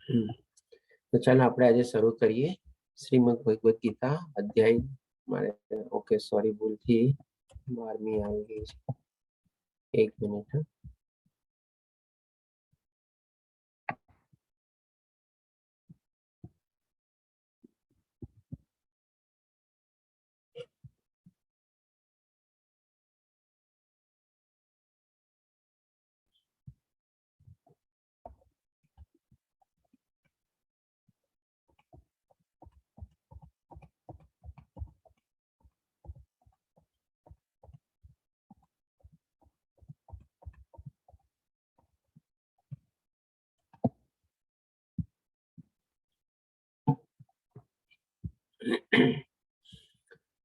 તો ચાલો આપણે આજે શરૂ કરીએ શ્રીમદ ભગવદ ગીતા અધ્યાય મારે ઓકે સોરી ભૂલથી 12મી આવી ગઈ છે. એક મિનિટ.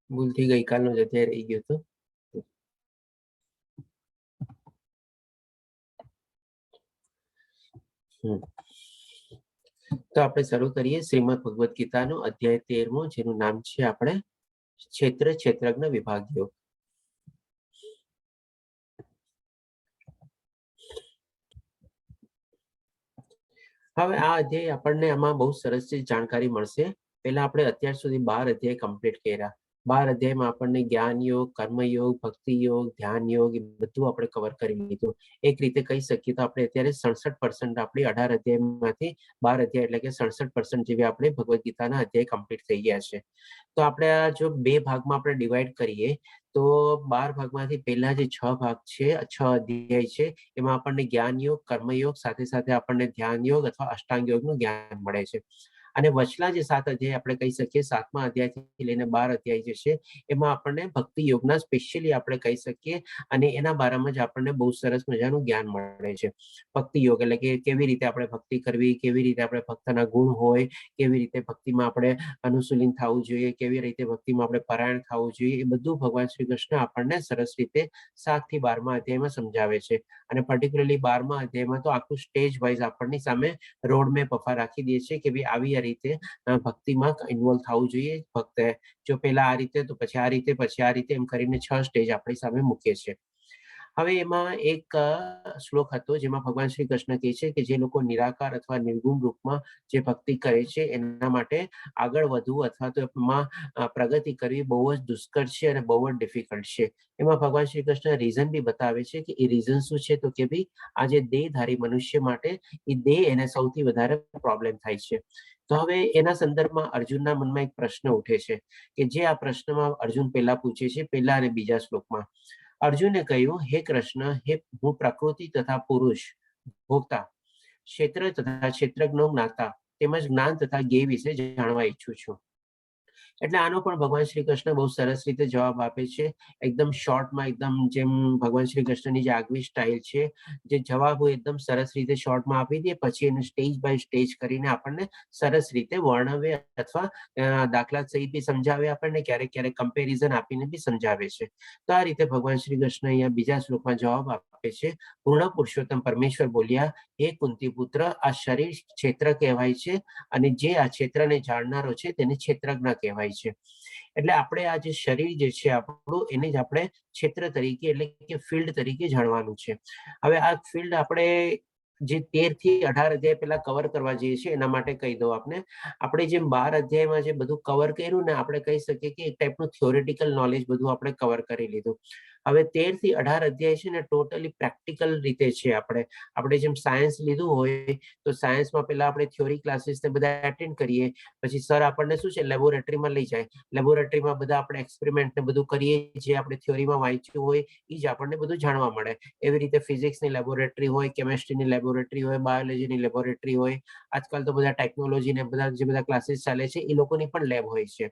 ભૂલથી ગઈકાલનો જ અધ્યાય રહી ગયો હતો. તો આપણે શરૂ કરીએ શ્રીમદ ભગવદ ગીતાનો અધ્યાય 13મો, જેનું નામ છે આપણે ક્ષેત્ર ક્ષેત્રજ્ઞ વિભાગ યોગ. હવે આ અધ્યાય આપણને આમાં બહુ સરસ જાણકારી મળશે. પહેલા આપણે અત્યાર સુધી 12 અધ્યાય કમ્પ્લીટ કર્યા. 12 અધ્યાયમાં આપણને જ્ઞાન યોગ, કર્મયોગ, ભક્તિ યોગ, ધ્યાન યોગ એ બધું આપણે કવર કરી લીધું. એક રીતે કહી શકીએ તો આપણે અત્યારે 67% આપણી 18 અધ્યાયમાંથી 12 અધ્યાય એટલે કે 67% જેવી આપણે ભગવદ ગીતાના અધ્યાય કમ્પ્લીટ થઈ ગયા છે. તો આપણે જો બે ભાગમાં આપણે ડિવાઈડ કરીએ તો 12 ભાગમાંથી પહેલા જે 6 ભાગ છે, 6 અધ્યાય છે, એમાં આપણને જ્ઞાન યોગ, કર્મયોગ સાથે સાથે આપણને ધ્યાન યોગ અથવા અષ્ટાંગ યોગનું જ્ઞાન મળે છે. અને વચલા જે 7 અધ્યાય આપણે કહી શકીએ, 7મા અધ્યાયથી લઈને 12 અધ્યાય જે છે એમાં આપણને ભક્તિ યોગના સ્પેશિયલી આપણે કહી શકીએ અને એના બારામાં જ આપણને બહુ સરસ મજાનું જ્ઞાન મળે છે. ભક્તિ યોગ એટલે કે કેવી રીતે આપણે ભક્તિ કરવી, કેવી રીતે આપણે ભક્તના ગુણ હોય, કેવી રીતે ભક્તિમાં આપણે અનુશીલન થવું જોઈએ, કેવી રીતે ભક્તિમાં આપણે પરાયણ થવું જોઈએ, એ બધું ભગવાન શ્રી કૃષ્ણ આપણને સરસ રીતે 7 થી 12મા અધ્યાયમાં સમજાવે છે. અને પર્ટિક્યુલરલી 12મા અધ્યાયમાં તો આખું સ્ટેજ વાઇઝ આપણની સામે રોડ મેપ રાખી દે છે કે ભાઈ આવી આ રીતે ભક્તિમાં ઇન્વોલ્વ થવું જોઈએ. ભક્ત જો પેલા આ રીતે તો પછી આ રીતે, પછી આ રીતે, એમ કરીને 6 સ્ટેજ આપણી સામે મૂકે છે. હવે એમાં એક શ્લોક હતો જેમાં ભગવાન શ્રી કૃષ્ણ કહે છે કે જે લોકો નિરાકાર અથવા નિર્ગુણ રૂપમાં જે ભક્તિ કરે છે એના માટે આગળ વધવું અથવા તો એમાં પ્રગતિ કરવી બહુ જ દુષ્કર છે અને બહુ જ ડિફિકલ્ટ છે. એમાં ભગવાન શ્રી કૃષ્ણ રીઝન બી બતાવે છે કે એ રીઝન શું છે, તો કે ભાઈ આ જે દેહધારી મનુષ્ય માટે એ દેહ એને સૌથી વધારે પ્રોબ્લેમ થાય છે. તો હવે એના સંદર્ભમાં અર્જુનના મનમાં એક પ્રશ્ન ઉઠે છે કે જે આ પ્રશ્નમાં અર્જુન પહેલા પૂછે છે, પહેલા અને બીજા શ્લોકમાં. અર્જુને કહ્યું, હે કૃષ્ણ, હે હું પ્રકૃતિ તથા પુરુષ, ભોક્તા, ક્ષેત્ર તથા ક્ષેત્રજ્ઞ જ્ઞાતા તેમજ જ્ઞાન તથા જ્ઞેય વિશે જાણવા ઈચ્છું છું. એટલે આનો પણ ભગવાન શ્રી કૃષ્ણ બહુ સરસ રીતે જવાબ આપે છે. એકદમ શોર્ટમાં, એકદમ જેમ ભગવાન શ્રી કૃષ્ણની જે આગવી સ્ટાઇલ છે, જે જવાબ હોય એકદમ સરસ રીતે શોર્ટમાં આપી દે, પછી એને સ્ટેજ બાય સ્ટેજ કરીને આપણને સરસ રીતે વર્ણવે અથવા દાખલા સહિત બી સમજાવે આપણને, ક્યારેક ક્યારેક કમ્પેરિઝન આપીને બી સમજાવે છે. તો આ રીતે ભગવાન શ્રી કૃષ્ણ અહીંયા બીજા શ્લોકમાં જવાબ આપે છે. પૂર્ણ પુરુષોત્તમ પરમેશ્વર બોલ્યા, હે કુંતી પુત્ર, આ શરીર ક્ષેત્ર કહેવાય છે અને જે આ ક્ષેત્રને જાણનારો છે તેને ક્ષેત્રજ્ઞ કહેવાય છે. એટલે આપણે આ જે શરીર જે છે આપણું, એને જ આપણે ક્ષેત્ર તરીકે એટલે કે ફિલ્ડ તરીકે જાણવાનું છે. હવે આ ફિલ્ડ આપણે જે 13 થી 18 અધ્યાય પહેલા કવર કરવા જઈએ છીએ એના માટે કહી દઉં આપને. આપણે જેમ 12 અધ્યાયમાં જે બધું કવર કર્યું ને, આપણે કહી શકીએ કે એક ટાઈપનું થિયોરિટિકલ નોલેજ બધું આપણે કવર કરી લીધું. હવે 13 થી 18 અધ્યાય છે ને ટોટલી પ્રેક્ટિકલ રીતે છે. આપણે જેમ સાયન્સ લીધું હોય તો સાયન્સમાં પહેલા આપણે થિયોરી ક્લાસીસ ને બધા એટેન્ડ કરીએ, પછી સર આપણને શું છે લેબોરેટરીમાં લઈ જાય, લેબોરેટરીમાં બધા આપણે એક્સપેરિમેન્ટ ને બધું કરીએ, જે આપણે થિયોરીમાં વાંચ્યું હોય એ જ આપણને બધું જાણવા મળે. એવી રીતે ફિઝિક્સની લેબોરેટરી હોય, કેમેસ્ટ્રીની લેબોરેટરી હોય, બાયોલોજીની લેબોરેટરી હોય, આજકાલ તો બધા ટેકનોલોજી ને બધા જે બધા ક્લાસીસ ચાલે છે એ લોકોની પણ લેબ હોય છે.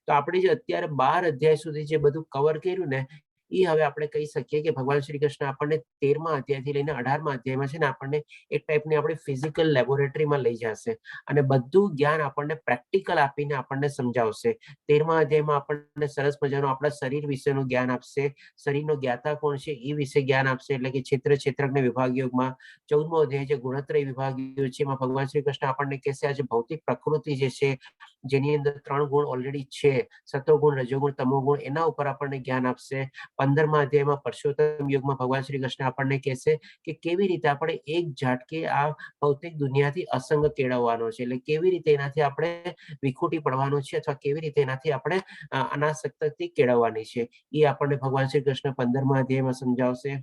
તો આપણે જે અત્યારે 12 અધ્યાય સુધી જે બધું કવર કર્યું ને, એ હવે આપણે કહી શકીએ કે ભગવાન શ્રી કૃષ્ણ આપણને 13મા અધ્યાયથી લઈને 18મા અધ્યાયમાં છે ને આપણને એક ટાઈપની આપણે ફિઝિકલ લેબોરેટરીમાં લઈ જશે અને બધું જ્ઞાન આપણને પ્રેક્ટિકલ આપીને આપણને સમજાવશે. 13મા અધ્યાયમાં આપણને સરસ મજાનું આપણા શરીર વિશેનું જ્ઞાન આપશે, શરીરનો જ્ઞાતા કોણ છે એ વિશે જ્ઞાન આપશે, એટલે કે ક્ષેત્રજ્ઞ વિભાગ યોગમાં. 14મો અધ્યાય જે ગુણત્રય વિભાગ યોગ છે એમાં ભગવાન શ્રી કૃષ્ણ આપણને કહેશે આ જે ભૌતિક પ્રકૃતિ જે છે, જેની અંદર 3 ગુણ ઓલરેડી છે, સત્વગુણ, રજોગુણ, તમોગુણ, એના ઉપર આપણને જ્ઞાન આપશે. 15મા અધ્યાયમાં પરસોત્તમ યુગમાં ભગવાન શ્રી કૃષ્ણ આપણને કહેશે કે કેવી રીતે આપણે એક ઝાટકે આ ભૌતિક દુનિયાથી અસંગ કેળવવાનો છે, એટલે કેવી રીતે એનાથી આપણે વિખૂટી પડવાનું છે અથવા કેવી રીતે એનાથી આપણે અનાસક્તથી કેળવવાની છે, એ આપણને ભગવાન શ્રી કૃષ્ણ 15મા અધ્યાયમાં સમજાવશે.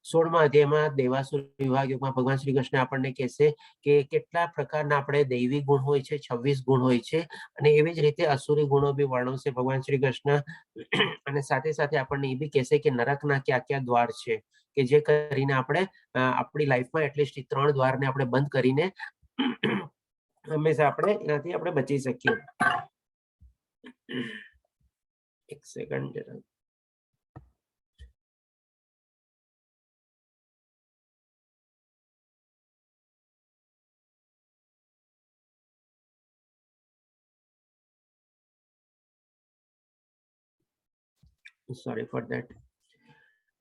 16મા અધ્યાયમાં દેવાસુર વિભાગ યુગમાં ભગવાન શ્રી કૃષ્ણ આપણને કહેશે કે કેટલા પ્રકારના આપણે દૈવી ગુણ હોય છે, 26 ગુણ હોય છે, અને એવી જ રીતે અસુરી ગુણો બી વર્ણવશે ભગવાન શ્રી કૃષ્ણ. અને સાથે સાથે આપણને એ બી કહેશે કે નરકના ક્યાં ક્યાં દ્વાર છે, કે જે કરીને આપણે આપણી લાઈફમાં એટલીસ્ટ 3 દ્વારને આપણે બંધ કરીને હંમેશા આપણે એનાથી આપણે બચી શકીએ. એક સેકન્ડ જરા. Sorry for that.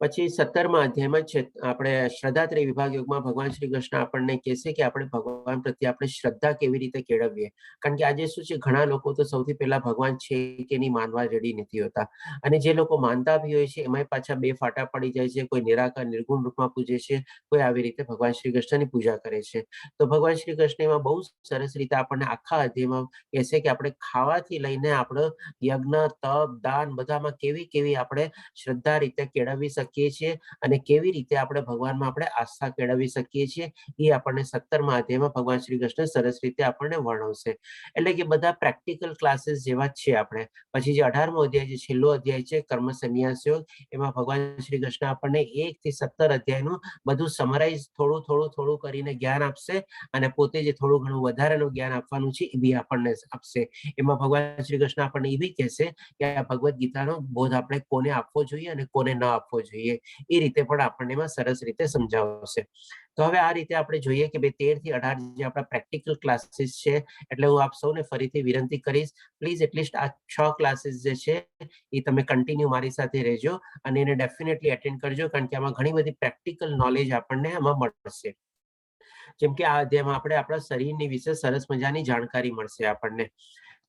પછી 17મા અધ્યાયમાં છે આપણે શ્રદ્ધાત્રય વિભાગ યોગમાં ભગવાન શ્રી કૃષ્ણ આપણને કહેશે કે આપણે ભગવાન પ્રત્યે આપણે શ્રદ્ધા કેવી રીતે કેળવીએ. કારણ કે આજે શું છે, ઘણા લોકો તો સૌથી પહેલા ભગવાન છે કે નહીં માનવા રેડી નથી હોતા, અને જે લોકો માનતા બી હોય છે એમાં પાછા બે ફાટા પડી જાય છે. કોઈ નિરાકાર નિર્ગુણ રૂપમાં પૂજે છે, કોઈ આવી રીતે ભગવાન શ્રી કૃષ્ણની પૂજા કરે છે. તો ભગવાન શ્રી કૃષ્ણ એમાં બહુ સરસ રીતે આપણને આખા અધ્યાયમાં કહેશે કે આપણે ખાવાથી લઈને આપણો યજ્ઞ, તપ, દાન બધામાં કેવી કેવી આપણે શ્રદ્ધા રીતે કેળવી શકીએ છીએ અને કેવી રીતે આપણે ભગવાનમાં આપણે આસ્થા કેળવી શકીએ છીએ, એ આપણને 17મા અધ્યાયમાં ભગવાન શ્રી કૃષ્ણ સરસ રીતે આપણને વર્ણવશે. એટલે કે બધા પ્રેક્ટિકલ ક્લાસીસ જેવા જ છે આપણે. પછી જે 18મો અધ્યાય, જે છેલ્લો અધ્યાય છે કર્મ સંન્યાસ યોગ, એમાં ભગવાન શ્રી કૃષ્ણ આપણને 1 થી 17 અધ્યાયનું બધું સમરાઈઝ થોડું થોડું થોડું કરીને જ્ઞાન આપશે, અને પોતે જે થોડું ઘણું વધારાનું જ્ઞાન આપવાનું છે એ બી આપણને આપશે. એમાં ભગવાન શ્રી કૃષ્ણ આપણને એ બી કહેશે કે આ ભગવદ્ ગીતાનો બોધ આપણે કોને આપવો જોઈએ અને કોને ન આપવો જોઈએ, એ રીતે પણ આપણને એમાં સરસ રીતે સમજાવશે. તો હવે આ રીતે આપણે જોઈએ કે 13 થી 18 જે આપણા પ્રેક્ટિકલ ક્લાસીસ છે, એટલે હું આપ સૌને ફરીથી વિનંતી કરીશ, પ્લીઝ એટલીસ્ટ આ 6 ક્લાસીસ જે છે એ તમે કન્ટિન્યુ મારી સાથે રહેજો અને એને ડેફિનેટલી એટેન્ડ કરજો, કારણ કે આમાં ઘણી બધી પ્રેક્ટિકલ નોલેજ આપણને આમાં મળશે. જેમ કે આ અધ્યાયમાં આપણે આપણા શરીરની વિશે સરસ મજાની જાણકારી મળશે આપણને.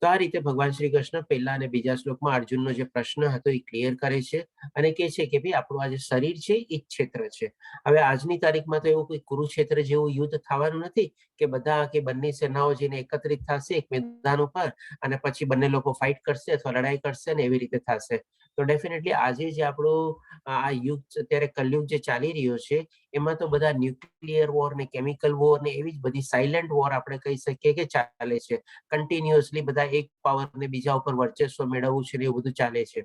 તો આ રીતે ભગવાન શ્રી કૃષ્ણ પહેલા અને બીજા શ્લોકમાં અર્જુનનો જે પ્રશ્ન હતો એ ક્લિયર કરે છે અને કહે છે કે ભાઈ આપણું આ જે શરીર છે એ ક્ષેત્ર છે. હવે આજની તારીખમાં તો એવું કોઈ કુરુક્ષેત્ર જેવું યુદ્ધ થવાનું નથી કે બધા કે બંને સેનાઓ જઈને એકત્રિત થશે એક મેદાન ઉપર અને પછી બંને લોકો ફાઇટ કરશે અથવા લડાઈ કરશે ને એવી રીતે થશે. તો ડેફિનેટલી આજે જે આપણું આ યુગ અત્યારે કલયુગ જે ચાલી રહ્યો છે, એમાં તો બધા ન્યુક્લિયર વોર ને કેમિકલ વોર ને એવી જ બધી સાયલેન્ટ વોર આપણે કહી શકીએ કે ચાલે છે. કન્ટિન્યુઅસલી બધા એક પાવર ને બીજા ઉપર વર્ચસ્વ મેળવવું છે ને એવું બધું ચાલે છે.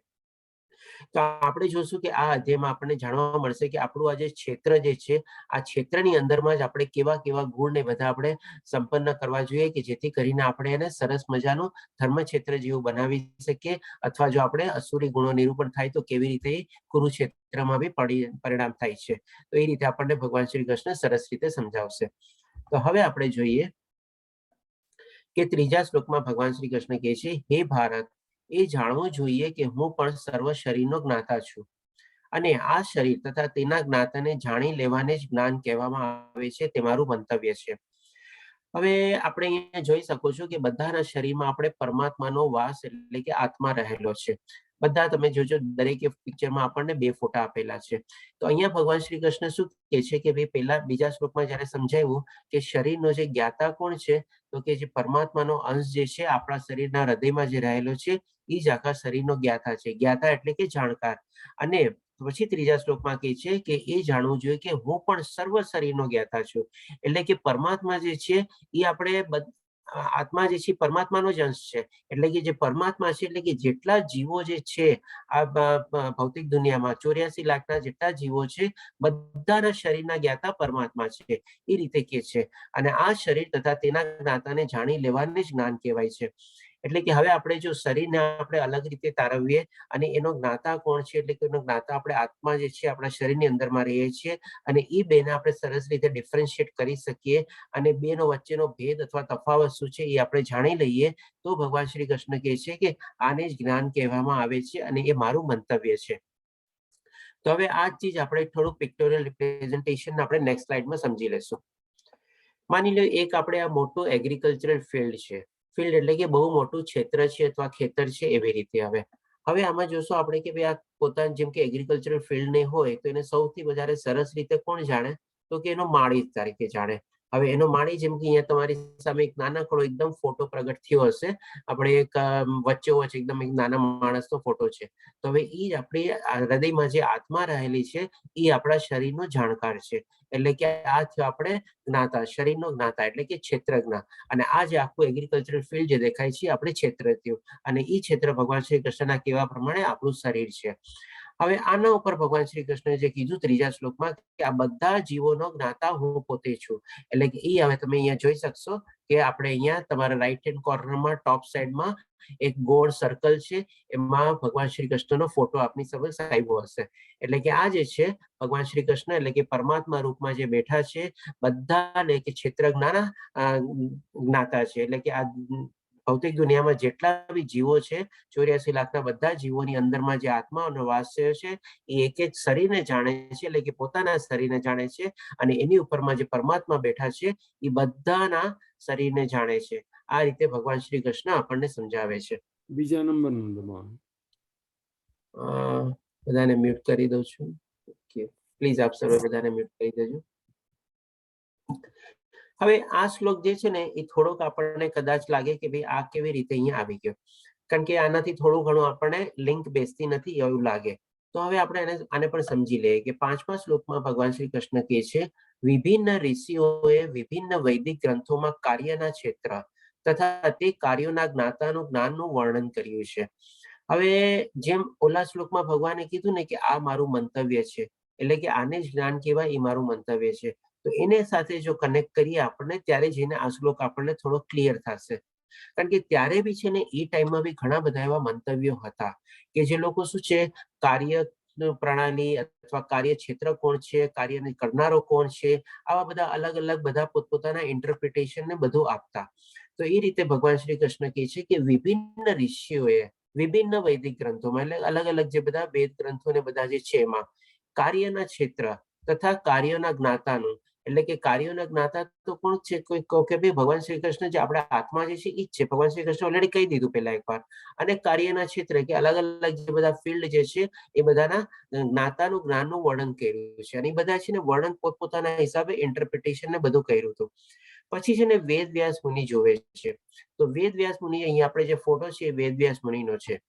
તો આપણે જોશું કે આ અધ્યાયમાં આપણને જાણવા મળશે કે આપણું આ જે ક્ષેત્ર જે છે, આ ક્ષેત્રની અંદરમાં જ આપણે કેવા કેવા ગુણ ને બધા આપણે સંપન્ન કરવા જોઈએ કે જેથી કરીને આપણે એને સરસ મજાનું ધર્મક્ષેત્ર જેવું બનાવી શકીએ, અથવા જો આપણે અસુરી ગુણો નિરૂપણ થાય તો કેવી રીતે કુરુક્ષેત્રમાં બી પરિણામ થાય છે. તો એ રીતે આપણને ભગવાન શ્રી કૃષ્ણ સરસ રીતે સમજાવશે. તો હવે આપણે જોઈએ કે ત્રીજા શ્લોકમાં ભગવાન શ્રી કૃષ્ણ કહે છે, હે ભારત, એ જાણવું જોઈએ કે હું પણ સર્વ શરીરનો જ્ઞાતા છું, અને આ શરીર તથા તેના જ્ઞાતાને જાણી લેવાને જ જ્ઞાન કહેવામાં આવે છે, તે મારું મંતવ્ય છે. હવે આપણે અહીંયા જોઈ શકો છો કે બધાના શરીરમાં આપણે પરમાત્માનો વાસ એટલે કે આત્મા રહેલો છે. બધા તમે જોજો દરેક પિક્ચરમાં આપણને 2 ફોટા આપેલા છે. તો અહીંયા ભગવાન શ્રી કૃષ્ણ શું કહે છે કે ભાઈ પહેલા બીજા શ્લોકમાં જ્યારે સમજાવ્યું કે શરીરનો જે જ્ઞાતા કોણ છે, તો કે જે પરમાત્માનો અંશ જે છે આપણા શરીરના હૃદયમાં જે રહેલો છે, એ જ આખા શરીરનો જ્ઞાતા છે. જ્ઞાતા એટલે કે જાણકાર. અને પછી ત્રીજા શ્લોકમાં કહે છે કે એ જાણવું જોઈએ કે હું પણ સર્વ શરીરનો જ્ઞાતા છું. એટલે કે પરમાત્મા જે છે એ આપણે આત્મા જે છે પરમાત્માનો જ અંશ છે. એટલે કે જે પરમાત્મા છે, એટલે કે જેટલા જીવો જે છે આ ભૌતિક દુનિયામાં 84 લાખના જેટલા જીવો છે, બધાના શરીરના જ્ઞાતા પરમાત્મા છે, એ રીતે કે છે. અને આ શરીર તથા તેના જ્ઞાતાને જાણી લેવાને જ જ્ઞાન કહેવાય છે. એટલે કે હવે આપણે જો શરીરને આપણે અલગ રીતે તારવીએ અને એનો જ્ઞાતા કોણ છે, એટલે કે એનો જ્ઞાતા આપણે આત્મા જે છે આપણા શરીરની અંદરમાં રહીએ છીએ, અને એ બેને આપણે સરસ રીતે ડિફરન્શિએટ કરી શકીએ અને બેનો વચ્ચેનો ભેદ અથવા તફાવત શું છે એ આપણે જાણી લઈએ, તો ભગવાન શ્રી કૃષ્ણ કહે છે કે આને જ જ્ઞાન કહેવામાં આવે છે અને એ મારું મંતવ્ય છે. તો હવે આ જ ચીજ આપણે થોડું પિક્ટોરિયલ રિપ્રેઝન્ટેશન આપણે નેક્સ્ટ સ્લાઇડમાં સમજી લેશું. માની લો એક આપણે આ મોટું એગ્રીકલ્ચરલ ફિલ્ડ છે. ફિલ્ડ એટલે કે બહુ મોટું ક્ષેત્ર છે અથવા ખેતર છે એવી રીતે આવે. હવે આમાં જોશો આપણે કે ભાઈ આ પોતાની જેમ કે એગ્રીકલ્ચરલ ફિલ્ડ ને હોય તો એને સૌથી વધારે સરસ રીતે કોણ જાણે તો કે એનો માળી તરીકે જાણે. હવે એનો માળી જેમ કે અહીંયા તમારી સામે એક નાનકડો એકદમ ફોટો પ્રગટ થયો હશે. આપણે એક વચ્ચોવચ એકદમ એક નાના માણસનો ફોટો છે. તો હવે એ જ આપણી હૃદયમાં જે આત્મા રહેલી છે એ આપણા શરીરનો જાણકાર છે. એટલે કે આ થયો આપણે જ્ઞાતા, શરીરનો જ્ઞાતા એટલે કે ક્ષેત્રજ્ઞ. અને આ જે આખું એગ્રીકલ્ચરલ ફિલ્ડ જે દેખાય છે આપણે ક્ષેત્ર થયું. અને એ ક્ષેત્ર ભગવાન શ્રી કૃષ્ણના કહેવા પ્રમાણે આપણું શરીર છે. હવે આના ઉપર ભગવાન શ્રી કૃષ્ણએ જે કીધું ત્રીજા શ્લોકમાં કે આ બધા જીવોનો જ્ઞાતા હું પોતે છું. એટલે કે એ હવે તમે અહીંયા જોઈ શકશો કે આપણે અહીંયા તમારા રાઈટ હેન્ડ કોર્નરમાં ટોપ સાઈડમાં એક ગોળ સર્કલ છે. એમાં ભગવાન શ્રી કૃષ્ણનો ફોટો આપની સમક્ષ આવ્યો હશે. એટલે કે આ જે છે ભગવાન શ્રી કૃષ્ણ એટલે કે પરમાત્મા રૂપમાં જે બેઠા છે બધાને કે ક્ષેત્ર જ્ઞાતા છે. એટલે કે આ ભૌતિક દુનિયામાં જેટલા બી જીવો છે 84 લાખના બધા જીવોની અંદરમાં જે આત્માનો વાસ છે એ એક એક શરીરને જાણે છે. એટલે કે પોતાના શરીરને જાણે છે. અને એની ઉપરમાં જે પરમાત્મા બેઠા છે એ બધાના શરીરને જાણે છે. આ રીતે ભગવાન શ્રી કૃષ્ણ આપણને સમજાવે છે. બીજા નંબરનું દબાણ. બધાને મ્યુટ કરી દઉં છું. પ્લીઝ આપ સર્વે બધાને મ્યુટ કરી દેજો. હવે આ શ્લોક જે છે ને એ થોડોક આપણને કદાચ લાગે કે ભાઈ આ કેવી રીતે અહીંયા આવી ગયો, કારણ કે આનાથી થોડું ઘણું આપણને લિંક બેસતી નથી એવું લાગે. તો હવે આપણે આને પણ સમજી લઈએ કે 5મા શ્લોકમાં ભગવાન શ્રી કૃષ્ણ કહે છે વિભિન્ન ઋષિઓએ વિભિન્ન વૈદિક ગ્રંથોમાં કાર્યના ક્ષેત્ર તથા તે કાર્યોના જ્ઞાતાનું જ્ઞાનનું વર્ણન કર્યું છે. હવે જેમ ઓલા શ્લોકમાં ભગવાને કીધું ને કે આ મારું મંતવ્ય છે, એટલે કે આને જ જ્ઞાન કહેવાય, એ મારું મંતવ્ય છે. તો એને સાથે જો કનેક્ટ કરીએ આપણને ત્યારે જઈને આ શ્લોક આપણને થોડો ક્લિયર થશે. કારણ કે ત્યારે બી છે ને એ ટાઈમમાં બી ઘણા બધા એવા મંતવ્યો હતા કે જે લોકો શું છે કાર્ય પ્રણાલી અથવા કાર્ય ક્ષેત્ર કોણ છે, કાર્યને કરનારો કોણ છે, આવા બધા અલગ અલગ બધા પોતપોતાના ઇન્ટરપ્રિટેશન ને બધું આપતા. તો એ રીતે ભગવાન શ્રી કૃષ્ણ કહે છે કે વિભિન્ન ઋષિઓએ વિભિન્ન વૈદિક ગ્રંથોમાં એટલે અલગ અલગ જે બધા વેદ ગ્રંથો ને બધા જે છે એમાં કાર્યના ક્ષેત્ર તથા કાર્યોના જ્ઞાતાનું, એટલે કે કાર્યોના જ્ઞાતા તો કોણ છે, કોઈ કે ભાઈ ભગવાન શ્રી કૃષ્ણ જે આપણા આત્મા જે છે એ જ છે. ભગવાન શ્રી કૃષ્ણ ઓલરેડી કહી દીધું પહેલા એકવાર. અને કાર્યના ક્ષેત્ર કે અલગ અલગ જે બધા ફિલ્ડ જે છે એ બધાના જ્ઞાતાનું જ્ઞાનનું વર્ણન કર્યું છે. અને એ બધા છે ને વર્ણન પોતપોતાના હિસાબે ઇન્ટરપ્રિટેશન ને બધું કર્યું હતું. પછી છે ને વેદ વ્યાસ મુનિ જોવે છે. તો વેદ વ્યાસ મુનિ અહીંયા આપણે જે ફોટો છે એ વેદ વ્યાસ મુનિનો છે.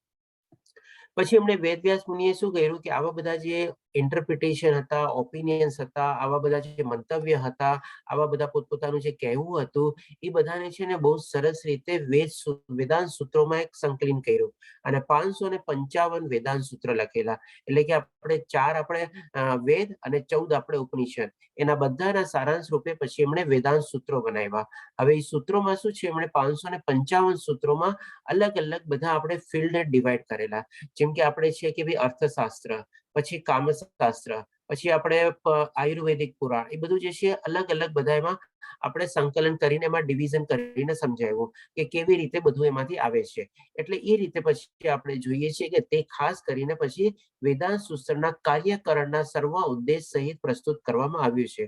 પછી એમણે વેદ વ્યાસ મુનિએ શું કર્યું કે આવા બધા જે ઇન્ટરપ્રિટેશન હતા, ઓપિનિયન્સ હતા, આવા બધા જે મંતવ્ય હતા, આવા બધા પોતપોતાનું જે કહેવું હતું એ બધાને છે ને બહુ સરસ રીતે વેદાંત સૂત્રોમાં એક સંકલન કર્યું. અને 555 વેદાંત સૂત્ર લખેલા. એટલે કે આપણે 4 આપણે વેદ અને 14 આપણે ઉપનિષદ, એના બધાના સારાંશ રૂપે પછી એમણે વેદાંત સૂત્રો બનાવ્યા. હવે એ સૂત્રોમાં શું છે, એમણે 555 સૂત્રોમાં અલગ અલગ બધા આપણે ફિલ્ડને ડિવાઈડ કરેલા. જેમ કે આપણે છે કે ભાઈ અર્થશાસ્ત્ર, પછી કામશાસ્ત્ર, પછી આપણે આયુર્વેદિક પુરાણ, એ બધું જે છે અલગ અલગ બધા એમાં આપણે સંકલન કરીને એમાં ડિવિઝન કરીને સમજાવ્યું કે કેવી રીતે બધું એમાંથી આવે છે. એટલે એ રીતે પછી આપણે જોઈએ છીએ કે તે ખાસ કરીને પછી વેદાંત સૂત્રના કાર્યકરણના સર્વ ઉદ્દેશ સહિત પ્રસ્તુત કરવામાં આવ્યું છે.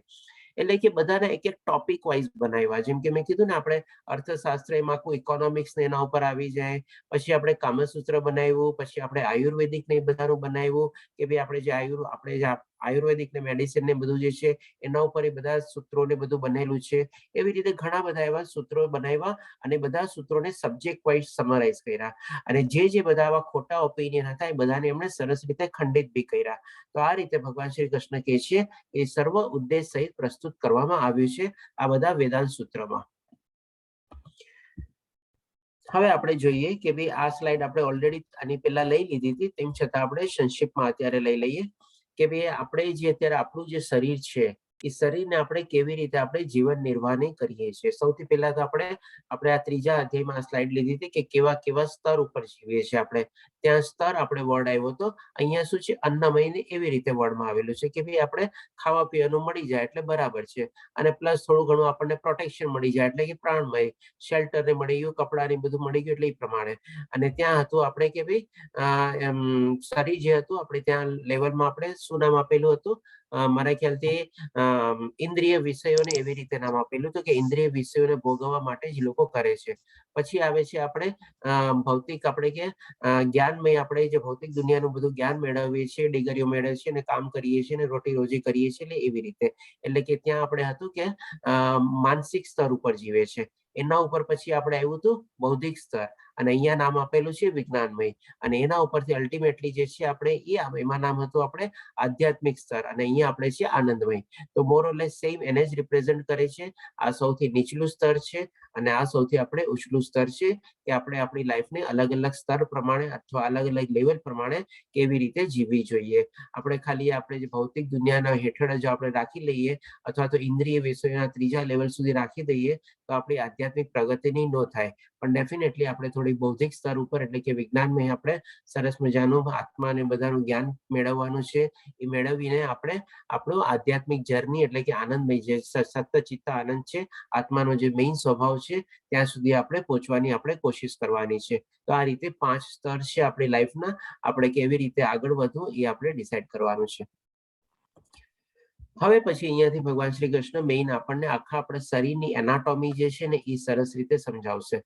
એટલે કે બધાના એક એક ટોપિક વાઇઝ બનાવ્યા. જેમ કે મેં કીધું ને આપણે અર્થશાસ્ત્ર એમાં કોઈ ઇકોનોમિક્સ ને એના ઉપર આવી જાય, પછી આપણે કામસૂત્ર બનાવ્યું, પછી આપણે આયુર્વેદિક ને બધાનું બનાવ્યું કે ભાઈ આપણે જે આયુર્વેદિક ને મેડિસિન ને બધું જે છે એના ઉપર એ બધા સૂત્રો ને બધું બનેલું છે. એવી રીતે ઘણા બધા એવા સૂત્રો બનાવ્યા અને બધા સૂત્રોને સબ્જેક્ટ વાઇઝ સમરાઇઝ કર્યા. અને જે બધા આવા ખોટા ઓપિનિયન હતા એ બધાને એમણે સરસ રીતે ખંડિત બી કર્યા. તો આ રીતે ભગવાન શ્રી કૃષ્ણ કહે છે એ સર્વ ઉદ્દેશ સહિત પ્રસ્તુત કરવામાં આવ્યું છે આ બધા વેદાંત સૂત્રમાં. હવે આપણે જોઈએ કે ભાઈ આ સ્લાઇડ આપણે ઓલરેડી આની પહેલા લઈ લીધી હતી, તેમ છતાં આપણે સંક્ષિપ્તમાં અત્યારે લઈ લઈએ કે ભાઈ આપણે જે અત્યારે આપણું જે શરીર છે એ શરીરને આપણે કેવી રીતે આપણે જીવન નિર્વાહ કરીએ છીએ. સૌથી પહેલા તો આપણે આ ત્રીજા અધ્યાયમાં આ સ્લાઇડ લીધી હતી કે કેવા કેવા સ્તર ઉપર જીવીએ છીએ આપણે. ત્યાં સ્તર આપણે વર્ડ આવ્યો હતો. અહીંયા શું છે અન્નમય ને એવી રીતે વર્ડમાં આવેલું છે કે ભાઈ આપણે ખાવા પીવાનું મળી જાય એટલે બરાબર છે, અને પ્લસ થોડું ઘણું આપણને પ્રોટેક્શન મળી જાય એટલે કે પ્રાણમય, શેલ્ટર ને મળી ગયું, કપડા ને બધું મળી ગયું એટલે એ પ્રમાણે. અને ત્યાં હતું આપણે કે ભાઈ શરીર જે હતું આપણે ત્યાં લેવલમાં આપણે શું નામ આપેલું હતું, મારા ખ્યાલથી ઇન્દ્રિય વિષયોને એવી રીતે નામ આપેલું હતું કે ઇન્દ્રિય વિષયોને ભોગવવા માટે જ લોકો કરે છે. પછી આવે છે આપણે ભૌતિક આપણે કે જ્ઞાનમય આપણે જે ભૌતિક દુનિયાનું બધું જ્ઞાન મેળવીએ છીએ, ડિગ્રીઓ મેળવીએ છીએ અને કામ કરીએ છીએ અને રોટી રોજી કરીએ છીએ એટલે એવી રીતે. એટલે કે ત્યાં આપણે હતું કે માનસિક સ્તર ઉપર જીવે છે. એના ઉપર પછી આપણે આવ્યું હતું બૌદ્ધિક સ્તર અને અહીંયા નામ આપેલું છે વિજ્ઞાનમય અને એના ઉપરથી અલ્ટિમેટલી જે છે આપણે એમાં નામ હતું આપણે આધ્યાત્મિક સ્તર અને અહીંયા આપણે છે આનંદમય. તો મોર ઓર લેસ સેમ એને જ રિપ્રેઝન્ટ કરે છે. આ સૌથી નીચલું સ્તર છે અને આ સૌથી આપણે ઉચલું સ્તર છે કે આપણે આપણી લાઈફને અલગ અલગ સ્તર પ્રમાણે અથવા અલગ અલગ લેવલ પ્રમાણે કેવી રીતે જીવવી જોઈએ. આપણે ખાલી આપણે જે ભૌતિક દુનિયાના હેઠળ જ આપણે રાખી લઈએ અથવા તો ઇન્દ્રિય વિષયોના ત્રીજા લેવલ સુધી રાખી દઈએ તો આપણી આધ્યાત્મિક પ્રગતિની ન થાય. પણ ડેફિનેટલી આપણે થોડી બૌદ્ધિક સ્તર ઉપર એટલે કે વિજ્ઞાનમાં આપણે સરસ મજાનું આત્મા અને બધાનું જ્ઞાન મેળવવાનું છે. એ મેળવીને આપણે આપણું આધ્યાત્મિક જર્ની એટલે કે આનંદમય જે સત્ચિત્ત આનંદ છે, આત્માનો જે મેઇન સ્વભાવ છે ત્યાં સુધી આપણે પહોંચવાની આપણે કોશિશ કરવાની છે. તો આ રીતે 5 સ્તર છે આપણી લાઈફના. આપણે કેવી રીતે આગળ વધવું એ આપણે ડિસાઈડ કરવાનું છે. હવે પછી અહીંયાથી ભગવાન શ્રી કૃષ્ણ મેઇન આપણને આખા આપણા શરીરની એનાટોમી જે છે ને એ સરસ રીતે સમજાવશે.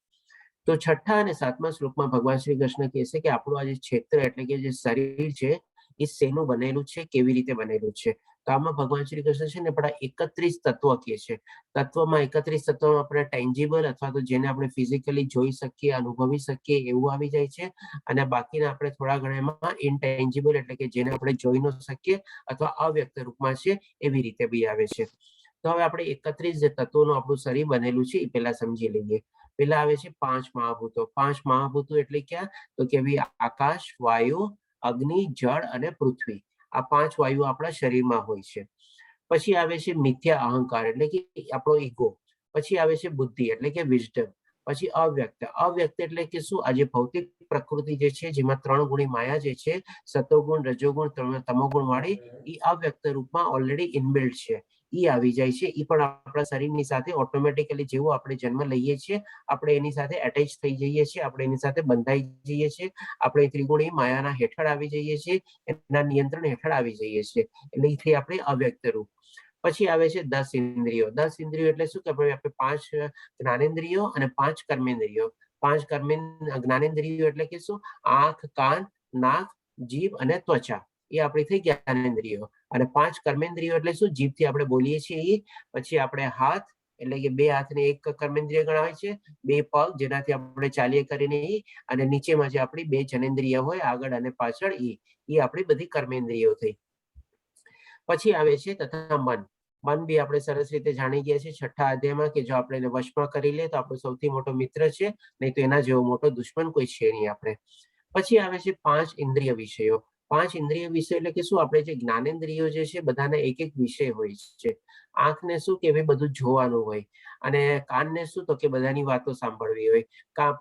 તો છઠ્ઠા અને સાતમા શ્લોકમાં ભગવાન શ્રી કૃષ્ણ કહે છે કે આપણું આ જે ક્ષેત્ર એટલે કે જે શરીર છે એ શેનું બનેલું છે, કેવી રીતે બનેલું છે. તો આમાં ભગવાન શ્રી કૃષ્ણ છે ને આપણા 31 તત્વ કહે છે. તત્વમાં 31 તત્વમાં આપણે ટેન્જિબલ અથવા તો જેને આપણે ફિઝિકલી જોઈ શકીએ, અનુભવી શકીએ એવું આવી જાય છે અને બાકીના આપણે થોડા ઘણા એમાં ઇનટેન્જિબલ એટલે કે જેને આપણે જોઈ ન શકીએ અથવા અવ્યક્ત રૂપમાં છે એવી રીતે બી આવે છે. તો હવે આપણે 31 જે તત્વોનું આપણું શરીર બનેલું છે એ પહેલા સમજી લઈએ. પેલા આવે છે 5 મહાભૂતો. 5 મહાભૂતો એટલે ક્યાં? તો કે ભાઈ આકાશ, વાયુ, અગ્નિ, જળ અને પૃથ્વી. આ 5 વાયુ આપણા શરીરમાં હોય છે. પછી આવે છે મિથ્યા અહંકાર એટલે કે આપણો ઈગો. પછી આવે છે બુદ્ધિ એટલે કે વિઝડમ. પછી અવ્યક્ત. અવ્યક્ત એટલે કે શું? આજે ભૌતિક પ્રકૃતિ જે છે જેમાં 3 ગુણી માયા જે છે, સતોગુણ, રજોગુણ, તમોગુણ વાળી એ અવ્યક્ત રૂપમાં ઓલરેડી ઇનબિલ્ટ છે. ઈ આવી જાય છે. ઈ પણ આપણા શરીરની સાથે ઓટોમેટિકલી જેવું આપણે જન્મ લઈએ છીએ આપણે એની સાથે એટેચ થઈ જઈએ છીએ, આપણે એની સાથે બંધાઈ જઈએ છીએ, આપણે ત્રિગુણી માયાના હેઠળ આવી જઈએ છીએ, એના નિયંત્રણ હેઠળ આવી જઈએ છીએ. એટલે એ થઈ આપણે અવ્યક્ત રૂપ. પછી આવે છે 10 ઇન્દ્રિયો. 10 ઇન્દ્રિયો એટલે શું કે આપણે 5 જ્ઞાનેન્દ્રિયો અને 5 કર્મેન્દ્રિયો. 5 જ્ઞાનેન્દ્રિયો એટલે કે શું? આંખ, કાન, નાક, જીભ અને ત્વચા. એ આપણી થઈ જ્ઞાનેન્દ્રિયો. અને 5 કર્મેન્દ્રિયો એટલે શું? જીભથી આપણે બોલીએ છીએ. પછી આપણે હાથ એટલે કે 2 હાથને એક કર્મેન્દ્રિય ગણાય છે. 2 પગ જેનાથી આપણે ચાલીએ કરીને અને નીચેમાં જે આપણી 2 જનેન્દ્રિય હોય આગળ અને પાછળ એ આપણી બધી કર્મેન્દ્રિયો થઈ. પછી આવે છે તથા મન. મન બી આપણે સરસ રીતે જાણી ગયા છે છઠ્ઠા અધ્યાયમાં કે જો આપણે એને વશમાં કરી લે તો આપણો સૌથી મોટો મિત્ર છે, નહીં તો એના જેવો મોટો દુશ્મન કોઈ છે નહીં આપણે. પછી આવે છે 5 ઇન્દ્રિય વિષયો. 5 ઇન્દ્રિય વિષય એટલે કે શું? આપણે જે જ્ઞાનેન્દ્રિયો જે છે બધાના એક એક વિષય હોય છે. આંખને શું કે બધું જોવાનું હોય અને કાનને શું તો કે બધાની વાતો સાંભળવી હોય.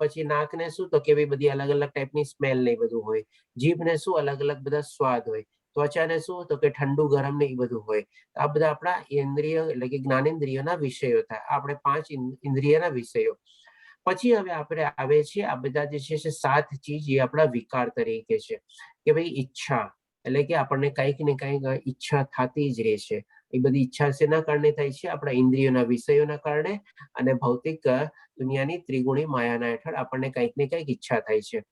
પછી નાકને શું તો કે બધી અલગ અલગ ટાઈપની સ્મેલ ને બધું હોય. જીભને શું? અલગ અલગ બધા સ્વાદ હોય. ત્વચાને શું તો કે ઠંડુ ગરમ ને એ બધું હોય. આ બધા આપણા ઇન્દ્રિય એટલે કે જ્ઞાનેન્દ્રિયોના વિષયો થાય. આપણે 5 ઇન્દ્રિયના વિષયો. પછી હવે આપણે આવે છે આ બધા જે છે 7 ચીજ એ આપણા વિકાર તરીકે છે કે ભાઈ ઈચ્છા એટલે કે આપણને કંઈક ને કંઈક ઈચ્છા થતી જ રહે છે. એ બધી ઈચ્છા શેના કારણે થાય છે? આપણા ઇન્દ્રિયોના વિષયોના કારણે અને ભૌતિક દુનિયાની ત્રિગુણી માયાના હેઠળ આપણને કંઈક ને કંઈક ઈચ્છા થાય છે.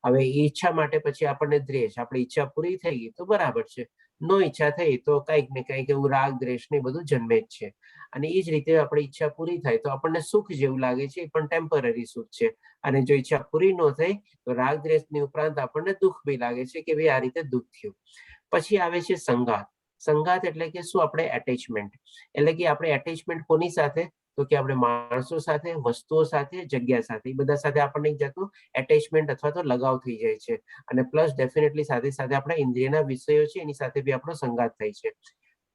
હવે એ ઈચ્છા માટે પછી આપણને દ્વેષ. આપણી ઈચ્છા પૂરી થઈ ગઈ તો બરાબર છે, નો ઈચ્છા થઈ તો કંઈક ને કંઈક એવું રાગ દ્વેષ ને બધું જન્મે જ છે. અને એ જ રીતે આપણી ઈચ્છા પૂરી થાય તો આપણને સુખ જેવું લાગે છે, એ પણ ટેમ્પરરી સુખ છે. અને જો ઈચ્છા પૂરી ન થઈ તો રાગ દ્વેષની ઉપરાંત આપણને દુઃખ બી લાગે છે કે ભાઈ આ રીતે દુઃખ થયું. પછી આવે છે સંગાત. સંગાત એટલે કે શું? આપણે એટેચમેન્ટ. એટલે કે આપણે એટેચમેન્ટ કોની સાથે? તો કે આપણે માણસો સાથે, વસ્તુઓ સાથે, જગ્યા સાથે. એ બધા સાથે આપણને એક જાતનું એટેચમેન્ટ અથવા તો લગાવ થઈ જાય છે. અને પ્લસ ડેફિનેટલી સાથે સાથે આપણા ઇન્દ્રિયના વિષયો છે એની સાથે બી આપણો સંગાત થાય છે.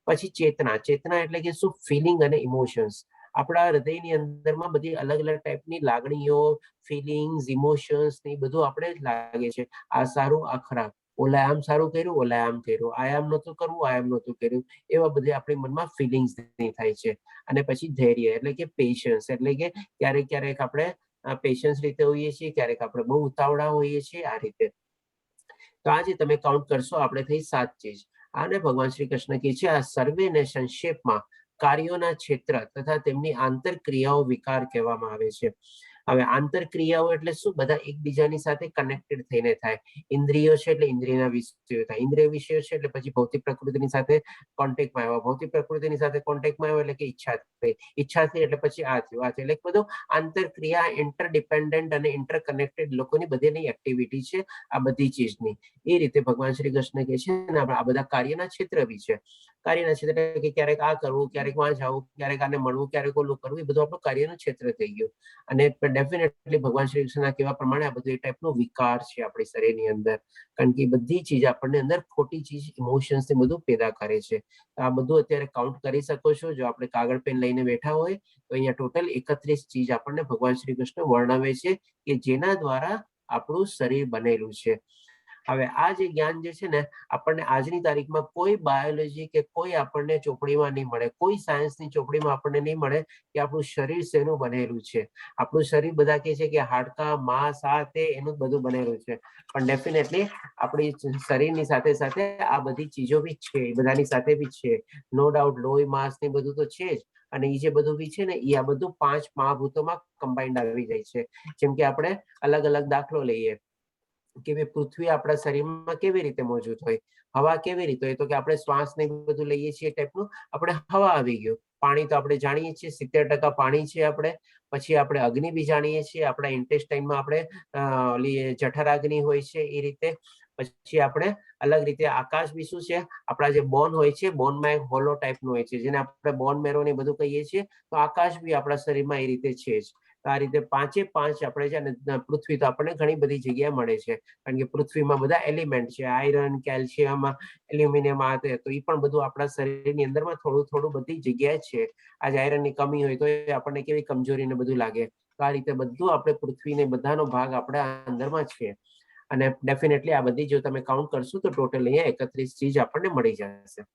પછી ચેતના. ચેતના એટલે કે શું? ફિલિંગ અને ઇમોશન્સ. આપણા હૃદયની અંદરમાં બધી અલગ અલગ ટાઈપની લાગણીઓ, ફિલિંગ્સ, ઇમોશન્સ ને બધું આપણે લાગે છે. આ સારું, આ ખરાબ. ઓલા આમ સારું કર્યું, ઓલા આમ કર્યું. આ આમ નહોતું કરવું, આ આમ નહોતું કર્યું. એવા બધી આપણી મનમાં ફિલિંગ્સ થાય છે. અને પછી ધૈર્ય એટલે કે પેશન્સ. એટલે કે ક્યારેક ક્યારેક આપણે પેશન્સ રીતે હોઈએ છીએ, ક્યારેક આપણે બહુ ઉતાવળા હોઈએ છીએ આ રીતે. તો આજે તમે કાઉન્ટ કરશો આપણે થઈ 7 ચીજ. આને ભગવાન શ્રી કૃષ્ણ કહે છે આ સર્વેને સંક્ષેપમાં કાર્યોના ક્ષેત્ર તથા તેમની આંતરક્રિયાઓ વિકાર કહેવામાં આવે છે. હવે આંતરક્રિયાઓ એટલે શું? બધા એકબીજાની સાથે કનેક્ટેડ થઈને થાય. ઇન્દ્રિયો છે એટલે ઇન્દ્રિયના વિષયો થાય, ઇન્દ્રિય વિષયો છે એટલે પછી ભૌતિક પ્રકૃતિની સાથે કોન્ટેક્ટમાં આવ્યા, ભૌતિક પ્રકૃતિની સાથે કોન્ટેક્ટમાં આવ્યો એટલે કે ઈચ્છા થઈ, ઈચ્છા થઈ એટલે પછી આ થયું, આ થયું, એટલે બધું આંતરક્રિયા ઇન્ટરડિપેન્ડન્ટ અને ઇન્ટરકનેક્ટેડ લોકોની બધીની એક્ટિવિટી છે આ બધી ચીજની. એ રીતે ભગવાન શ્રી કૃષ્ણ કહે છે ને આ બધા કાર્યના ક્ષેત્ર બી છે. કાર્યના ક્ષેત્ર કે ક્યારેક આ કરવું, ક્યારેક વાં જવું, ક્યારેક આને મળવું, ક્યારેક ઓલું કરવું, એ બધું આપણું કાર્યનું ક્ષેત્ર થઈ ગયું. અને ડેફિનેટલી ભગવાન શ્રી કૃષ્ણના કહેવા પ્રમાણે આ બધું એ ટાઈપનો વિકાર છે આપણી શરીરની અંદર, કારણ કે બધી ચીજ આપણને અંદર ખોટી ચીજ ઇમોશન્સ ને બધું પેદા કરે છે. આ બધું અત્યારે કાઉન્ટ કરી શકો છો. જો આપણે કાગળ પેન લઈને બેઠા હોય તો અહીંયા ટોટલ 31 ચીજ આપણને ભગવાન શ્રી કૃષ્ણ વર્ણવે છે કે જેના દ્વારા આપણું શરીર બનેલું છે. હવે આ જે જ્ઞાન જે છે ને આપણને આજની તારીખમાં કોઈ બાયોલોજી કે કોઈ આપણને ચોપડીમાં નહીં મળે, કોઈ સાયન્સની ચોપડીમાં આપણને નહીં મળે કે આપણું શરીર શેનું બનેલું છે. આપણું શરીર બધા કહે છે કે હાડકાં, માંસ, આ તે એનું બધું બનેલું છે, પણ ડેફિનેટલી આપણી શરીરની સાથે સાથે આ બધી ચીજો બી છે, એ બધાની સાથે બી છે. નો ડાઉટ લોહી, માંસ ને બધું તો છે જ, અને એ જે બધું બી છે ને એ આ બધું 5 મહાભૂતોમાં કમ્બાઇન્ડ આવી જાય છે. જેમ કે આપણે અલગ અલગ દાખલો લઈએ કે ભાઈ પૃથ્વી આપણા શરીરમાં કેવી રીતે મોજૂદ હોય, હવા કેવી રીતે હોય, તો કે આપણે શ્વાસ ને બધું લઈએ છીએ ટાઈપનું આપણે હવા આવી ગયું. પાણી તો આપણે જાણીએ છીએ 70% પાણી છે આપણે. પછી આપણે અગ્નિ બી જાણીએ છીએ, આપણા ઇન્ટેસ્ટાઇનમાં આપણે જઠરાગ્નિ હોય છે એ રીતે. પછી આપણે અલગ રીતે આકાશ બી શું છે, આપણા જે બોન હોય છે, બોનમાં એક હોલો ટાઈપનું હોય છે જેને આપણે બોન મેરો ને બધું કહીએ છીએ, તો આકાશ બી આપણા શરીરમાં એ રીતે છે જ. આ રીતે 5 આપણે છે ને પૃથ્વી તો આપણને ઘણી બધી જગ્યાએ મળે છે, કારણ કે પૃથ્વીમાં બધા એલિમેન્ટ છે, આયરન, કેલ્શિયમ, એલ્યુમિનિયમ, આ તે, તો એ પણ બધું આપણા શરીરની અંદરમાં થોડું થોડું બધી જગ્યાએ છે. આજે આયરનની કમી હોય તો એ આપણને કેવી કમજોરી ને બધું લાગે, તો આ રીતે બધું આપણે પૃથ્વીને બધાનો ભાગ આપણા અંદરમાં છે. અને ડેફિનેટલી આ બધી જો તમે કાઉન્ટ કરશો તો ટોટલ અહીંયા 31 ચીજ આપણને મળી જશે.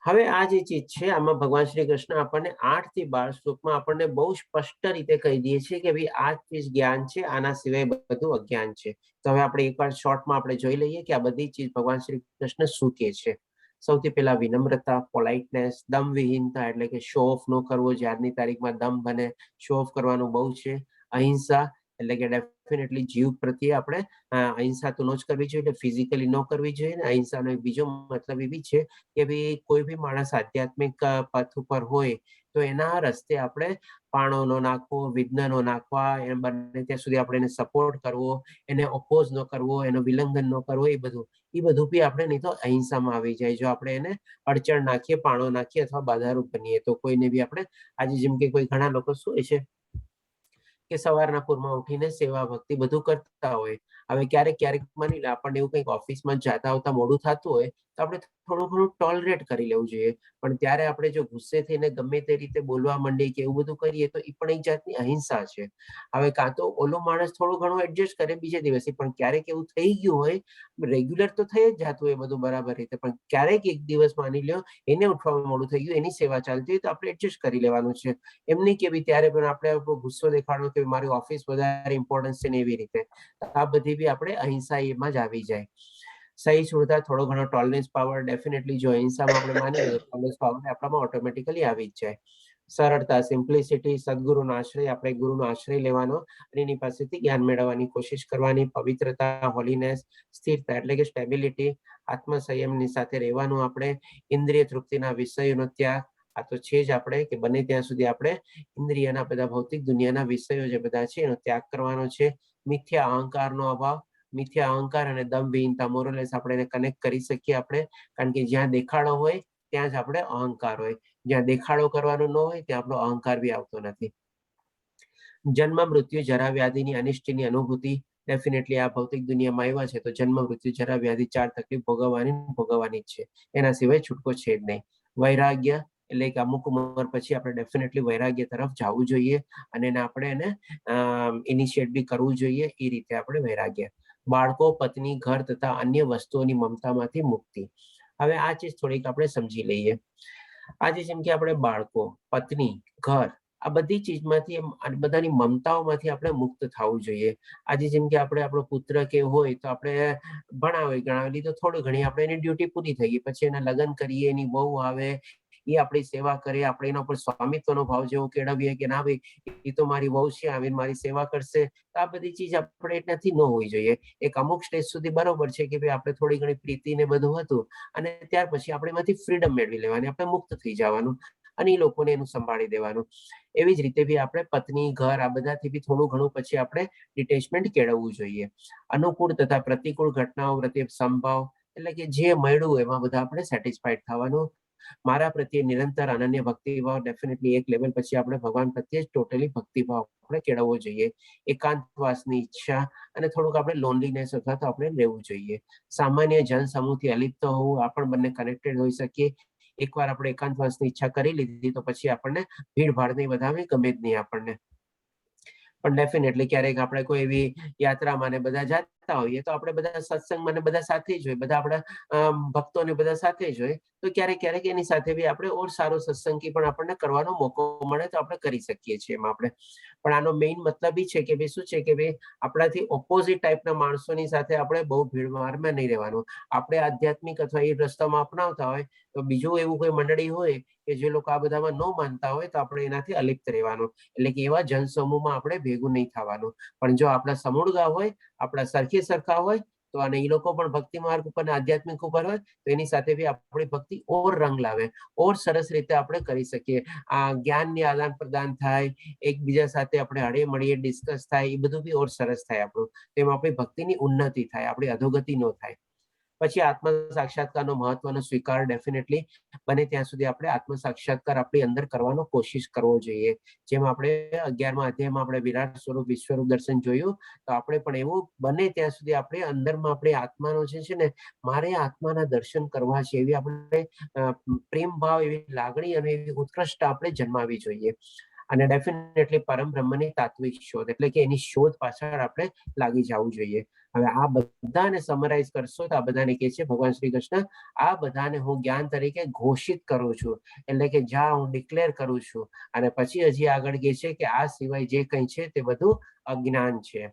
હવે આ જે ચીજ છે આમાં ભગવાન શ્રી કૃષ્ણ આપણને 8 થી 12 શ્લોકમાં આપણને બહુ સ્પષ્ટ રીતે કહી દે છે કે ભાઈ આ ચીજ જ્ઞાન છે, આના સિવાય બધું અજ્ઞાન છે. તો હવે આપણે એકવાર શોર્ટમાં આપણે જોઈ લઈએ કે આ બધી ચીજ ભગવાન શ્રી કૃષ્ણ શું કહે છે. સૌથી પહેલા વિનમ્રતા, પોલાઇટનેસ, દમવિહીનતા એટલે કે શો ઓફ ન કરવો, જે આજની તારીખમાં દમ બને, શો ઓફ કરવાનું બહુ છે. અહિંસા એટલે કે ડેફિનેટલી જીવ પ્રત્યે આપણે અહિંસા તો ન જ કરવી જોઈએ, એટલે ફિઝિકલી ન કરવી જોઈએ. ને અહિંસાનો બીજો મતલબ એ બી છે કે ભાઈ કોઈ બી માણસ આધ્યાત્મિક પથ ઉપર હોય તો એના રસ્તે આપણે પાણો ન નાખવો, વિઘ્ન ન નાખવા, એમ બને ત્યાં સુધી આપણે એને સપોર્ટ કરવો, એને ઓપોઝ ન કરવો, એનો વિલંઘન ન કરવો, એ બધું બી આપણે નહીં તો અહિંસામાં આવી જાય. જો આપણે એને અડચણ નાખીએ, પાણો નાખીએ અથવા બાધારૂપ બનીએ તો કોઈને બી આપણે આજે જેમ કે કોઈ ઘણા લોકો શું હોય છે કે સવારના પૂરમાં ઉઠીને સેવા ભક્તિ બધું કરતા હોય. હવે ક્યારેક ક્યારેક માની લે આપણને એવું કંઈક ઓફિસમાં જતા આવતા મોડું થતું હોય તો આપણે થોડું ઘણું ટોલરેટ કરી લેવું જોઈએ, પણ ત્યારે આપણે જો ગુસ્સે થઈને ગમે તે રીતે બોલવા માંડીએ કે એવું બધું કરીએ તો એ પણ એક જાતની અહિંસા છે. હવે કાં તો ઓલો માણસ થોડું ઘણું એડજસ્ટ કરે બીજે દિવસે, પણ ક્યારેક એવું થઈ ગયું હોય, રેગ્યુલર તો થઈ જ જતું હોય બધું બરાબર રીતે, પણ ક્યારેક એક દિવસ માની લ્યો એને ઉઠવામાં મોડું થઈ ગયું, એની સેવા ચાલતી હોય તો આપણે એડજસ્ટ કરી લેવાનું છે. એમ નહીં કે ભાઈ ત્યારે પણ આપણે ગુસ્સો દેખાડો કે મારી ઓફિસ વધારે ઇમ્પોર્ટન્સ છે ને એવી રીતે. આ બધી બી આપણે અહિંસા એમાં જ આવી જાય. સહિષ્ણુતા, થોડો ઘણો ટોલરન્સ પાવર, ડેફિનેટલી જો અહિંસામાં આપણે માની લઈએ ટોલરન્સ પાવર આપણામાં ઓટોમેટિકલી આવી જ જાય. સરળતા, સિમ્પ્લિસિટી, સદગુરુનો આશ્રય, આપણે ગુરુનો આશ્રય લેવાનો અને એની પાસેથી જ્ઞાન મેળવવાની કોશિશ કરવાની. પવિત્રતા, હોલીનેસ, સ્થિરતા એટલે કે સ્ટેબિલિટી, આત્મસંયમની સાથે રહેવાનું આપણે. ઇન્દ્રિય તૃપ્તિના વિષયોનો ત્યાગ, આ તો છે જ આપણે કે બને ત્યાં સુધી આપણે ઇન્દ્રિયના બધા ભૌતિક દુનિયાના વિષયો જે બધા છે એનો ત્યાગ કરવાનો છે. મિથ્યા અહંકારનો અભાવ, મિથ્યા અહંકાર અને દમવિહીનતા મોરલેસ આપણે એને કનેક્ટ કરી શકીએ આપણે, કારણ કે જ્યાં દેખાડો હોય ત્યાં જ આપણે અહંકાર હોય, જ્યાં દેખાડો કરવાનો ન હોય ત્યાં આપણો અહંકાર બી આવતો નથી. જન્મ, મૃત્યુ, જરા, વ્યાધિની અનિષ્ટની અનુભૂતિ, ડેફિનેટલી આ ભૌતિક દુનિયામાં આવ્યા છે તો જન્મ, મૃત્યુ, જરા, વ્યાધિ 4 તકલીફ ભોગવવાની જ છે, એના સિવાય છૂટકો છે જ નહીં. વૈરાગ્ય એટલે કે અમુક ઉંમર પછી આપણે ડેફિનેટલી વૈરાગ્ય તરફ જવું જોઈએ અને આપણે એને ઇનિશિએટ બી કરવું જોઈએ. એ રીતે આપણે વૈરાગ્ય. બાળકો, પત્ની, ઘર તથા અન્ય વસ્તુઓની મમતામાંથી મુક્તિ. હવે આ ચીજ થોડીક આપણે સમજી લઈએ. આજે જેમ કે આપણે બાળકો, પત્ની, ઘર આ બધી ચીજમાંથી બધાની મમતાઓમાંથી આપણે મુક્ત થવું જોઈએ. આજે જેમ કે આપણે આપણો પુત્ર કે હોય તો આપણે ગણાવેલી તો થોડું ઘણી આપણે એની ડ્યુટી પૂરી થઈ ગઈ, પછી એના લગ્ન કરીએ, એની વહુ આવે, એ આપણી સેવા કરે, આપણે એના પર સ્વામિત્વનો ભાવ જેવો કેળવીએ કે ના ભાઈ એ તો મારી વહુ છે, આવીને મારી સેવા કરશે. આ બધી ચીજ આપણે એનાથી ન હોવી જોઈએ. એક અમુક સ્ટેજ સુધી બરોબર છે કે ભાઈ આપણે થોડી ઘણી પ્રીતિ ને બધું હતું, અને ત્યાર પછી આપણે એમાંથી ફ્રીડમ મેળવી લેવાની, આપણે મુક્ત થઈ જવાનું અને એ લોકોને એનું સંભાળી દેવાનું. એવી જ રીતે બી આપણે પત્ની, ઘર આ બધાથી બી થોડું ઘણું પછી આપણે ડિટેચમેન્ટ કેળવવું જોઈએ. અનુકૂળ તથા પ્રતિકૂળ ઘટનાઓ પ્રત્યે સંભાવ, એટલે કે જે મળ્યું એમાં બધા આપણે સેટિસ્ફાઈડ થવાનું. મારા પ્રત્યે નિરંતર અનન્ય ભક્તિભાવ, ડેફિનેટલી એક લેવલ પછી આપણે ભગવાન પ્રત્યે ટોટલી ભક્તિભાવ આપણે કેળવવો જોઈએ. એકાંતવાસની ઈચ્છા અને થોડુંક આપણે લોનલીનેસ અથવા તો આપણે રહેવું જોઈએ. સામાન્ય જન સમૂહથી અલિપ્ત હોવું, આપણે બંને કનેક્ટેડ હોઈ શકીએ. એકવાર આપણે એકાંતવાસની ઈચ્છા કરી લીધી તો પછી આપણને ભીડ ભાડ નહીં વધારે ગમે જ નહીં આપણને. પણ ડેફિનેટલી ક્યારેક આપણે કોઈ એવી યાત્રામાં ને બધા જતા હોઈએ તો આપણે બધા સત્સંગમાં ને બધા સાથે જ હોય, બધા આપણા ભક્તોને બધા સાથે જ હોય, તો ક્યારેક ક્યારેક એની સાથે બી આપણે ઓર સારો સત્સંગી પણ આપણને કરવાનો મોકો મળે તો આપણે કરી શકીએ છીએ એમાં આપણે. પણ આનો મેઇન મતલબ એ છે કે ભાઈ શું છે કે ભાઈ આપણાથી ઓપોઝિટ ટાઈપના માણસોની સાથે આપણે બહુ ભીડભાડમાં નહીં રહેવાનું. આપણે આધ્યાત્મિક અથવા એ રસ્તામાં અપનાવતા હોય તો બીજું એવું કોઈ મંડળી હોય કે જે લોકો આ બધામાં ન માનતા હોય તો આપણે એનાથી અલિપ્ત રહેવાનું. એટલે કે એવા જનસમૂહમાં આપણે ભેગું નહીં થવાનું. પણ જો આપણા સમૂળગા હોય, આપણા સરખે સરખા હોય તો, અને એ લોકો પણ ભક્તિ માર્ગ ઉપર ને આધ્યાત્મિક ઉપર હોય તો એની સાથે બી આપણી ભક્તિ ઓર રંગ લાવે, ઓર સરસ રીતે આપણે કરી શકીએ. આ જ્ઞાનની આદાન પ્રદાન થાય, એકબીજા સાથે આપણે હળે મળીએ ડિસ્કસ થાય, એ બધું બી ઓર સરસ થાય આપણું. તેમાં આપણી ભક્તિની ઉન્નતિ થાય, આપણી અધોગતિ ન થાય. પછી આત્મ સાક્ષાત્કારનો મહત્વનો સ્વીકાર, ડેફિનેટલી બને ત્યાં સુધી આપણે આત્મ સાક્ષાત્કાર આપણી અંદર કરવાનો કોશિશ કરવો જોઈએ. જેમ આપણે 11મા અધ્યાયમાં આપણે વિરાટ સ્વરૂપ વિશ્વરૂપ દર્શન જોયું, તો આપણે પણ એવું બને ત્યાં સુધી આપણે અંદરમાં આપણે આત્માનો જે છે ને, મારે આત્માના દર્શન કરવા છે એવી આપણે પ્રેમ ભાવ, એવી લાગણી અને એવી ઉત્કૃષ્ટતા આપણે જન્માવી જોઈએ. અને ડેફિનેટલી પરમ બ્રહ્મની તાત્વિક શોધ, એટલે કે એની શોધ પાછળ આપણે લાગી જવું જોઈએ. હવે આ બધાને સમરાઈઝ કરશો તો આ બધાને કહે છે ભગવાન શ્રી કૃષ્ણ, આ બધાને હું જ્ઞાન તરીકે ઘોષિત કરું છું, એટલે કે જ્યાં હું ડિક્લેર કરું છું. અને પછી હજી આગળ કહે છે કે આ સિવાય જે કંઈ છે તે બધું અજ્ઞાન છે.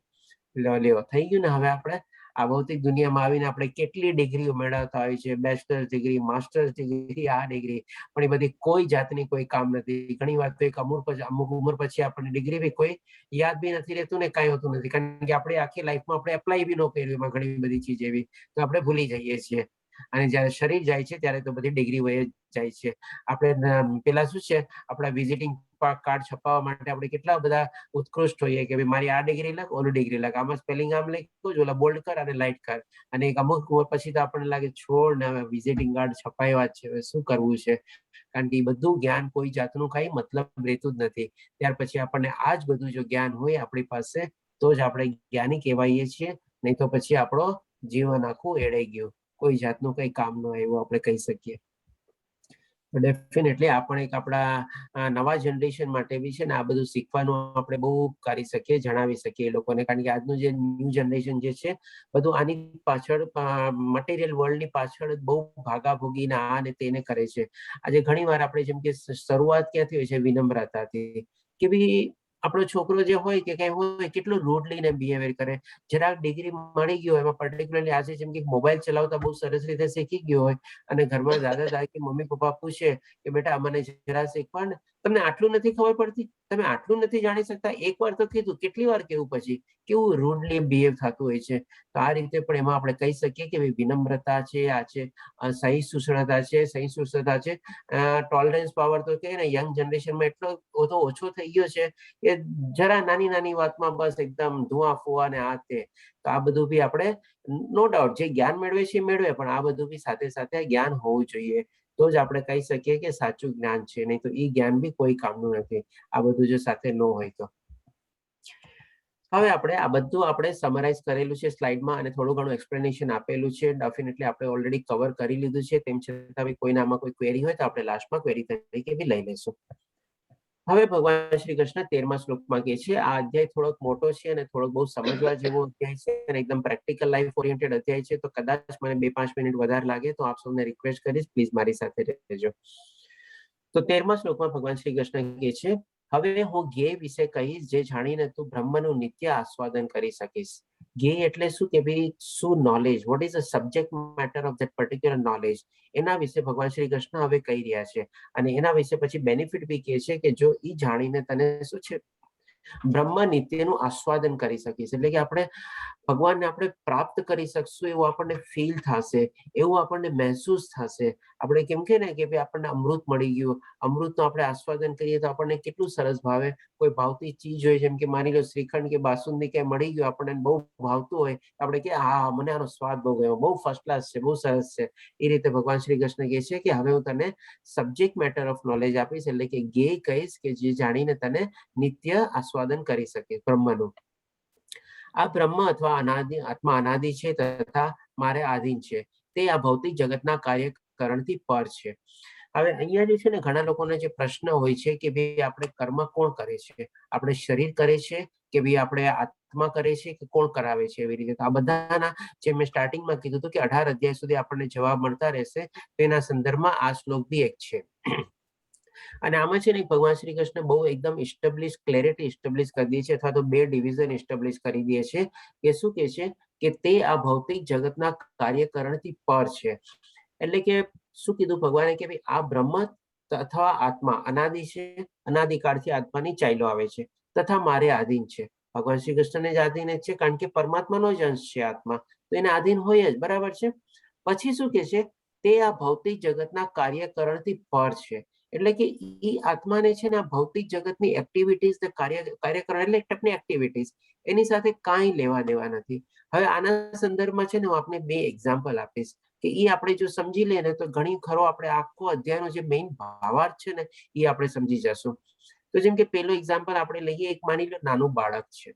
લ્યો થઈ ગયું ને. હવે આપણે આ ભૌતિક દુનિયામાં આવીને આપણે કેટલી ડિગ્રીઓ મેળવતા હોય છે, બેચલર્સ ડિગ્રી, માસ્ટર્સ ડિગ્રી, આ ડિગ્રી, પણ એ બધી કોઈ જાતની કોઈ કામ નથી. ઘણી વાર તો એક અમુક ઉંમર પછી આપણને ડિગ્રી બી કોઈ યાદ બી નથી રહેતું ને કાંઈ હોતું નથી, કારણ કે આપણે આખી લાઈફમાં આપણે એપ્લાય બી ન કર્યું એમાં ઘણી બધી ચીજ એવી, તો આપણે ભૂલી જઈએ છીએ. અને જ્યારે શરીર જાય છે ત્યારે તો બધી ડિગ્રી વહી જાય છે. આપણે પેલા શું છે, આપણા વિઝિટિંગ કાર્ડ છપાવવા માટે આપણે કેટલા બધા ઉત્કૃષ્ટ હોઈએ કે ભાઈ મારી આ ડિગ્રી લખ, ઓલું ડિગ્રી લખ, આમાં સ્પેલિંગ આમ લખ્યું જ, ઓલા બોલ્ડ કર અને લાઇટ કર. અને એક અમુક પછી તો આપણને લાગે છોડ ને, હવે વિઝિટિંગ કાર્ડ છપાવ્યા છે, હવે શું કરવું છે. કારણ કે એ બધું જ્ઞાન કોઈ જાતનું કઈ મતલબ રહેતું જ નથી. ત્યાર પછી આપણને આ જ બધું જો જ્ઞાન હોય આપણી પાસે તો જ આપણે જ્ઞાની કહેવાઈએ છીએ, નહીં તો પછી આપણો જીવન આખું એડાઈ ગયું, કોઈ જાતનું કઈ કામ ન આવ્યું આપણે કહી શકીએ. ડેફિનેટલી આપણે એક આપણા નવા જનરેશન માટે બી છે ને આ બધું શીખવાનું આપણે બહુ કરી શકીએ, જણાવી શકીએ એ લોકોને. કારણ કે આજનું જે ન્યૂ જનરેશન જે છે બધું આની પાછળ મટીરિયલ વર્લ્ડની પાછળ બહુ ભાગાભોગીને આ ને તેને કરે છે. આજે ઘણી વાર આપણે જેમ કે શરૂઆત ક્યાંથી હોય છે, વિનમ્રતાથી, કે ભાઈ આપણો છોકરો જે હોય કે કઈ હોય કેટલું રૂડલી ને બિહેવિયર કરે. જરાક ડિગ્રી મળી ગયો એમાં, પર્ટિક્યુલરલી આજે જેમ કે મોબાઈલ ચલાવતા બહુ સરસ રીતે શીખી ગયો હોય અને ઘરમાં દાદા દાદી કે મમ્મી પપ્પા પૂછે કે બેટા મને જરા શીખવાડ ને, તમને આટલું નથી ખબર પડતી, તમે આટલું નથી જાણી શકતા, એક વાર તો કીધું, કેટલી વાર કેવું પછી, કેવું રૂડલી બિહેવ થતું હોય છે. તો આ રીતે પણ એમાં આપણે કહી શકીએ કે વિનમ્રતા છે, આ છે સહિષ્ણુતા છે, સહિષ્ણુતા છે. ટોલરન્સ પાવર તો કે ને યંગ જનરેશનમાં એટલો તો ઓછો થઈ ગયો છે કે જરા નાની નાની વાતમાં બસ એકદમ ધુઆ ફુવા ને આ તે. તો આ બધું બી આપણે નો ડાઉટ જે જ્ઞાન મેળવે છે એ મેળવે, પણ આ બધું બી સાથે સાથે જ્ઞાન હોવું જોઈએ. તો જ આપણે કહી શકીએ કે સાચું જ્ઞાન છે, નહીં તો એ જ્ઞાન બી કોઈ કામનું નથી આ બધું જો સાથે ન હોય તો. હવે આપણે આ બધું આપણે સમરાઈઝ કરેલું છે સ્લાઇડમાં અને થોડું ઘણું એક્સપ્લેનેશન આપેલું છે. ડેફિનેટલી આપણે ઓલરેડી કવર કરી લીધું છે. તેમ છતાં કોઈના આમાં કોઈ ક્વેરી હોય તો આપણે લાસ્ટમાં ક્વેરી તરીકે બી લઈ લઈશું. હવે ભગવાન શ્રી કૃષ્ણ 13મા શ્લોકમાં કહે છે, આ અધ્યાય થોડોક મોટો છે અને થોડોક બહુ સમજવા જેવો અધ્યાય છે અને એકદમ પ્રેક્ટિકલ લાઈફ ઓરિએન્ટેડ અધ્યાય છે, તો કદાચ મને 2-5 મિનિટ વધારે લાગે તો આપ સૌને રિક્વેસ્ટ કરીશ પ્લીઝ મારી સાથે રહેજો. તો 13મા શ્લોકમાં ભગવાન શ્રી કૃષ્ણ કહે છે, હવે હું જ્ઞેય વિશે કહીશ, જે જાણીને તું બ્રહ્મનું નિત્ય આસ્વાદન કરી શકીશ. જ્ઞેય એટલે શું કે ભાઈ, શું knowledge, what is the subject matter of that particular knowledge, એના વિશે ભગવાન શ્રી કૃષ્ણ હવે કહી રહ્યા છે. અને એના વિશે પછી બેનિફિટ બી કહે છે કે જો એ જાણીને તને શું છે, બ્રહ્મ નિત્યનું આસ્વાદન કરી શકીશ. એટલે કે આપણે ભગવાનને આપણે પ્રાપ્ત કરી શકશું એવું આપણને ફીલ થશે, એવું આપણને મહેસૂસ થશે. આપણે કેમ કે ને કે ભાઈ આપણને અમૃત મળી ગયું, અમૃતનું આપણે આસ્વાદન કરીએ તો આપણને કેટલું સરસ ભાવે. કોઈ ભાવતી ચીજ હોય, જેમ કે માની લો શ્રીખંડ કે બાસુંદી કે મળી ગયું, આપણને બહુ ભાવતું હોય, આપણે કે હા મને આનો સ્વાદ બહુ ગયો, બહુ ફર્સ્ટ ક્લાસ છે, બહુ સરસ છે. એ રીતે ભગવાન શ્રી કૃષ્ણ કહે છે કે હવે હું તને સબ્જેક્ટ મેટર ઓફ નોલેજ આપીશ, એટલે કે જ્ઞેય કહીશ કે જે જાણીને તને નિત્ય આસ્વાદન કરી શકે બ્રહ્મનું. આ બ્રહ્મ અથવા અનાદિ આત્મા અનાદિ છે તથા મારે આધીન છે. તે આ ભૌતિક જગતના કાર્યકરણથી પર છે. હવે અહીંયા જે છે ને ઘણા લોકોને જે પ્રશ્ન હોય છે કે ભાઈ આપણે કર્મ કોણ કરે છે? આપણે શરીર કરે છે કે ભાઈ આપણે આત્મા કરે છે કે કોણ કરાવે છે? એવી રીતે આ બધાના જે મેં સ્ટાર્ટિંગમાં કીધું હતું કે 18 અધ્યાય સુધી આપણને જવાબ મળતા રહેશે. તેના સંદર્ભમાં આ શ્લોક બી એક છે. અને આમાં છે ને ભગવાન શ્રી કૃષ્ણ બહુ એકદમ ક્લેરિટી ઇસ્ટેબ્લિશ કરી દે છે, અથવા તો બે ડિવિઝન ઇસ્ટેબ્લિશ કરી દે છે કે શું કે છે કે તે આ ભૌતિક જગતના કાર્યકરણથી પર છે. એટલે કે શું કીધું ભગવાને કે ભાઈ આ બ્રહ્મ અથવા આત્મા અનાદિ છે, અનાદિકાળથી આત્માની ચાલ્યો આવે છે તથા મારે આધીન છે. ભગવાન શ્રી કૃષ્ણને જ આધીન જ છે, કારણ કે પરમાત્માનો જ અંશ છે આત્મા, તો એને આધીન હોય જ, બરાબર છે. પછી શું કે છે, તે આ ભૌતિક જગતના કાર્યકરણથી પર છે. એટલે કે એ આત્માને છે ને આ ભૌતિક જગતની એક્ટિવિટીઝ, કાર્યકરણ એટલે ટાઈપની એક્ટિવિટીઝ, એની સાથે કાંઈ લેવા દેવા નથી. હવે આના સંદર્ભમાં છે ને હું આપને બે એક્ઝામ્પલ આપીશ કે એ આપણે જો સમજી લઈએ ને તો ઘણી ખરો આપણે આખો અધ્યાયનો જે મેઇન ભાવાર્થ છે ને એ આપણે સમજી જશું. તો જેમ કે પેલું એક્ઝામ્પલ આપણે લઈએ, એક માની લો નાનું બાળક છે,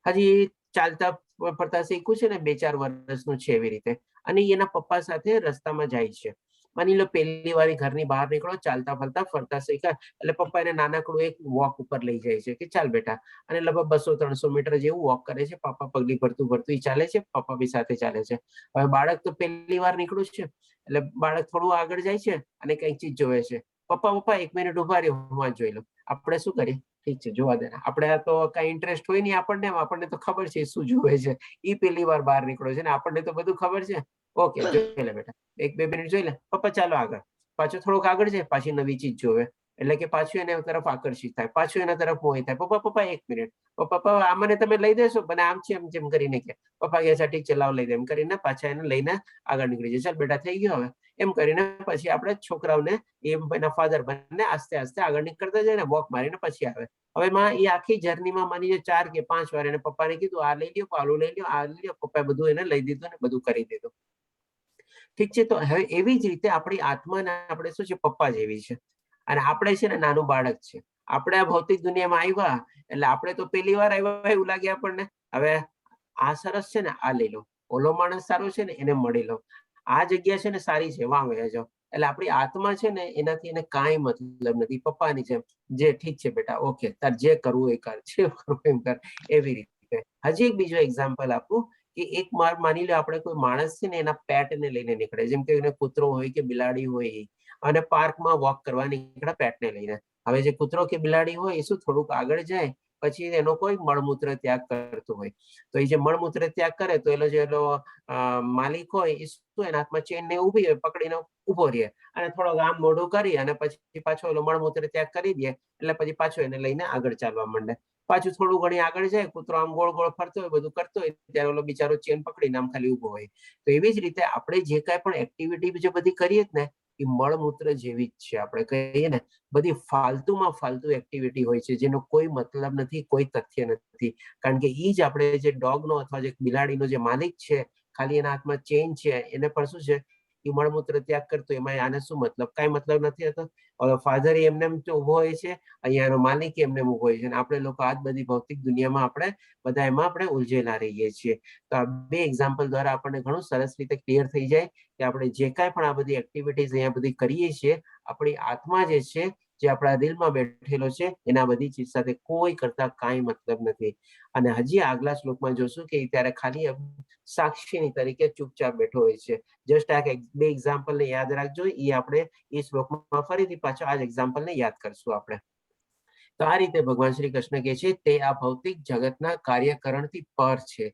હજી ચાલતા ફરતા શીખવું છે ને, 2-4 વર્ષનું છે એવી રીતે, અને એના પપ્પા સાથે રસ્તામાં જાય છે. માની લો પહેલી વાર ઘરની બહાર નીકળો, ચાલતા ફરતા શીખ્યા, એટલે પપ્પા એને નાનકડું એક વોક ઉપર લઈ જાય છે કે ચાલ બેટા, અને લગભગ 200-300 મીટર જેવું વોક કરે છે. પપ્પા પગલી ભરતું ચાલે છે, પપ્પા બી સાથે ચાલે છે. હવે બાળક તો પહેલી વાર નીકળ્યું છે, એટલે બાળક થોડું આગળ જાય છે અને કઈ ચીજ જોવે છે. પપ્પા 1 મિનિટ ઉભા રહ્યો, હું આ જોઈ લઉં. આપણે શું કરીએ? ઠીક છે, જોવા દે. આપણે તો કઈ ઇન્ટરેસ્ટ હોય નહીં આપણને તો ખબર છે શું જોવે છે. એ પહેલી વાર બહાર નીકળ્યો છે ને આપણને તો બધું ખબર છે. ઓકે, જોઈ લે બેટા, 1-2 મિનિટ જોઈ લે. પપ્પા ચાલો આગળ. પાછું થોડુંક આગળ જાય, પાછી નવી ચીજ જોવે, એટલે કે પાછું એના તરફ આકર્ષિત થાય, પાછું એના તરફ મોહિત થાય. પપ્પા 1 મિનિટ, પપ્પા આ મને તમે લઈ દેશો? મને આમ છે એમ જેમ કરીને કે પપ્પા કે ઠીક છે, લાવ લઈ દે, એમ કરીને પાછા એને લઈને આગળ નીકળી જાય. ચાલ બેટા થઈ ગયો હવે, એમ કરીને પછી આપણે છોકરાઓને એના ફાધર બંને આસ્તે આસ્તે આગળ નીકળતા જાય ને, વોક મારીને પછી આવે. હવે માં એ આખી જર્નીમાં માની લો 4 કે 5 વાર એને પપ્પાને કીધું આ લઈ લ્યો, પાલું લઈ લ્યો, આ લઈ લ્યો. પપ્પાએ બધું એને લઈ દીધું ને બધું કરી દીધું. ઠીક છે, તો હવે એવી જ રીતે આપણી આત્માને આપણે શું છે, પપ્પા જેવી છે, અને આપણે છે ને નાનું બાળક છે. આપણે આ ભૌતિક દુનિયામાં આવ્યા એટલે આપણે તો પહેલી વાર આવ્યા એવું લાગે આપણને. હવે આ સરસ છે ને, આ લઈ લો, ઓલો માણસ સારો છે ને, એને મળી લો, આ જગ્યા છે ને સારી છે, વાં વયા જાઓ. એટલે આપણી આત્મા છે ને એનાથી એને કાંઈ મતલબ નથી. પપ્પાની જેમ, જે ઠીક છે બેટા, ઓકે, તાર જે કરવું એ કર, જે કરવું એમ કર, એવી રીતે. હજી એક બીજો એક્ઝામ્પલ આપું કે એક માની લો આપણે કોઈ માણસ છે ને એના પેટને લઈને નીકળે, જેમ કે એને કૂતરો હોય કે બિલાડી હોય, અને પાર્કમાં વોક કરવા નીકળે પેટને લઈને. હવે જે કૂતરો કે બિલાડી હોય એ શું થોડુંક આગળ જાય પછી એનો કોઈ મળમૂત્ર ત્યાગ કરતો હોય, તો એ જે મળમૂત્ર ત્યાગ કરે તો એનો માલિક હોય એ શું એના હાથમાં ચેન ને ઊભી હોય, પકડીને ઉભો રહે, અને થોડોક આમ મોઢું કરી અને પછી પાછો એનો મળમૂત્ર ત્યાગ કરી દે, એટલે પછી પાછો એને લઈને આગળ ચાલવા માંડે. પાછું થોડું ઘણી આગળ જાય, કૂતરો આમ ગોળ ગોળ ફરતો હોય, બધું કરતો હોય, ત્યારે ઓલો બિચારો ચેન પકડીને આમ ખાલી ઉભો હોય. તો એવી જ રીતે આપણે જે કાંઈ પણ એક્ટિવિટી જે બધી કરીએ ને એ મળમૂત્ર જેવી જ છે. આપણે કહીએ ને બધી ફાલતુમાં ફાલતુ એક્ટિવિટી હોય છે, જેનો કોઈ મતલબ નથી, કોઈ તથ્ય નથી. કારણ કે એ જ આપણે જે ડોગનો અથવા જે બિલાડીનો જે માલિક છે, ખાલી એના હાથમાં ચેન છે, એને પણ શું છે, એ મળમૂત્ર ત્યાગ કરતો, એમાં આને શું મતલબ? કાંઈ મતલબ નથી હતો. ફાધર એમને એમ ઉભો હોય છે, અહીંયા એનો માલિક એમને એમ ઉભો હોય છે, અને આપણે લોકો આ જ બધી ભૌતિક દુનિયામાં આપણે બધા એમાં આપણે ઉલझેલા રહીએ છીએ. તો આ બે એક્ઝામ્પલ દ્વારા આપણને ઘણું સરસ રીતે ક્લિયર થઈ જાય કે આપણે જે કાંઈ પણ આ બધી એક્ટિવિટીઝ અહીંયા બધી કરીએ છીએ, આપણી આત્મા જે છે, જે આપણા દિલમાં બેઠેલો છે, એના બધી ચીજ સાથે કોઈ કરતા કાંઈ મતલબ નથી. અને હજી આગલા શ્લોકમાં જોશું કે ત્યારે ખાલી સાક્ષીની તરીકે ચૂપચાપ બેઠો હોય છે. જસ્ટ આ બે એક્ઝામ્પલને યાદ રાખજો. એ આપણે એ શ્લોકમાં ફરીથી પાછો આ જ એક્ઝામ્પલને યાદ કરશું આપણે. તો આ રીતે ભગવાન શ્રી કૃષ્ણ કહે છે તે આ ભૌતિક જગતના કાર્યકરણથી પર છે.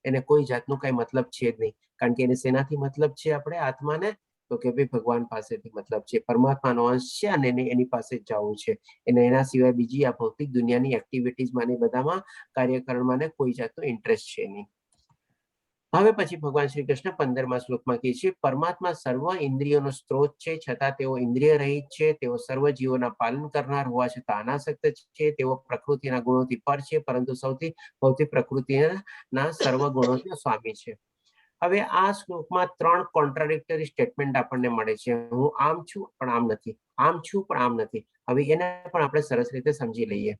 એને કોઈ જાતનું કઈ મતલબ છે જ નહીં, કારણ કે એને શેનાથી મતલબ છે આપણે આત્માને? તો કે ભાઈ ભગવાન પાસેથી મતલબ છે, પરમાત્માનો અંશ છે અને એની પાસે જ જવું છે. એને એના સિવાય બીજી આ ભૌતિક દુનિયાની એક્ટિવિટીઝમાં ને બધામાં કાર્યકરણમાં કોઈ જાતનો ઇન્ટરેસ્ટ છે નહીં. હવે પછી ભગવાન શ્રી કૃષ્ણ 15મા શ્લોકમાં કહે છે પરમાત્મા સર્વ ઇન્દ્રિયોનો સ્ત્રોત છે, છતાં તેઓ ઇન્દ્રિય રહિત છે. તેઓ સર્વ જીવોના પાલન કરનાર હોવા છતાં અનાસક્ત છે. તેઓ પ્રકૃતિના ગુણોથી પર છે, પરંતુ સૌથી ભૌતિક પ્રકૃતિના સર્વ ગુણોના સ્વામી છે. હવે આ શ્લોકમાં 3 કોન્ટ્રાડિક્ટરી સ્ટેટમેન્ટ આપણને મળે છે. હું આમ છું પણ આમ નથી, આમ છું પણ આમ નથી. હવે એને પણ આપણે સરસ રીતે સમજી લઈએ.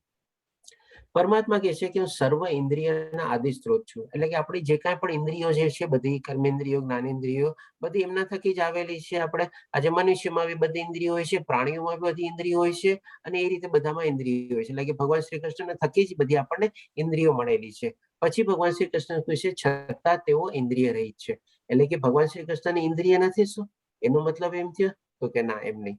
પરમાત્મા કહે છે કે હું સર્વ ઇન્દ્રિયના આદિ સ્ત્રોત છું, એટલે કે આપણી જે કાંઈ પણ ઇન્દ્રિયો જે છે બધી કર્મેન્દ્રિયો, જ્ઞાનેન્દ્રિયો બધી એમના થકી જ આવેલી છે. આપણે આજે મનુષ્યમાં બી બધી ઇન્દ્રિયો હોય છે, પ્રાણીઓમાં બી બધી ઇન્દ્રિયો હોય છે, અને એ રીતે બધામાં ઇન્દ્રિયો હોય છે. એટલે કે ભગવાન શ્રી કૃષ્ણ થકી જ બધી આપણને ઇન્દ્રિયો મળેલી છે. પછી ભગવાન શ્રી કૃષ્ણ કહે છે છતાં તેઓ ઇન્દ્રિય રહિત છે, એટલે કે ભગવાન શ્રી કૃષ્ણની ઇન્દ્રિય નથી. શું એનો મતલબ એમ થયો? તો કે ના, એમ નહીં.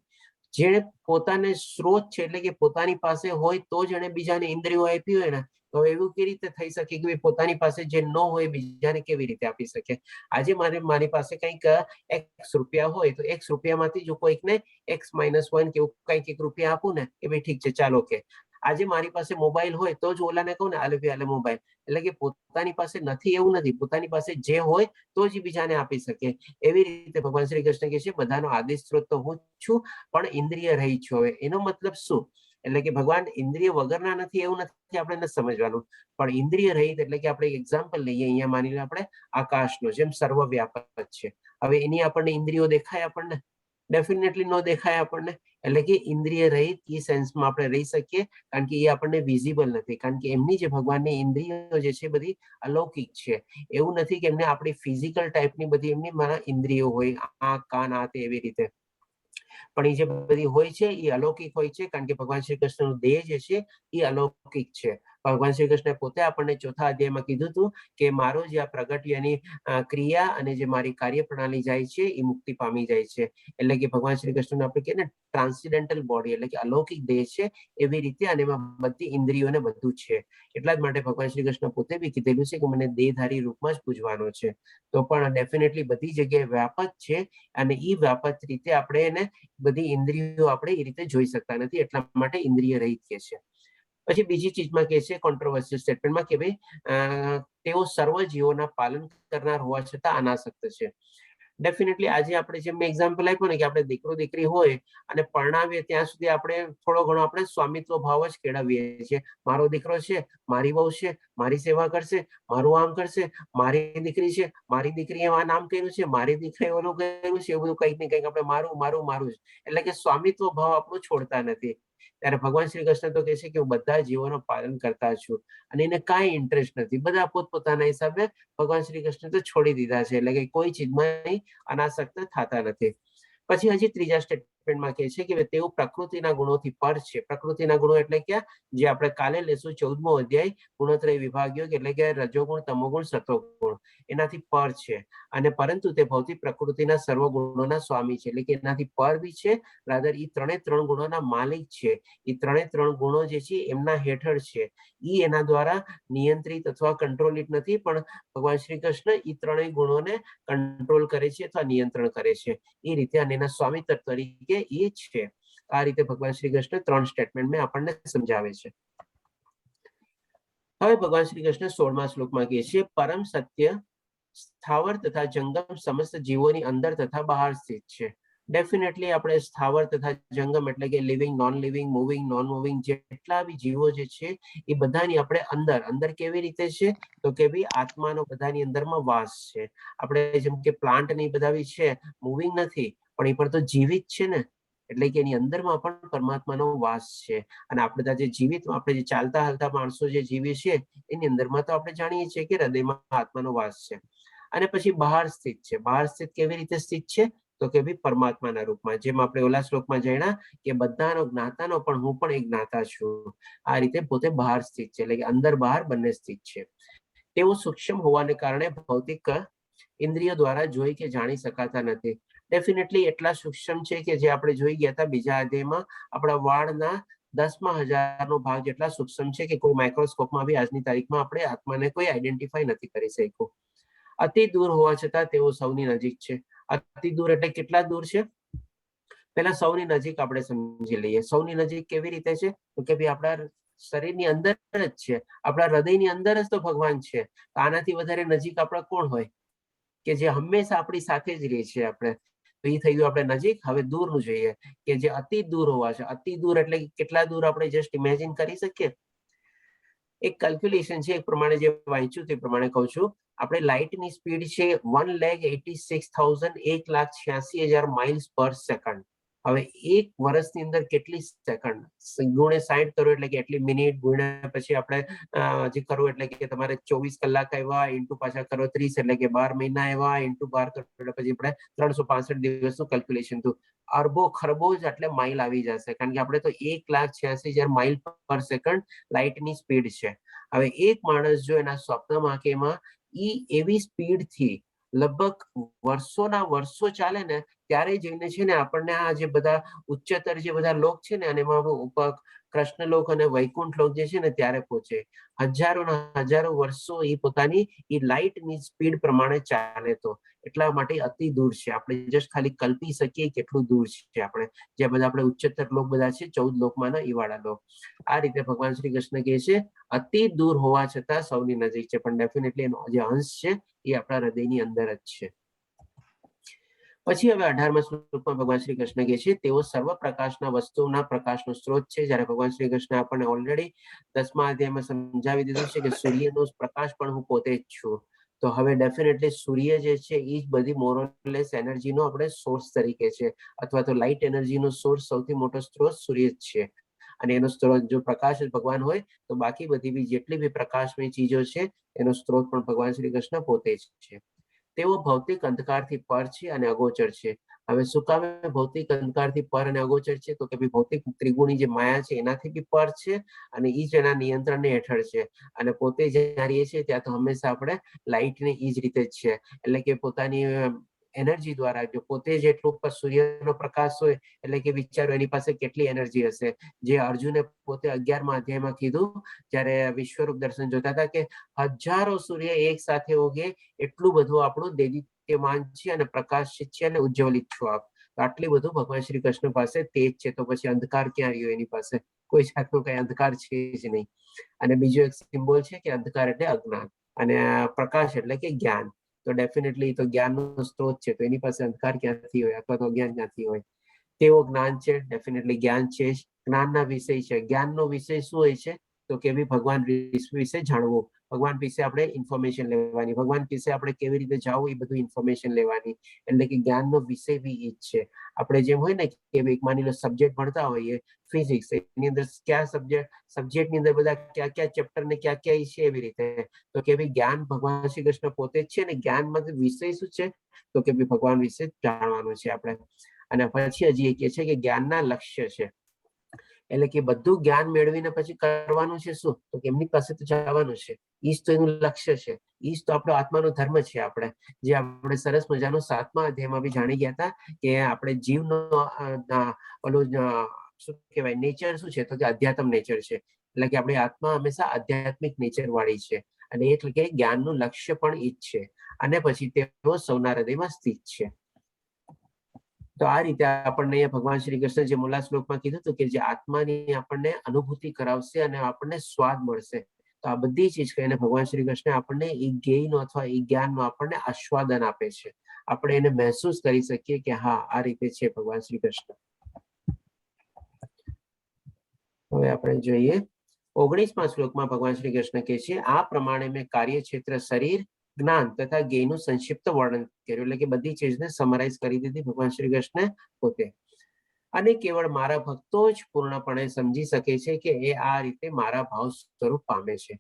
જેણે પોતાને સ્ત્રોત છે, એટલે કે પોતાની પાસે હોય તો જ એને બીજાને ઇન્દ્રિયો આપી હોય ને, તો એવું કેવી રીતે થઈ શકે કે પોતાની પાસે જે ન હોય બીજાને કેવી રીતે આપી શકે? આજે મારી પાસે કંઈક x રૂપિયા હોય તો x રૂપિયામાંથી જો કોઈકને x-1 કે કંઈક 1 રૂપિયા આપું ને, કે ભાઈ ઠીક છે ચાલો કે આજે મારી પાસે મોબાઈલ હોય તો જ ઓલાને કહું ને આલે મોબાઈલ. એટલે કે પોતાની પાસે નથી એવું નથી, પોતાની પાસે જે હોય તો જ બીજાને આપી શકે. એવી રીતે ભગવાન શ્રી કૃષ્ણ કહે છે બધાનો આદિ સ્ત્રોત તો હું જ છું, પણ ઇન્દ્રિય રહી છું. હવે એનો મતલબ શું? એટલે કે ભગવાન ઇન્દ્રિય વગરના નથી એવું નથી, આપણે નથી સમજવાનું. પણ ઇન્દ્રિય રહિત એટલે કે આપણે એક્ઝામ્પલ લઈએ, અહીંયા માની લો આપણે આકાશનો, જેમ સર્વવ્યાપક છે. હવે એની આપણને ઇન્દ્રિયો દેખાય? આપણને ડેફિનેટલી ન દેખાય આપણને. એટલે કે ઇન્દ્રિય રહિત એ સેન્સમાં આપણે રહી શકીએ, કારણ કે એ આપણને વિઝિબલ નથી. કારણ કે એમની જે ભગવાનની ઇન્દ્રિયો જે છે બધી અલૌકિક છે. એવું નથી કે એમને આપણી ફિઝિકલ ટાઈપની બધી એમની મારા ઇન્દ્રિયો હોય, આંખ, કાન, હાથ એવી રીતે. પણ એ જે બધી હોય છે એ અલૌકિક હોય છે, કારણ કે ભગવાન શ્રી કૃષ્ણનો દેહ જે છે એ અલૌકિક છે. ભગવાન શ્રી કૃષ્ણ પોતે આપણને 4થા અધ્યાયમાં કીધું હતું કે મારો જે આ પ્રગટ્યની ક્રિયા અને જે મારી કાર્યપ્રણાલી જાય છે એ મુક્તિ પામી જાય છે. એટલે કે ભગવાન શ્રી કૃષ્ણ આપણે કહીએ ને ટ્રાન્સેન્ડેન્ટલ બોડી, એટલે કે અલૌકિક દેહ છે એવી રીતે, અને એમાં બધી ઇન્દ્રિયોને બધું છે. એટલા જ માટે ભગવાન શ્રી કૃષ્ણ પોતે બી કીધેલું છે કે મને દેહધારી રૂપમાં જ પૂજવાનો છે. તો પણ ડેફિનેટલી બધી જગ્યાએ વ્યાપક છે, અને એ વ્યાપક રીતે આપણે એને બધી ઇન્દ્રિયો આપણે એ રીતે જોઈ શકતા નથી. એટલા માટે ઇન્દ્રિય રહિત કહે છે. પછી બીજી ચીજમાં કહે છે કોન્ટ્રોવર્સિયલ સ્ટેટમેન્ટમાં કે ભાઈ તેઓ સર્વ જીવોના પાલન કરનાર હોવા છતાં અનાસક્ત છે. ડેફિનેટલી આજે આપણે જેમ મેં એક્ઝામ્પલ આપ્યું ને કે આપણે દીકરો દીકરી હોય અને પરણાવીએ ત્યાં સુધી આપણે થોડો ઘણો આપણે સ્વામિત્વ ભાવ જ કેળવીએ છીએ. મારો દીકરો છે, મારી વહુ છે, મારી સેવા કરશે, મારું આમ કરશે, મારી દીકરી છે, મારી દીકરીએ આ નામ કર્યું છે, મારી દીકરીએ ઓલું કર્યું છે, એવું બધું કંઈક ને કંઈક આપણે મારું મારું મારું જ. એટલે કે સ્વામિત્વ ભાવ આપણું છોડતા નથી. ત્યારે ભગવાન શ્રી કૃષ્ણ તો કહે છે કે હું બધા જીવોનું પાલન કરતા છું, અને એને કાંઈ ઇન્ટરેસ્ટ નથી. બધા પોતપોતાના હિસાબે ભગવાન શ્રી કૃષ્ણ તો છોડી દીધા છે, એટલે કે કોઈ ચીજમાં અનાસક્ત થતા નથી. પછી હજી ત્રીજા સ્ટેટમેન્ટમાં કહે છે કે તેઓ પ્રકૃતિના ગુણોથી પર છે. પ્રકૃતિના ગુણો એટલે કે જે આપણે કાલે લેશું 14મો અધ્યાય ગુણોત્રય વિભાગ યોગ, એટલે કે રજોગુણ, તમોગુણ, સતોગુણ, એનાથી પર છે. અને પરંતુ તે ભૌતિક પ્રકૃતિના સર્વ ગુણોના સ્વામી છે, એટલે કે એનાથી પર બી છે, રાધર એ 3 ગુણોના માલિક છે. એ 3 ગુણો જે છે એમના હેઠળ છે. એ એના દ્વારા નિયંત્રિત અથવા કંટ્રોલિત નથી, પણ ભગવાન શ્રી કૃષ્ણ એ 3 ગુણોને કંટ્રોલ કરે છે અથવા નિયંત્રણ કરે છે. એ રીતે અને એના સ્વામિત્વ તરીકે એ છે. આ રીતે ભગવાન શ્રી કૃષ્ણ 3 સ્ટેટમેન્ટ આપણને સમજાવે છે. હવે ભગવાન શ્રી કૃષ્ણ 16મા શ્લોકમાં કહે છે પરમ સત્ય સ્થાવર તથા જંગમ સમસ્ત જીવોની અંદર તથા બહાર સ્થિત છે. ડેફિનેટલી આપણે સ્થાવર તથા જંગમ એટલે કે living, non living, moving, non moving જેટલા બી જીવો જે છે એ બધાની આપણે અંદર અંદર કેવી રીતે છે? તો કે ભાઈ આત્માનો બધાની અંદરમાં વાસ છે. આપણે જેમ કે પ્લાન્ટ ની બધા બી છે, મૂવિંગ નથી પણ એ પણ તો જીવિત છે ને. એટલે કે એની અંદરમાં પણ પરમાત્માનો વાસ છે. અને આપણે બધા જે જીવિત, આપણે જે ચાલતા હાલતા માણસો જે જીવે છે એની અંદરમાં તો આપણે જાણીએ છીએ કે હૃદયમાં આત્માનો વાસ છે. અને પછી બહાર સ્થિત છે. બહાર સ્થિત કેવી રીતે સ્થિત છે? તો કે ભાઈ પરમાત્માના રૂપમાં, જેમ આપણે ઓલા શ્લોકમાં જાણ્યા કે બધાનો જ્ઞાતાનો પણ હું પણ એક જ્ઞાતા છું. આ રીતે પોતે બહાર સ્થિત છે, એટલે કે અંદર બહાર બંને સ્થિત છે. તેઓ સૂક્ષ્મ હોવાને કારણે ભૌતિક ઇન્દ્રિયો દ્વારા જોઈ કે જાણી શકાતા નથી. ડેફિનેટલી એટલા સૂક્ષ્મ છે કે જે આપણે જોઈ ગયા હતા બીજા અધ્યાયમાં, આપણા વાળના 10,000નો ભાગ જેટલા સૂક્ષ્મ છે કે કોઈ માઇક્રોસ્કોપમાં બી આજની તારીખમાં આપણે આત્માને કોઈ આઈડેન્ટિફાઈ નથી કરી શક્યું. અતિ દૂર હોવા છતાં તેઓ સૌની નજીક છે. અતિ દૂર એટલે કેટલા દૂર છે? પહેલા સૌની નજીક આપણે સમજી લઈએ. સૌની નજીક કેવી રીતે છે? તો કે ભાઈ આપણા શરીરની અંદર જ છે, આપણા હૃદયની અંદર જ તો ભગવાન છે. તો આનાથી વધારે નજીક આપણા કોણ હોય કે જે હંમેશા આપણી સાથે જ રહે છે આપણે? તો એ થઈ ગયું આપણે નજીક. હવે દૂરનું જોઈએ કે જે અતિ દૂર હોવા છે. અતિ દૂર એટલે કેટલા દૂર આપણે જસ્ટ ઇમેજિન કરી શકીએ. એક કેલ્ક્યુલેશન છે, એક પ્રમાણે જે વાંચ્યું તે પ્રમાણે કહું છું. આપણે લાઇટની સ્પીડ છે 1,86,000 માઇલ્સ પર સેકન્ડ. હવે એક વર્ષની અંદર કેટલી સેકન્ડ? ગુણે 60 કરો એટલે કે એટલી મિનિટ, ગુણે પછી આપણે જે કરવું એટલે કે તમારે 24 કલાક આવ્યા, ઇન્ટુ પાછા કરો 30 એટલે કે 12 મહિના આવ્યા, ઇન્ટુ 12 કરો એટલે પછી આપણે 365 દિવસનું કેલ્ક્યુલેશન થયું. અરબો ખરબો જ એટલે માઇલ આવી જશે, કારણ કે આપણે તો 1,86,000 માઇલ પર સેકન્ડ લાઇટની સ્પીડ છે. હવે એક માણસ જો એના સ્વપ્નમાં કે એમાં એવી સ્પીડથી લગભગ વર્ષોના વર્ષો ચાલે ને, ત્યારે જઈને છે ને આપણને આ જે બધા ઉચ્ચતર જે બધા લોક છે ને, અને એમાં કૃષ્ણ લોક અને વૈકુંઠ લોક જે છે ને ત્યારે પહોંચે. હજારોના હજારો વર્ષો એ પોતાની એ લાઇટની સ્પીડ પ્રમાણે ચાલે. તો એટલા માટે અતિ દૂર છે. આપણે જસ્ટ ખાલી કલ્પી શકીએ કેટલું દૂર છે આપણે. જે બધા આપણે ઉચ્ચતર લોક બધા છે 14 લોકમાંના એ વાળા લોક. આ રીતે ભગવાન શ્રી કૃષ્ણ કહે છે અતિ દૂર હોવા છતાં સૌની નજીક છે, પણ ડેફિનેટલી એનો જે અંશ છે એ આપણા હૃદયની અંદર જ છે. પછી હવે 18મા શ્લોકમાં ભગવાન શ્રી કૃષ્ણ કહે છે તેઓ સર્વ પ્રકાશના વસ્તુઓના પ્રકાશનો સ્ત્રોત છે. જ્યારે ભગવાન શ્રી કૃષ્ણ આપણને ઓલરેડી 10મા અધ્યાયમાં સમજાવી દીધું છે કે સૂર્યનો પ્રકાશ પણ હું પોતે જ છું. તો હવે ડેફિનેટલી સૂર્ય જે છે એ જ બધી મોરલેસ એનર્જીનો આપણે સોર્સ તરીકે છે, અથવા તો લાઇટ એનર્જીનો સોર્સ સૌથી મોટો સ્ત્રોત સૂર્ય જ છે. અને એનો સ્ત્રોત જો પ્રકાશ જ ભગવાન હોય તો બાકી બધી બી જેટલી બી પ્રકાશમય ચીજો છે એનો સ્ત્રોત પણ ભગવાન શ્રી કૃષ્ણ પોતે જ છે. તેઓ ભૌતિક અંધકારથી પર છે અને અગોચર છે. હવે શું કામે ભૌતિક અંધકારથી પર અને અગોચર છે? તો કે ભૌતિક ત્રિગુણી જે માયા છે એનાથી બી પર છે, અને ઈ જ એના નિયંત્રણને હેઠળ છે. અને પોતે જ્યાં રહીએ છીએ ત્યાં તો હંમેશા આપણે લાઇટને ઈ જ રીતે જ છે, એટલે કે પોતાની એનર્જી દ્વારા. જો પોતે જ એટલું સૂર્યનો પ્રકાશ હોય એટલે કે વિચારો એની પાસે કેટલી એનર્જી હશે. જે અર્જુને પોતે 11મા અધ્યાયમાં કીધું જ્યારે વિશ્વરૂપ દર્શન જોતા હતા કે હજારો સૂર્ય એક સાથે ઉગે એટલું બધું આપણું દૈદિપ્યમાન છે અને પ્રકાશિત છે અને ઉજ્જવલિત છો આપ. આટલી બધું ભગવાન શ્રી કૃષ્ણ પાસે તેજ છે. તો પછી અંધકાર ક્યાં રહ્યો એની પાસે? કોઈ જાતનો કઈ અંધકાર છે જ નહીં. અને બીજો એક સિમ્બોલ છે કે અંધકાર એટલે અજ્ઞાન, અને પ્રકાશ એટલે કે જ્ઞાન. તો ડેફિનેટલી તો જ્ઞાનનો સ્ત્રોત છે, તો એની પાસે અંધકાર ક્યાંથી હોય અથવા તો અજ્ઞાન ક્યાંથી હોય? તેઓ જ્ઞાન છે, ડેફિનેટલી જ્ઞાન છે. જ્ઞાનના વિષય છે. જ્ઞાનનો વિષય શું હોય છે? તો કે ભગવાન વિશે જાણવું, ભગવાન વિશે આપણે ઇન્ફોર્મેશન લેવાની, ભગવાન વિશે આપણે કેવી રીતે જાવું એ બધું ઇન્ફોર્મેશન લેવાની. એટલે કે જ્ઞાનનો વિષય બી એ જ છે. આપણે જેમ હોય ને કે માની લો સબ્જેક્ટ ભણતા હોઈએ ફિઝિક્સ, એની અંદર કયા સબ્જેક્ટની અંદર બધા કયા કયા ચેપ્ટર ને કયા કયા છે, એવી રીતે તો કે જ્ઞાન ભગવાન શ્રી કૃષ્ણ પોતે જ છે. ને જ્ઞાનમાં વિષય શું છે? તો કે ભગવાન વિશે જાણવાનું છે આપણે. અને પછી હજી એ કહે છે કે જ્ઞાનના લક્ષ્ય છે, એટલે કે બધું જ્ઞાન મેળવીને પછી કરવાનું છે શું? તો એમની પાસે તો જવાનું છે. ઈ જ તો એનું લક્ષ્ય છે. ઈ જ તો આપણો આત્માનો ધર્મ છે. આપણે જે આપણે સરસ મજાનો 7મા અધ્યાયમાં બી જાણી ગયા હતા કે આપણે જીવનો ઓલું શું કહેવાય નેચર શું છે? તો કે અધ્યાત્મ નેચર છે. એટલે કે આપણી આત્મા હંમેશા આધ્યાત્મિક નેચર વાળી છે. અને એટલે કે જ્ઞાનનું લક્ષ્ય પણ ઈ જ છે. અને પછી તેઓ સૌના હૃદયમાં સ્થિત છે. તો આ રીતે આપણને ભગવાન શ્રી કૃષ્ણ જે મૂલા શ્લોકમાં કીધું હતું કે જે આત્માની આપણને અનુભૂતિ કરાવશે અને આપણને સ્વાદ મળશે. તો આ બધી ચીજ કહીને ભગવાન શ્રી કૃષ્ણ આપણને એ જ્ઞેયનો અથવા એ જ્ઞાનનો આપણને આસ્વાદન આપે છે. આપણે એને મહેસૂસ કરી શકીએ કે હા આ રીતે છે ભગવાન શ્રી કૃષ્ણ. હવે આપણે જોઈએ 19મા શ્લોકમાં ભગવાન શ્રી કૃષ્ણ કહે છે આ પ્રમાણે મેં કાર્યક્ષેત્ર શરીર જ્ઞાન તથા જ્ઞેયનું સંક્ષિપ્ત વર્ણન કર્યું. એટલે કે બધી ચીજને સમરાઇઝ કરી દીધી ભગવાન શ્રી કૃષ્ણ પોતે. અને કેવળ મારા ભક્તો જ પૂર્ણપણે સમજી શકે છે કે એ આ રીતે મારા ભાવ સ્વરૂપ પામે છે.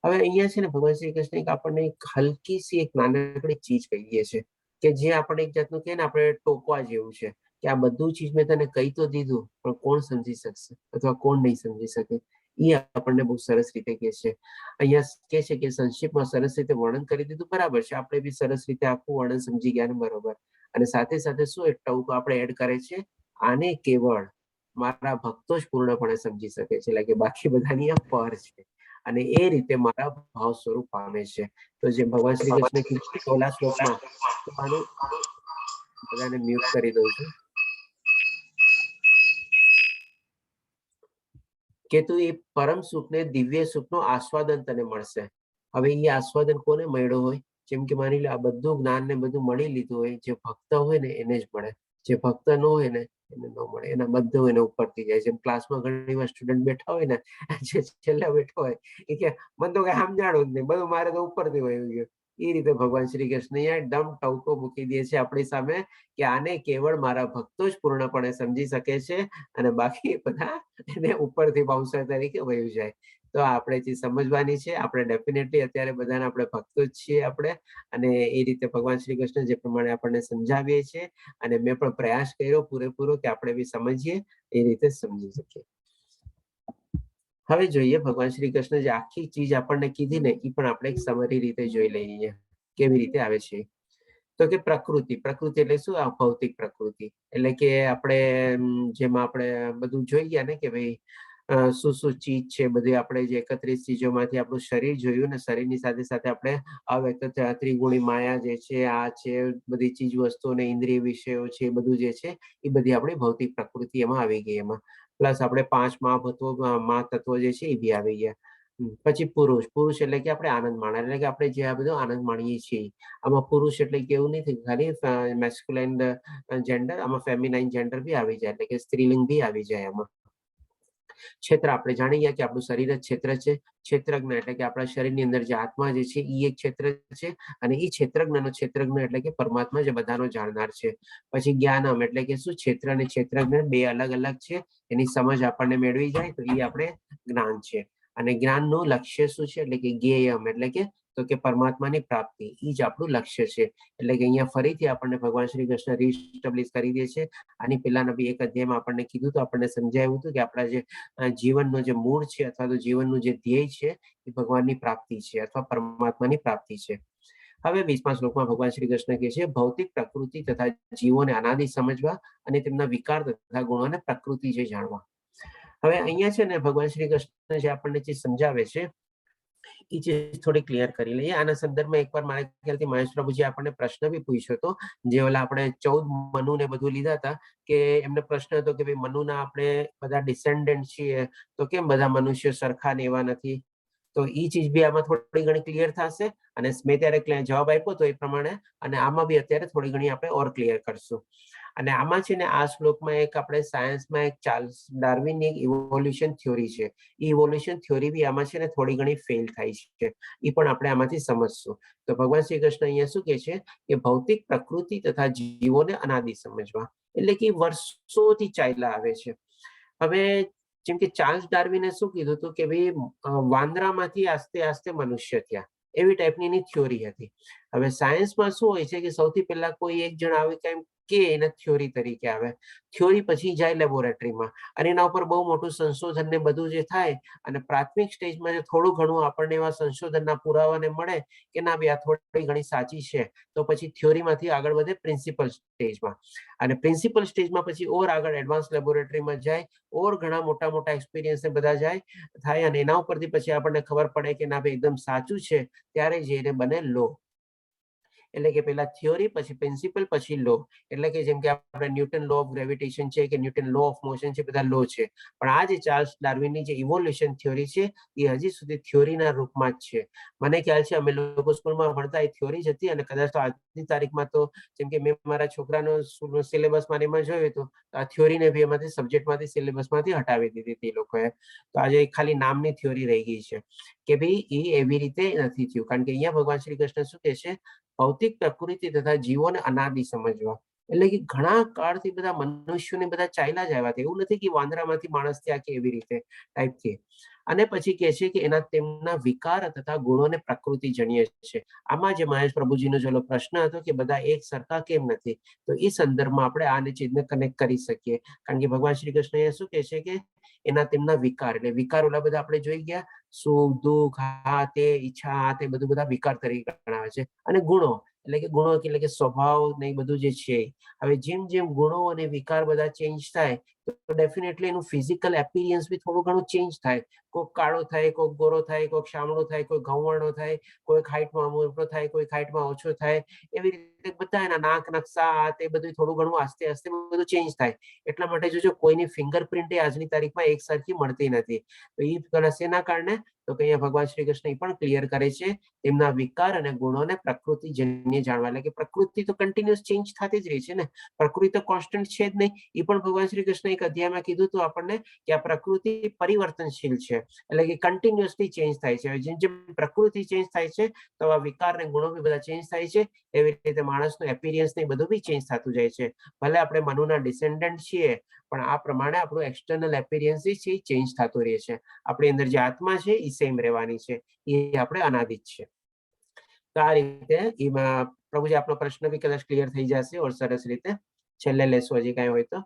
હવે અહીંયા છે ને ભગવાન શ્રી કૃષ્ણ આપણને એક હલકી સી એક નાનકડી ચીજ કહીએ છે કે જે આપણે એક જાતનું કે ને આપણે ટોકવા જેવું છે કે આ બધું ચીજ મેં તને કહી તો દીધું, પણ કોણ સમજી શકશે અથવા કોણ નહીં સમજી શકે? એ આપણને બહુ સરસ રીતે કહે છે. અહીંયા કે છે કે સંક્ષિપ્તમાં સરસ રીતે વર્ણન કરી દીધું, બરાબર છે. આપણે બી સરસ રીતે આખું વર્ણન સમજી ગયા ને, બરોબર. અને સાથે સાથે શું એક ટૂંકો આપણે એડ કરે છે, આને કેવળ મારા ભક્તો જ પૂર્ણપણે સમજી શકે છે, એટલે કે બાકી બધાની આ પર છે અને એ રીતે મારા ભાવ સ્વરૂપ પામે છે. તો જેમ ભગવાન શ્રી કૃષ્ણ કીધું ઓલા શ્લોકમાં, તો આનું બધાને મ્યુટ કરી દઉં છું કે તું એ પરમ સુખને દિવ્ય સુખનો આસ્વાદન તને મળશે. હવે એ આસ્વાદન કોને મળ્યો હોય? જેમ કે માની લો આ બધું જ્ઞાન ને બધું મળી લીધું હોય, જે ભક્ત હોય ને એને જ મળે, જે ભક્ત ન હોય ને એને ન મળે, એના બધું એને ઉપરથી જાય. જેમ ક્લાસમાં ઘણી વાર સ્ટુડન્ટ બેઠા હોય ને, જે છેલ્લા બેઠો હોય એ કે મને તો કઈ સમજાણું જ નહીં, બધું મારે તો ઉપરથી વયું ગયું. એ રીતે ભગવાન શ્રી કૃષ્ણ એકદમ ટવકો મૂકી દે છે આપણી સામે કે આને કેવળ મારા ભક્તો જ પૂર્ણપણે સમજી શકે છે અને બાકી બધા એને ઉપરથી બાઉન્સર તરીકે વયું જાય. તો આપણે જે સમજવાની છે, આપણે ડેફિનેટલી અત્યારે બધાને આપણે ભક્તો જ છીએ આપણે, અને એ રીતે ભગવાન શ્રી કૃષ્ણ જે પ્રમાણે આપણને સમજાવીએ છીએ, અને મેં પણ પ્રયાસ કર્યો પૂરેપૂરો કે આપણે બી સમજીએ, એ રીતે સમજી શકીએ. હવે જોઈએ ભગવાન શ્રી કૃષ્ણ જે આખી ચીજ આપણને કીધી ને એ પણ આપણે એક સમરી રીતે જોઈ લઈએ કેવી રીતે આવે છે. તો કે પ્રકૃતિ એટલે શું? આ ભૌતિક પ્રકૃતિ એટલે કે આપણે જેમાં આપણે બધું જોઈ ગયા ને કે ભાઈ શું શું ચીજ છે, બધી આપણે જે 31 ચીજોમાંથી આપણું શરીર જોયું ને, શરીરની સાથે સાથે આપણે અવ્યક્ત ત્રિગુણી માયા જે છે, આ છે, બધી ચીજ વસ્તુઓ ને ઇન્દ્રિય વિષયો છે, બધું જે છે એ બધી આપણી ભૌતિક પ્રકૃતિ એમાં આવી ગઈ. એમાં પ્લસ આપણે 5 મહાતત્વો જે છે એ બી આવી ગયા. પછી પુરુષ એટલે કે આપણે આનંદ માણ્યા, એટલે કે આપણે જે આ બધો આનંદ માણીએ છીએ. આમાં પુરુષ એટલે કે એવું નથી ખાલી મેસ્ક્યુલાઇન જેન્ડર, આમાં ફેમિનાઇન જેન્ડર બી આવી જાય, એટલે કે સ્ત્રીલિંગ બી આવી જાય આમાં. ક્ષેત્ર આપણે જાણી ગયા કે આપણું શરીર જ ક્ષેત્ર છે. ક્ષેત્રજ્ઞ એટલે કે આપણા શરીરની અંદર જે આત્મા જે છે એ એક ક્ષેત્ર છે, અને એ ક્ષેત્રજ્ઞનો ક્ષેત્રજ્ઞ એટલે કે પરમાત્મા જે બધાનો જાણનાર છે. પછી જ્ઞાનમ એટલે કે શું? ક્ષેત્ર અને ક્ષેત્રજ્ઞ બે અલગ અલગ છે, એની સમજ આપણને મેળવી જાય તો એ આપણે જ્ઞાન છે. અને જ્ઞાનનું લક્ષ્ય શું છે? એટલે કે જ્ઞેયમ એટલે કે તો કે પરમાત્માની પ્રાપ્તિ, એ જ આપણું લક્ષ્ય છે. એટલે કે અહીંયા ફરીથી આપણને ભગવાન શ્રી કૃષ્ણ રીસ્ટેબ્લિશ કરી દે છે. આની પહેલાના બી એક અધ્યાયમાં આપણને કીધું તો આપણને સમજાવ્યું હતું કે આપણા જે જીવનનો જે મૂળ છે અથવા તો જીવનનું જે ધ્યેય છે એ ભગવાનની પ્રાપ્તિ છે અથવા પરમાત્માની પ્રાપ્તિ છે. હવે 20મા શ્લોકમાં ભગવાન શ્રી કૃષ્ણ કહે છે ભૌતિક પ્રકૃતિ તથા જીવોને અનાદિ સમજવા અને તેમના વિકાર તથા ગુણોને પ્રકૃતિ જે જાણવા. હવે અહીંયા છે ને ભગવાન શ્રી કૃષ્ણ જે આપણને જે સમજાવે છે એ ચીજ થોડી ક્લિયર કરી લઈએ. આના સંદર્ભમાં એકવાર મારા ખ્યાલથી મહેશ પ્રભુજી આપણને પ્રશ્ન બી પૂછ્યો હતો, જે ઓલા આપણે 14 મનુ ને બધું લીધા હતા, કે એમને પ્રશ્ન હતો કે ભાઈ મનુના આપણે બધા ડિસેન્ડન્ટ છીએ તો કેમ બધા મનુષ્યો સરખા ને એવા નથી? તો એ ચીજ બી આમાં થોડી ઘણી ક્લિયર થશે, અને મેં ત્યારે જવાબ આપ્યો તો એ પ્રમાણે, અને આમાં બી અત્યારે થોડી ઘણી આપણે ઓર ક્લિયર કરશું. અને આમાં છે ને આ શ્લોકમાં એક આપણે સાયન્સમાં એક ચાર્લ્સ ડાર્વિનની એક ઇવોલ્યુશન થિયોરી છે. એ ઇવોલ્યુશન થિયોરી બી આમાં છે ને થોડી ઘણી ફેલ થાય છે, એ પણ આપણે આમાંથી સમજશું. તો ભગવાન શ્રી કૃષ્ણ અહીંયા શું કહે છે કે ભૌતિક પ્રકૃતિ તથા જીવોને અનાદિ સમજવા, એટલે કે વર્ષોથી ચાલ્યા આવે છે. હવે જેમ કે ચાર્લ્સ ડાર્વિને શું કીધું હતું કે ભાઈ વાંદરામાંથી આસ્તે આસ્તે મનુષ્ય થયા, એવી ટાઈપની એની થિયોરી હતી. હવે સાયન્સમાં શું હોય છે કે સૌથી પહેલા કોઈ એક જણ આવે કે એના થિયોરી તરીકે આવે, થિયોરી પછી જાય લેબોરેટરીમાં, અને એના ઉપર બહુ મોટું સંશોધન ને બધું જે થાય, અને પ્રાથમિક સ્ટેજમાં જે થોડું ઘણું આપણને એવા સંશોધનના પુરાવાને મળે કે ના ભાઈ આ થોડી ઘણી સાચી છે, તો પછી થિયોરીમાંથી આગળ વધે પ્રિન્સિપલ સ્ટેજમાં, અને પ્રિન્સિપલ સ્ટેજમાં પછી ઓર આગળ એડવાન્સ લેબોરેટરીમાં જાય, ઓર ઘણા મોટા મોટા એક્સપિરિયન્સ બધા થાય, અને એના ઉપરથી પછી આપણને ખબર પડે કે ના ભાઈ એકદમ સાચું છે, ત્યારે જઈને બને લો. એટલે કે પેલા થિયોરી પછી પ્રિન્સિપલ પછી લો. એટલે કે જેમ કે આપણે ન્યૂટન લો ઓફ ગ્રેવિટેશન છે કે ન્યૂટન લો ઓફ મોશન છે, બધા લો છે. પણ આ જે ચાર્લ્સ ડાર્વિનની જે ઇવોલ્યુશન થિયોરી છે એ હજી સુધી થિયોરીના રૂપમાં જ છે. મને ખ્યાલ છે અમે લોકો સ્કૂલમાં ભણતા એ થિયોરી જ હતી, અને કદાચ તો આજની તારીખમાં તો જેમ કે મેં મારા છોકરાનો સિલેબસમાં એમાં જોયું હતું, આ થિયોરીને બી એમાંથી સબ્જેક્ટમાંથી સિલેબસમાંથી હટાવી દીધી હતી એ લોકોએ. તો આજે ખાલી નામની થિયોરી રહી ગઈ છે કે ભાઈ એ એવી રીતે નથી થયું. કારણ કે અહીંયા ભગવાન શ્રી કૃષ્ણ શું કહે છે, ભૌતિક પ્રકૃતિ તથા જીવોને અનાદિ સમજવા, એટલે કે ઘણા કાળથી બધા મનુષ્યોને બધા ચાલ્યા જ આવ્યા હતા, એવું નથી કે વાંદરામાંથી માણસ થયા કે એવી રીતે ટાઈપથી. અને પછી કહે છે કે એના તેમના વિકાર તથા ગુણોને પ્રકૃતિ જણીએ છે. આમાં જે મહેશ પ્રભુજીનો જેલો પ્રશ્ન હતો કે બધા એક સરખા કેમ નથી, તો એ સંદર્ભમાં આપણે આને ચીજને કનેક્ટ કરી શકીએ. કારણ કે ભગવાન શ્રી કૃષ્ણ એ શું કહે છે કે એના તેમના વિકાર, એટલે વિકાર ઓલા બધા આપણે જોઈ ગયા, સુખ દુઃખ આ તે ઈચ્છા આ તે બધું બધા વિકાર તરીકે ગણાવે છે. અને ગુણો એટલે કે ગુણો એટલે કે સ્વભાવ ને બધું જે છે, હવે જેમ જેમ ગુણો અને વિકાર બધા ચેન્જ થાય તો ડેફિનેટલી એનું ફિઝિકલ એપિરિયન્સ બી થોડું ઘણું ચેન્જ થાય. કોઈક કાળો થાય, કોઈક ગોરો થાય, કોઈક શામળો થાય, કોઈ ઘઉંવર્ણો થાય, કોઈક હાઈટમાં મોટો થાય, કોઈક હાઈટમાં ઓછો થાય. એવી રીતે બધા એના નાક નકશા તે બધું થોડું ઘણું આસ્તે આસ્તે બધું ચેન્જ થાય. એટલા માટે જોજો કોઈની ફિંગરપ્રિન્ટ આજની તારીખમાં એક સરખી મળતી નથી. તો એ શેના કારણે? તો કે અહીંયા ભગવાન શ્રી કૃષ્ણ પણ ક્લિયર કરે છે તેમના વિકાર અને ગુણોને પ્રકૃતિજન્ય જાણવા. એટલે કે પ્રકૃતિ તો કન્ટિન્યુઅસ ચેન્જ થતી જ રહી છે ને, પ્રકૃતિ તો કોન્સ્ટન્ટ છે જ નહીં. એ પણ ભગવાન શ્રી કૃષ્ણ એક અધ્યાયમાં કીધું હતું આપણને કે આ પ્રકૃતિ પરિવર્તનશીલ છે, એટલે કે કન્ટિન્યુઅસલી ચેન્જ થાય છે. જેમ જેમ પ્રકૃતિ ચેન્જ થાય છે તો આ વિકાર અને ગુણો બી બધા ચેન્જ થાય છે. એવી રીતે માણસનું એપિરિયન્સ ને બધું બી ચેન્જ થતું જાય છે. ભલે આપણે મનુના ડિસેન્ડન્ટ છીએ, પણ આ પ્રમાણે આપણું એક્સટર્નલ એપિરિયન્સ છે એ ચેન્જ થતું રહે છે. આપણી અંદર જે આત્મા છે એ સેમ રહેવાની છે, એ આપણે અનાદિત છે. તો આ રીતે એમાં પ્રભુજી આપણો પ્રશ્ન બી કદાચ ક્લિયર થઈ જશે ઓર સરસ રીતે. છેલ્લે લેશું હજી કાંઈ હોય તો.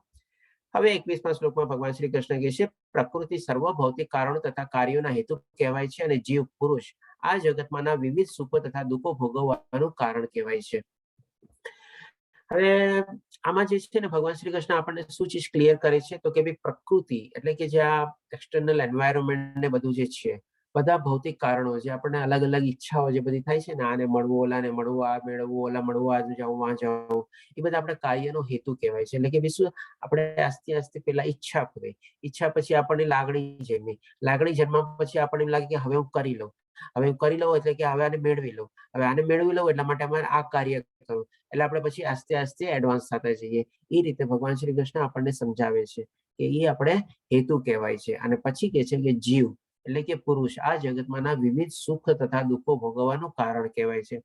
હવે 21મા શ્લોકમાં ભગવાન શ્રી કૃષ્ણ કહે છે પ્રકૃતિ સર્વ ભૌતિક કારણો તથા કાર્યોના હેતુ કહેવાય છે અને જીવ પુરુષ આ જગતમાંના વિવિધ સુખો તથા દુઃખો ભોગવવાનું કારણ કહેવાય છે. હવે આમાં જે છે ને ભગવાન શ્રી કૃષ્ણ આપણને શું ચીજ ક્લિયર કરે છે તો કે ભાઈ પ્રકૃતિ એટલે કે જે આ એક્સટર્નલ એન્વાયરમેન્ટ ને બધું જે છે, બધા ભૌતિક કારણો જે આપણને અલગ અલગ ઈચ્છાઓ જે બધી થાય છે ને, આને મળવું, ઓલાને મળવું, આ મેળવવું, ઓલા મળવું, આ જાઉં, આ જાઉં, એ બધા આપણે કાર્યનો હેતુ કહેવાય છે. એટલે કે શું આપણે આસ્તે આસ્તે પેલા ઈચ્છા પૂરી, ઈચ્છા પછી આપણને લાગણી જન્મી, લાગણી જન્મવા પછી આપણને એમ લાગે કે હવે હું કરી લઉં, હવે હું કરી લઉં એટલે કે હવે આને મેળવી લઉં, હવે આને મેળવી લઉં એટલા માટે અમારે આ કાર્ય કરવું, એટલે આપણે પછી આસ્તે આસ્તે એડવાન્સ થતા જઈએ. એ રીતે ભગવાન શ્રી કૃષ્ણ આપણને સમજાવે છે કે એ આપણે હેતુ કહેવાય છે. અને પછી કે છે કે જીવ એટલે કે પુરુષ આ જગતમાંના વિવિધ સુખ તથા દુઃખો ભોગવવાનું કારણ કહેવાય છે.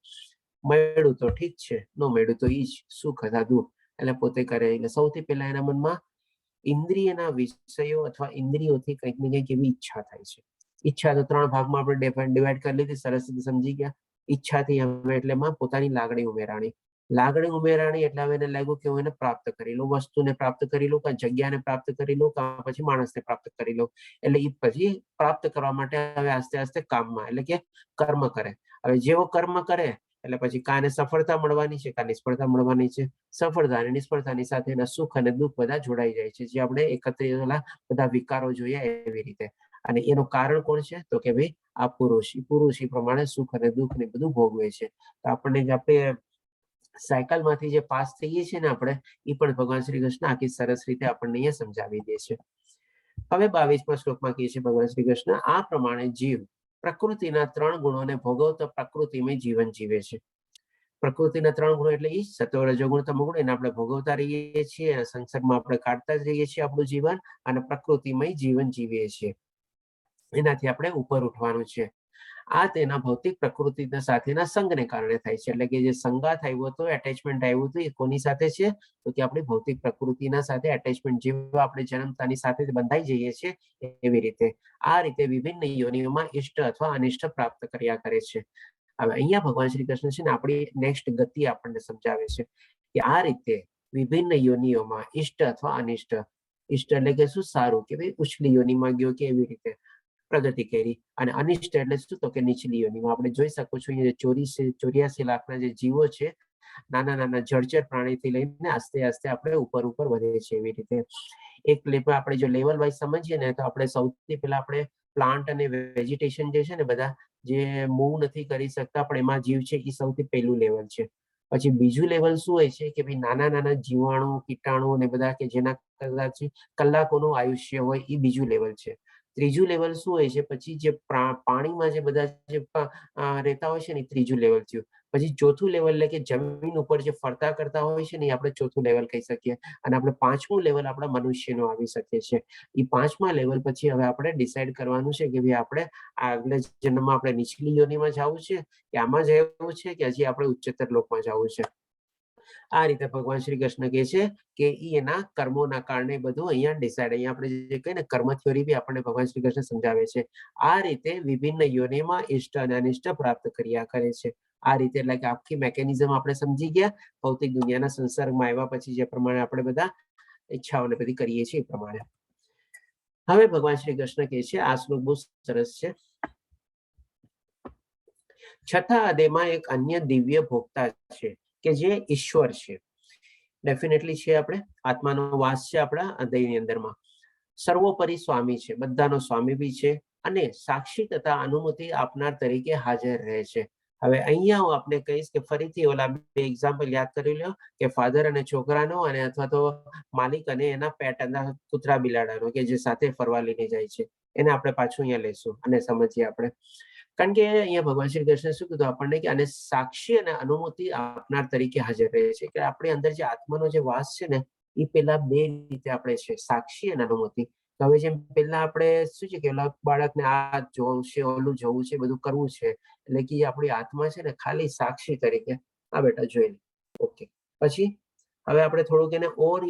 મળ્યું તો ઠીક છે, ન મળ્યું તો ઈ જ સુખ તથા દુઃખ એટલે પોતે કરે. એટલે સૌથી પહેલા એના મનમાં ઇન્દ્રિયના વિષયો અથવા ઇન્દ્રિયોથી કંઈક ને કંઈક એવી ઈચ્છા થાય છે. ઈચ્છા તો 3 ભાગમાં આપણે ડિવાઈડ કરી લીધી, સરસ રીતે સમજી ગયા. ઈચ્છાથી હવે એટલે એમાં પોતાની લાગણી ઉમેરાણી, લાગણી ઉમેરાણી એટલે હવે એને લાગ્યું કે હું એને પ્રાપ્ત કરી લઉં, વસ્તુને પ્રાપ્ત કરી લઉં, કાં જગ્યાને પ્રાપ્ત કરી લઉં, કાં પછી માણસને પ્રાપ્ત કરી લઉં. એટલે એ પછી પ્રાપ્ત કરવા માટે હવે આસ્તે આસ્તે કામમાં એટલે કે કર્મ કરે. હવે જેવો કર્મ કરે એટલે પછી કાને સફળતા મળવાની છે, કાં નિષ્ફળતા મળવાની છે. સફળતા અને નિષ્ફળતાની સાથે એના સુખ અને દુઃખ બધા જોડાઈ જાય છે, જે આપણે એકત્રિત બધા વિકારો જોઈએ એવી રીતે. અને એનું કારણ કોણ છે તો કે ભાઈ આ પુરુષ એ પ્રમાણે સુખ અને દુઃખ ને બધું ભોગવે છે. તો આપણને આપણે સાયકલમાંથી જે પાસ થઈએ છીએ ને આપણે, એ પણ ભગવાન શ્રી કૃષ્ણ આખી સરસ રીતે આપણને અહીંયા સમજાવી દે છે. હવે 22મા શ્લોકમાં કહે છે ભગવાન શ્રી કૃષ્ણ આ પ્રમાણે જીવ પ્રકૃતિના 3 ગુણોને ભોગવતો પ્રકૃતિમય જીવન જીવે છે. પ્રકૃતિના 3 ગુણો એટલે ઈ સત્વ રજોગુણ તમોગુણ, એને આપણે ભોગવતા રહીએ છીએ, સંસારમાં આપણે કાઢતા જ રહીએ છીએ આપણું જીવન, અને પ્રકૃતિમય જીવન જીવીએ છીએ. એનાથી આપણે ઉપર ઉઠવાનું છે. આ તેના ભૌતિક પ્રકૃતિ સાથેના સંગને કારણે થાય છે. એટલે કે જે સંગાત આવ્યો હતો, એટેચમેન્ટ આવ્યું હતું, એ કોની સાથે છે તો કે આપણી ભૌતિક પ્રકૃતિના સાથે એટેચમેન્ટ, જેવા આપણે જન્મતાની સાથે બંધાઈ જઈએ છીએ એવી રીતે. આ રીતે વિભિન્ન યોનિઓમાં ઇષ્ટ અથવા અનિષ્ટ પ્રાપ્ત કર્યા કરે છે. હવે અહીંયા ભગવાન શ્રી કૃષ્ણ છે ને આપણી નેક્સ્ટ ગતિ આપણને સમજાવે છે કે આ રીતે વિભિન્ન યોનિઓમાં ઇષ્ટ અથવા અનિષ્ટ, ઇષ્ટ એટલે કે શું સારું કે ભાઈ ઉચ્ચલી યોનિમાં ગયો કે એવી રીતે પ્રગતિ કરી, અને અનિષ્ટ એટલે શું તો કે નીચલી યોનિમાં. આપણે જોઈ શકો છો અહીંયા 84 લાખના જે જીવો છે, નાના નાના જળચર પ્રાણીથી લઈને આસ્તે આસ્તે આપણે ઉપર ઉપર વધે છે એવી રીતે. એક લેવલ આપણે જો લેવલ વાઇઝ સમજીએ ને તો આપણે સૌથી પહેલા આપણે પ્લાન્ટ અને વેજીટેશન જે છે ને બધા જે મૂવ નથી કરી શકતા પણ એમાં જીવ છે એ સૌથી પહેલું લેવલ છે. પછી બીજું લેવલ શું હોય છે કે ભાઈ નાના નાના જીવાણુ, કીટાણુ ને બધા કે જેના કદાચ કલાકોનું આયુષ્ય હોય, એ બીજું લેવલ છે. ત્રીજું લેવલ શું હોય છે પછી જે પાણીમાં જે બધા જે રહેતા હોય છે ને, ત્રીજું લેવલ થયું. પછી ચોથું લેવલ એટલે કે જમીન ઉપર જે ફરતા કરતા હોય છે ને, એ આપણે ચોથું લેવલ કહી શકીએ. અને આપણે 5મું લેવલ આપણા મનુષ્યનો આવી શકે છે. એ 5મા લેવલ પછી હવે આપણે ડિસાઈડ કરવાનું છે કે ભાઈ આપણે આગલા જન્મમાં આપણે નીચલી યોનિમાં જવું છે કે આમાં જવું છે કે હજી આપણે ઉચ્ચતર લોકમાં જવું છે. આ રીતે ભગવાન શ્રી કૃષ્ણ કહે છે કે એના કર્મોના કારણે બધું અહીંયા ડિસાઈડ, અહીંયા આપણે જે કહીએ ને કર્મ થિયોરી બી આપણને ભગવાન શ્રી કૃષ્ણ સમજાવે છે. આ રીતે વિભિન્ન યોનિમાં ઇષ્ટ અને અનિષ્ટ પ્રાપ્ત કર્યા કરે છે. આ રીતે એટલે કે આખી મેકેનિઝમ આપણે સમજી ગયા. ભૌતિક દુનિયાના સંસર્ગમાં આવ્યા પછી જે પ્રમાણે આપણે બધા ઈચ્છાઓને બધી કરીએ છીએ એ પ્રમાણે. હવે ભગવાન શ્રી કૃષ્ણ કહે છે, આ શ્લોક બહુ સરસ છે. છતાં દેમાં એક અન્ય દિવ્ય ભોગતા છે કે જે ઈશ્વર છે. ડેફિનેટલી છે. આપણે આત્માનો વાસ છે આપણા હૃદયની અંદરમાં. સર્વોપરી સ્વામી છે, બધાનો સ્વામી બી છે અને સાક્ષી તથા અનુમતિ આપનાર તરીકે હાજર રહે છે. હવે અહીંયા હું આપને કહીશ કે ફરીથી ઓલા બે એક્ઝામ્પલ યાદ કરી લો કે ફાધર અને છોકરાનો અને અથવા તો માલિક અને એના પેટ કૂતરા બિલાડાનો કે જે સાથે ફરવા લઈને જાય છે, એને આપણે પાછું અહીંયા લેશું અને સમજીએ આપણે. કારણ કે અહીંયા ભગવાન શ્રી કૃષ્ણ શું કીધું આપણને કે આને સાક્ષી અને અનુમતિ આપનાર તરીકે હાજર રહે છે, કે આપણી અંદર જે આત્માનો જે વાસ છે ને એ પેલા બે રીતે આપણે છે, સાક્ષી અને અનુમતિ. તો હવે જેમ પેલા આપણે શું છે કે બાળકને આ જોવું છે, ઓલું જોવું છે, બધું કરવું છે, એટલે કે આપણી આત્મા છે ને ખાલી સાક્ષી તરીકે આ બેટા જોઈ લે. ઓકે, પછી હવે આપણે થોડુંક એને ઓર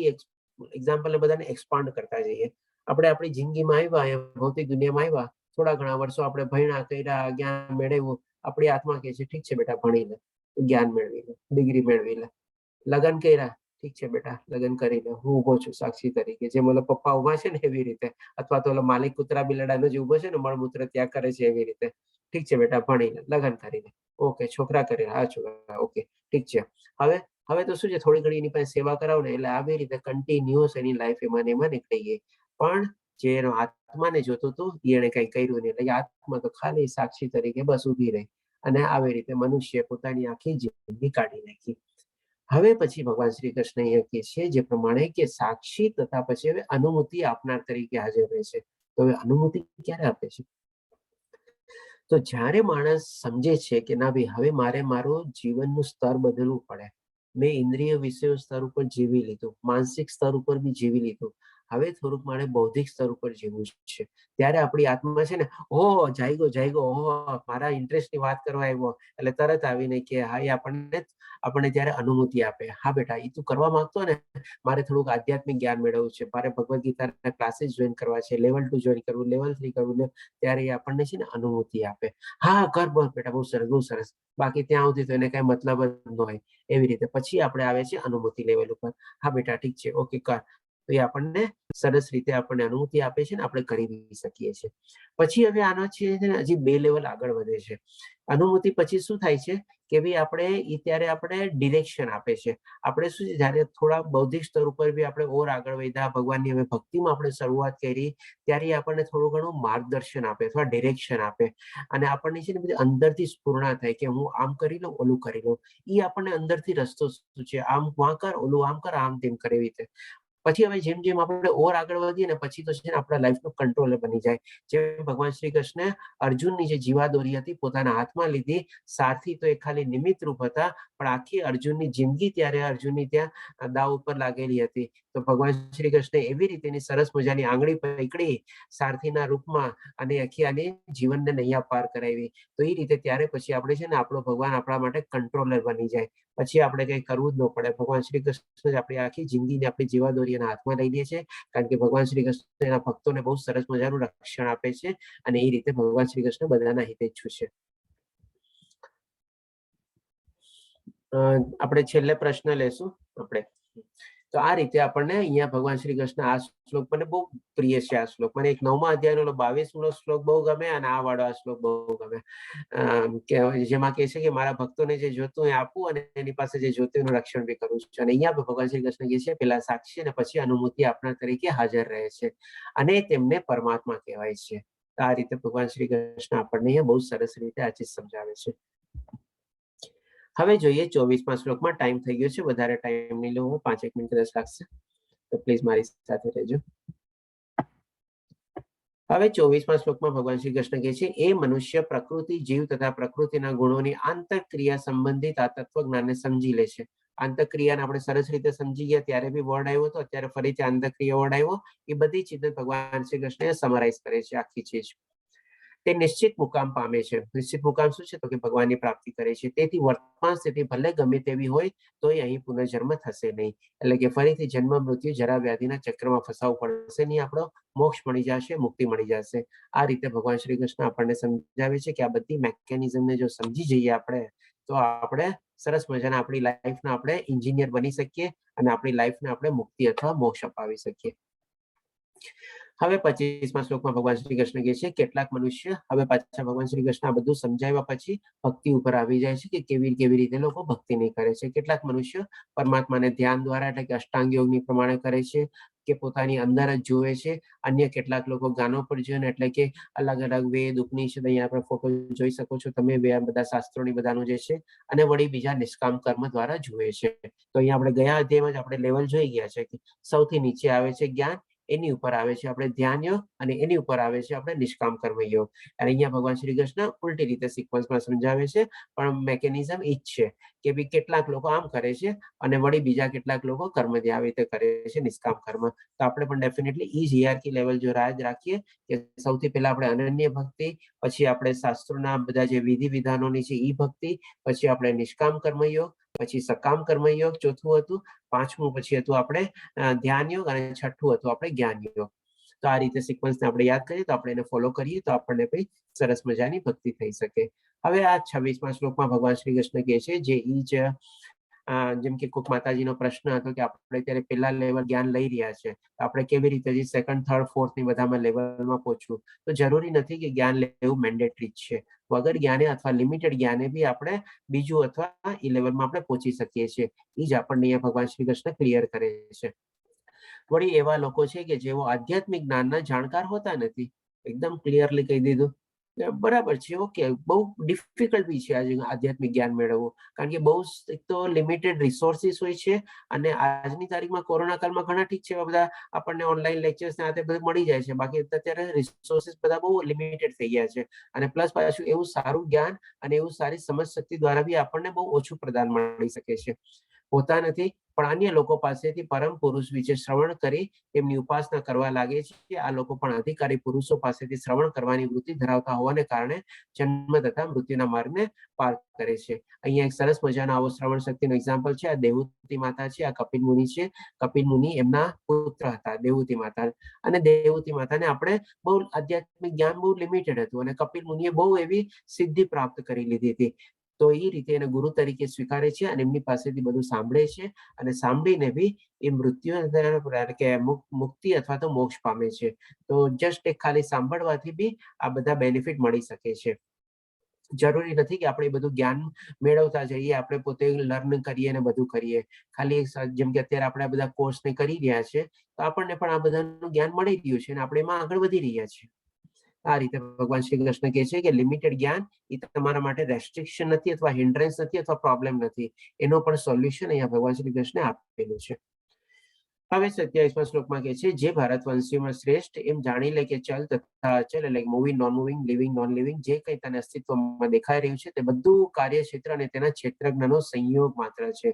એક્ઝામ્પલ બધાને એક્સપાન્ડ કરતા જઈએ. આપણે આપણી જિંદગીમાં આવ્યા, ભૌતિક દુનિયામાં આવ્યા, થોડા ઘણા વર્ષો આપણે ભણ્યા કર્યા, જ્ઞાન મેળવ્યું, આપણી આત્મા કહે છે ઠીક છે બેટા ભણી લે, જ્ઞાન મેળવી લે, ડિગ્રી મેળવી લે, લગ્ન કર્યા, ઠીક છે બેટા લગ્ન કરી લે, હું ઉભો છું સાક્ષી તરીકે, જેમ ઓલો પપ્પા ઉભા છે ને એવી રીતે, અથવા તો ઓલો માલિક કૂતરા બિલાડાનો જે ઉભો છે ને મળમૂત્ર ત્યાગ કરે છે એવી રીતે, ઠીક છે બેટા ભણી લે, લગ્ન કરી લે, ઓકે, છોકરા કરી લે, હા છોકરા, ઓકે ઠીક છે. હવે તો શું છે, થોડી ઘણી એની પાસે સેવા કરાવો ને એટલે આવી રીતે કન્ટિન્યુઅસ એની લાઈફ એમાં નીકળી ગઈ. પણ જે એનો આત્માને જોતું હતું એને કઈ કર્યું નહીં, એટલે આત્મા તો ખાલી સાક્ષી તરીકે બસ ઉભી રહી અને આવી રીતે મનુષ્ય પોતાની આખી જિંદગી કાઢી નાખી. હવે પછી ભગવાન શ્રી કૃષ્ણ અહીંયા કહે છે જે પ્રમાણે કે સાક્ષી તથા પછી હવે અનુમતિ આપનાર તરીકે હાજર રહે છે. તો હવે અનુમતિ ક્યારે આપે છે? તો જ્યારે માણસ સમજે છે કે ના ભાઈ હવે મારે મારું જીવનનું સ્તર બદલવું પડે, મેં ઇન્દ્રિય વિષયો સ્તર ઉપર જીવી લીધું, માનસિક સ્તર ઉપર બી જીવી લીધું, હવે થોડુંક મારે બૌદ્ધિક સ્તર ઉપર જીવવું છે, ત્યારે આપણી આત્મા છે ને ઓહ જાયગો ઓહ મારા ઇન્ટરેસ્ટની વાત કરવા આવ્યો, એટલે તરત આવીને કે હા એ આપણને ત્યારે અનુમતિ આપે, હા બેટા એ તું કરવા માંગતો ને, મારે થોડુંક આધ્યાત્મિક જ્ઞાન મેળવવું છે, મારે ભગવદ્ ગીતાના ક્લાસીસ જોઈન કરવા છે, લેવલ 2 જોઈન કરવું, લેવલ 3 કરવું, ત્યારે એ આપણને છે ને અનુમતિ આપે. હા કર બસ બેટા, બહુ સરસ બહુ સરસ, બાકી ત્યાં સુધી તો એને કઈ મતલબ જ ન હોય. એવી રીતે પછી આપણે આવે છે અનુમતિ લેવલ ઉપર, હા બેટા ઠીક છે, ઓકે કર. તો એ આપણને સરસ રીતે આપણને અનુમતિ આપે છે ને આપણે કરી શકીએ છીએ. પછી હવે આનો છે હજી 2 લેવલ આગળ વધે છે. અનુમતિ પછી શું થાય છે કે ભાઈ આપણે ત્યારે આપણે ડિરેક્શન આપે છે. આપણે શું છે જયારે થોડા બૌદ્ધિક સ્તર ઉપર બી આપણે ઓર આગળ વધ્યા, ભગવાનની હવે ભક્તિમાં આપણે શરૂઆત કરી, ત્યારે આપણને થોડું ઘણું માર્ગદર્શન આપે અથવા ડિરેક્શન આપે, અને આપણને છે ને બધી અંદરથી સ્ફૂર્ણા થાય કે હું આમ કરી લઉં, ઓલું કરી લઉં. એ આપણને અંદરથી રસ્તો સૂચે, આમ વાં કર, ઓલું આમ કર, આમ તેમ કરે એવી રીતે. પછી હવે જેમ જેમ આપણે ઓર આગળ વધીએ ને પછી તો છે ને આપણા લાઈફનો કંટ્રોલર બની જાય. જેમ ભગવાન શ્રી કૃષ્ણે અર્જુનની જે જીવાદોરી હતી પોતાના હાથમાં લીધી, સારથી તો એ ખાલી નિમિત્ત રૂપ હતા, પણ આખી અર્જુનની જિંદગી ત્યારે અર્જુનની ત્યાં દાવ ઉપર લાગેલી હતી. તો ભગવાન શ્રી કૃષ્ણે એવી રીતે એની સરસ મજાની આંગળી પકડી સારથીના રૂપમાં અને આખી આની જીવનને નૈયા પાર કરાવી. તો એ રીતે ત્યારે પછી આપણે છે ને આપણો ભગવાન આપણા માટે કંટ્રોલર બની જાય. પછી આપણે કંઈ કરવું જ ન પડે. ભગવાન શ્રી કૃષ્ણ આપણી આખી જિંદગીને આપણી જીવાદોરી એના હાથમાં લઈ લે છે, કારણ કે ભગવાન શ્રી કૃષ્ણ એના ભક્તોને બહુ સરસ મજાનું રક્ષણ આપે છે, અને એ રીતે ભગવાન શ્રી કૃષ્ણ બધાના હિતેચ્છુ છે. આપણે છેલ્લે પ્રશ્ન લેશું આપણે. તો આ રીતે આપણને અહીંયા ભગવાન શ્રી કૃષ્ણ આ શ્લોક મને બહુ પ્રિય છે. આ શ્લોક મને એક 9મા અધ્યાયનો 22મો શ્લોક બહુ ગમે, અને આ વાળો આ શ્લોક બહુ ગમે, જેમાં કહે છે કે મારા ભક્તોને જે જોતું એ આપવું અને એની પાસે જે જોતું એનું રક્ષણ બી કરવું છે. અને અહીંયા ભગવાન શ્રી કૃષ્ણ કહે છે પેલા સાક્ષી અને પછી અનુમતિ આપનાર તરીકે હાજર રહે છે, અને તેમને પરમાત્મા કહેવાય છે. આ રીતે ભગવાન શ્રી કૃષ્ણ આપણને અહીંયા બહુ સરસ રીતે આ ચીજ સમજાવે છે. હવે જોઈએ 24મા શ્લોકમાં. ટાઈમ થઈ ગયો છે, વધારે ટાઈમ નહીં લઉં, 5 મિનિટ કદાચ લાગશે, તો પ્લીઝ મારી સાથે રહેજો. હવે 24મા શ્લોકમાં ભગવાન શ્રી કૃષ્ણ કહે છે એ મનુષ્ય પ્રકૃતિ, જીવ તથા પ્રકૃતિના ગુણોની આંતરક્રિયા સંબંધિત આ તત્વજ્ઞાનને સમજી લે છે. આંતરક્રિયાને આપણે સરસ રીતે સમજી ગયા, ત્યારે બી વર્ડ આવ્યો હતો, અત્યારે ફરીથી આંતરક્રિયા વર્ડ આવ્યો. એ બધી ચીજ ભગવાન શ્રી કૃષ્ણ સમરાઈઝ કરે છે આખી ચીજ. તે નિશ્ચિત મુકામ પામે છે. નિશ્ચિત મુકામ શું છે? તો કે ભગવાનની પ્રાપ્તિ કરે છે. તેથી વર્તમાન સ્થિતિ ભલે ગમે તેવી હોય તો અહીં પુનર્જન્મ થશે નહીં. એટલે કે ફરીથી જન્મ, મૃત્યુ, જરા, વ્યાધિના ચક્રમાં ફસાવવું પડશે નહીં. આપણો મોક્ષ મળી જશે, મુક્તિ મળી જશે. આ રીતે ભગવાન શ્રી કૃષ્ણ આપણને સમજાવે છે કે આ બધી મેકેનિઝમને જો સમજી જઈએ આપણે, તો આપણે સરસ મજાના આપણી લાઈફના આપણે એન્જિનિયર બની શકીએ, અને આપણી લાઈફને આપણે મુક્તિ અથવા મોક્ષ અપાવી શકીએ. હવે 25મા શ્લોકમાં ભગવાન શ્રી કૃષ્ણ કહે છે કેટલાક મનુષ્ય હવે પાછા ભગવાન શ્રી કૃષ્ણ આ બધું સમજાવ્યા પછી ભક્તિ ઉપર આવી જાય છે કે કેવી રીતે લોકો ભક્તિ નહીં કરે છે. કેટલાક મનુષ્ય પરમાત્માને ધ્યાન દ્વારા એટલે કે અષ્ટાંગ યોગની પ્રમાણે કરે છે કે પોતાની અંદર જ જોવે છે. અન્ય કેટલાક લોકો ગાનો પર જોઈને એટલે કે અલગ અલગ વેદ ઉપનિષદ અહીંયા આપણે ફોટો જોઈ શકો છો તમે બધા શાસ્ત્રોની બધાનું જે છે અને વળી બીજા નિષ્કામ કર્મ દ્વારા જુએ છે. તો અહીંયા આપણે ગયા અધ્યાયમાં જ આપણે લેવલ જોઈ ગયા છે કે સૌથી નીચે આવે છે જ્ઞાન, એની ઉપર આવે છે આપણે ધ્યાન યોગ અને એની ઉપર આવે છે આપણે નિષ્કામ કર્મ યોગ. અને અહીંયા ભગવાન શ્રી કૃષ્ણ ઉલટી રીતે સિક્વન્સમાં સમજાવે છે પણ મેકેનિઝમ ઈ જ છે કે ભાઈ કેટલાક લોકો આમ કરે છે અને વળી બીજા કેટલાક લોકો કર્મ જે આવી રીતે કરે છે નિષ્કામ કર્મ. તો આપણે પણ ડેફિનેટલી ઈ જ હિયરકી લેવલ જો રાજ રાખીએ કે સૌથી પહેલા આપણે અનન્ય ભક્તિ, પછી આપણે શાસ્ત્રોના બધા જે વિધિ વિધાનોની છે ઈ ભક્તિ, પછી આપણે નિષ્કામ કર્મયોગ, પછી સકામ કર્મયોગ ચોથું હતું, પાંચમું પછી હતું આપણે ધ્યાન યોગ અને છઠ્ઠું હતું આપણે જ્ઞાન યોગ. તો આ રીતે સિક્વન્સને આપણે યાદ કરીએ તો આપણે એને ફોલો કરીએ તો આપણને ભાઈ સરસ મજાની ભક્તિ થઈ શકે. હવે આ 26મા શ્લોકમાં ભગવાન શ્રી કૃષ્ણ કહે છે જે ઈ જ જેમ કે કોક માતાજીનો પ્રશ્ન હતો કે આપણે અત્યારે પહેલા લેવલ જ્ઞાન લઈ રહ્યા છે આપણે કેવી રીતે સેકન્ડ, થર્ડ, ફોર્થ ની બધામાં લેવલમાં પહોંચવું. તો જરૂરી નથી કે જ્ઞાન લેવું મેન્ડેટરી જ છે. વગર જ્ઞાને અથવા લિમિટેડ જ્ઞાને બી આપણે બીજું અથવા ઈ લેવલમાં આપણે પહોંચી શકીએ છીએ. ઈ જ આપણને અહીંયા ભગવાન શ્રી કૃષ્ણ ક્લિયર કરે છે. વળી એવા લોકો છે કે જેઓ આધ્યાત્મિક જ્ઞાનના જાણકાર હોતા નથી. એકદમ ક્લિયરલી કહી દીધું. બરાબર છે, ઓકે, બહુ ડિફિકલ્ટ બી છે આજે આધ્યાત્મિક જ્ઞાન મેળવવું કારણ કે બહુ એક તો લિમિટેડ રિસોર્સિસ હોય છે અને આજની તારીખમાં કોરોના કાળમાં ઘણા ઠીક છે બધા આપણને ઓનલાઈન લેક્ચર્સ ને આ તે બધું મળી જાય છે. બાકી અત્યારે રિસોર્સિસ બધા બહુ લિમિટેડ થઈ ગયા છે અને પ્લસ પાછું એવું સારું જ્ઞાન અને એવું સારી સમજ શક્તિ દ્વારા બી આપણને બહુ ઓછું પ્રદાન મળી શકે છે. હોતા નથી પણ અન્ય લોકો પાસેથી પરમ પુરુષ વિશે શ્રવણ કરી તેમની ઉપાસના કરવા લાગે છે. આ લોકો પણ અધિકારી પુરુષો પાસેથી શ્રવણ કરવાની વૃત્તિ ધરાવતા હોવાને કારણે જન્મ તથા મૃત્યુના માર્ગને પાર કરે છે. અહીંયા એક સરસ મજાનો આવો શ્રવણ શક્તિનો એક્ઝામ્પલ છે. આ દેવહૂતિ માતા છે, આ કપિલ મુનિ છે. કપિલ મુનિ એમના પુત્ર હતા દેવહૂતિ માતા અને દેવહૂતિ માતાને આપણે બહુ આધ્યાત્મિક જ્ઞાન બહુ લિમિટેડ હતું અને કપિલ મુનિએ બહુ એવી સિદ્ધિ પ્રાપ્ત કરી લીધી હતી. તો એ રીતે એને ગુરુ તરીકે સ્વીકારે છે અને એમની પાસેથી બધું સાંભળે છે અને સાંભળીને બી એ મૃત્યુ કે મુક્તિ અથવા તો મોક્ષ પામે છે. તો જસ્ટ એક ખાલી સાંભળવાથી બી આ બધા બેનિફિટ મળી શકે છે. જરૂરી નથી કે આપણે બધું જ્ઞાન મેળવતા જઈએ, આપણે પોતે લર્ન કરીએ ને બધું કરીએ. ખાલી જેમ કે અત્યારે આપણે બધા કોર્સ ને કરી રહ્યા છે તો આપણને પણ આ બધાનું જ્ઞાન મળી રહ્યું છે અને આપણે એમાં આગળ વધી રહ્યા છીએ. આ રીતે ભગવાન શ્રી કૃષ્ણ કહે છે કે લિમિટેડ જ્ઞાન એ તમારા માટે રેસ્ટ્રિક્શન નથી અથવા હિન્ડ્રન્સ નથી અથવા પ્રોબ્લેમ નથી. એનો પણ સોલ્યુશન અહીંયા ભગવાન શ્રી કૃષ્ણે આપેલું છે. હવે 27મા શ્લોકમાં કહે છે જે ભારતવંશીઓમાં શ્રેષ્ઠ એમ જાણી લે કે ચલ તથા અચલ એટલે moving, non moving, living, non living જે કંઈ તને અસ્તિત્વમાં દેખાઈ રહ્યું છે તે બધું કાર્યક્ષેત્ર અને તેના ક્ષેત્રજ્ઞનો સંયોગ માત્ર છે.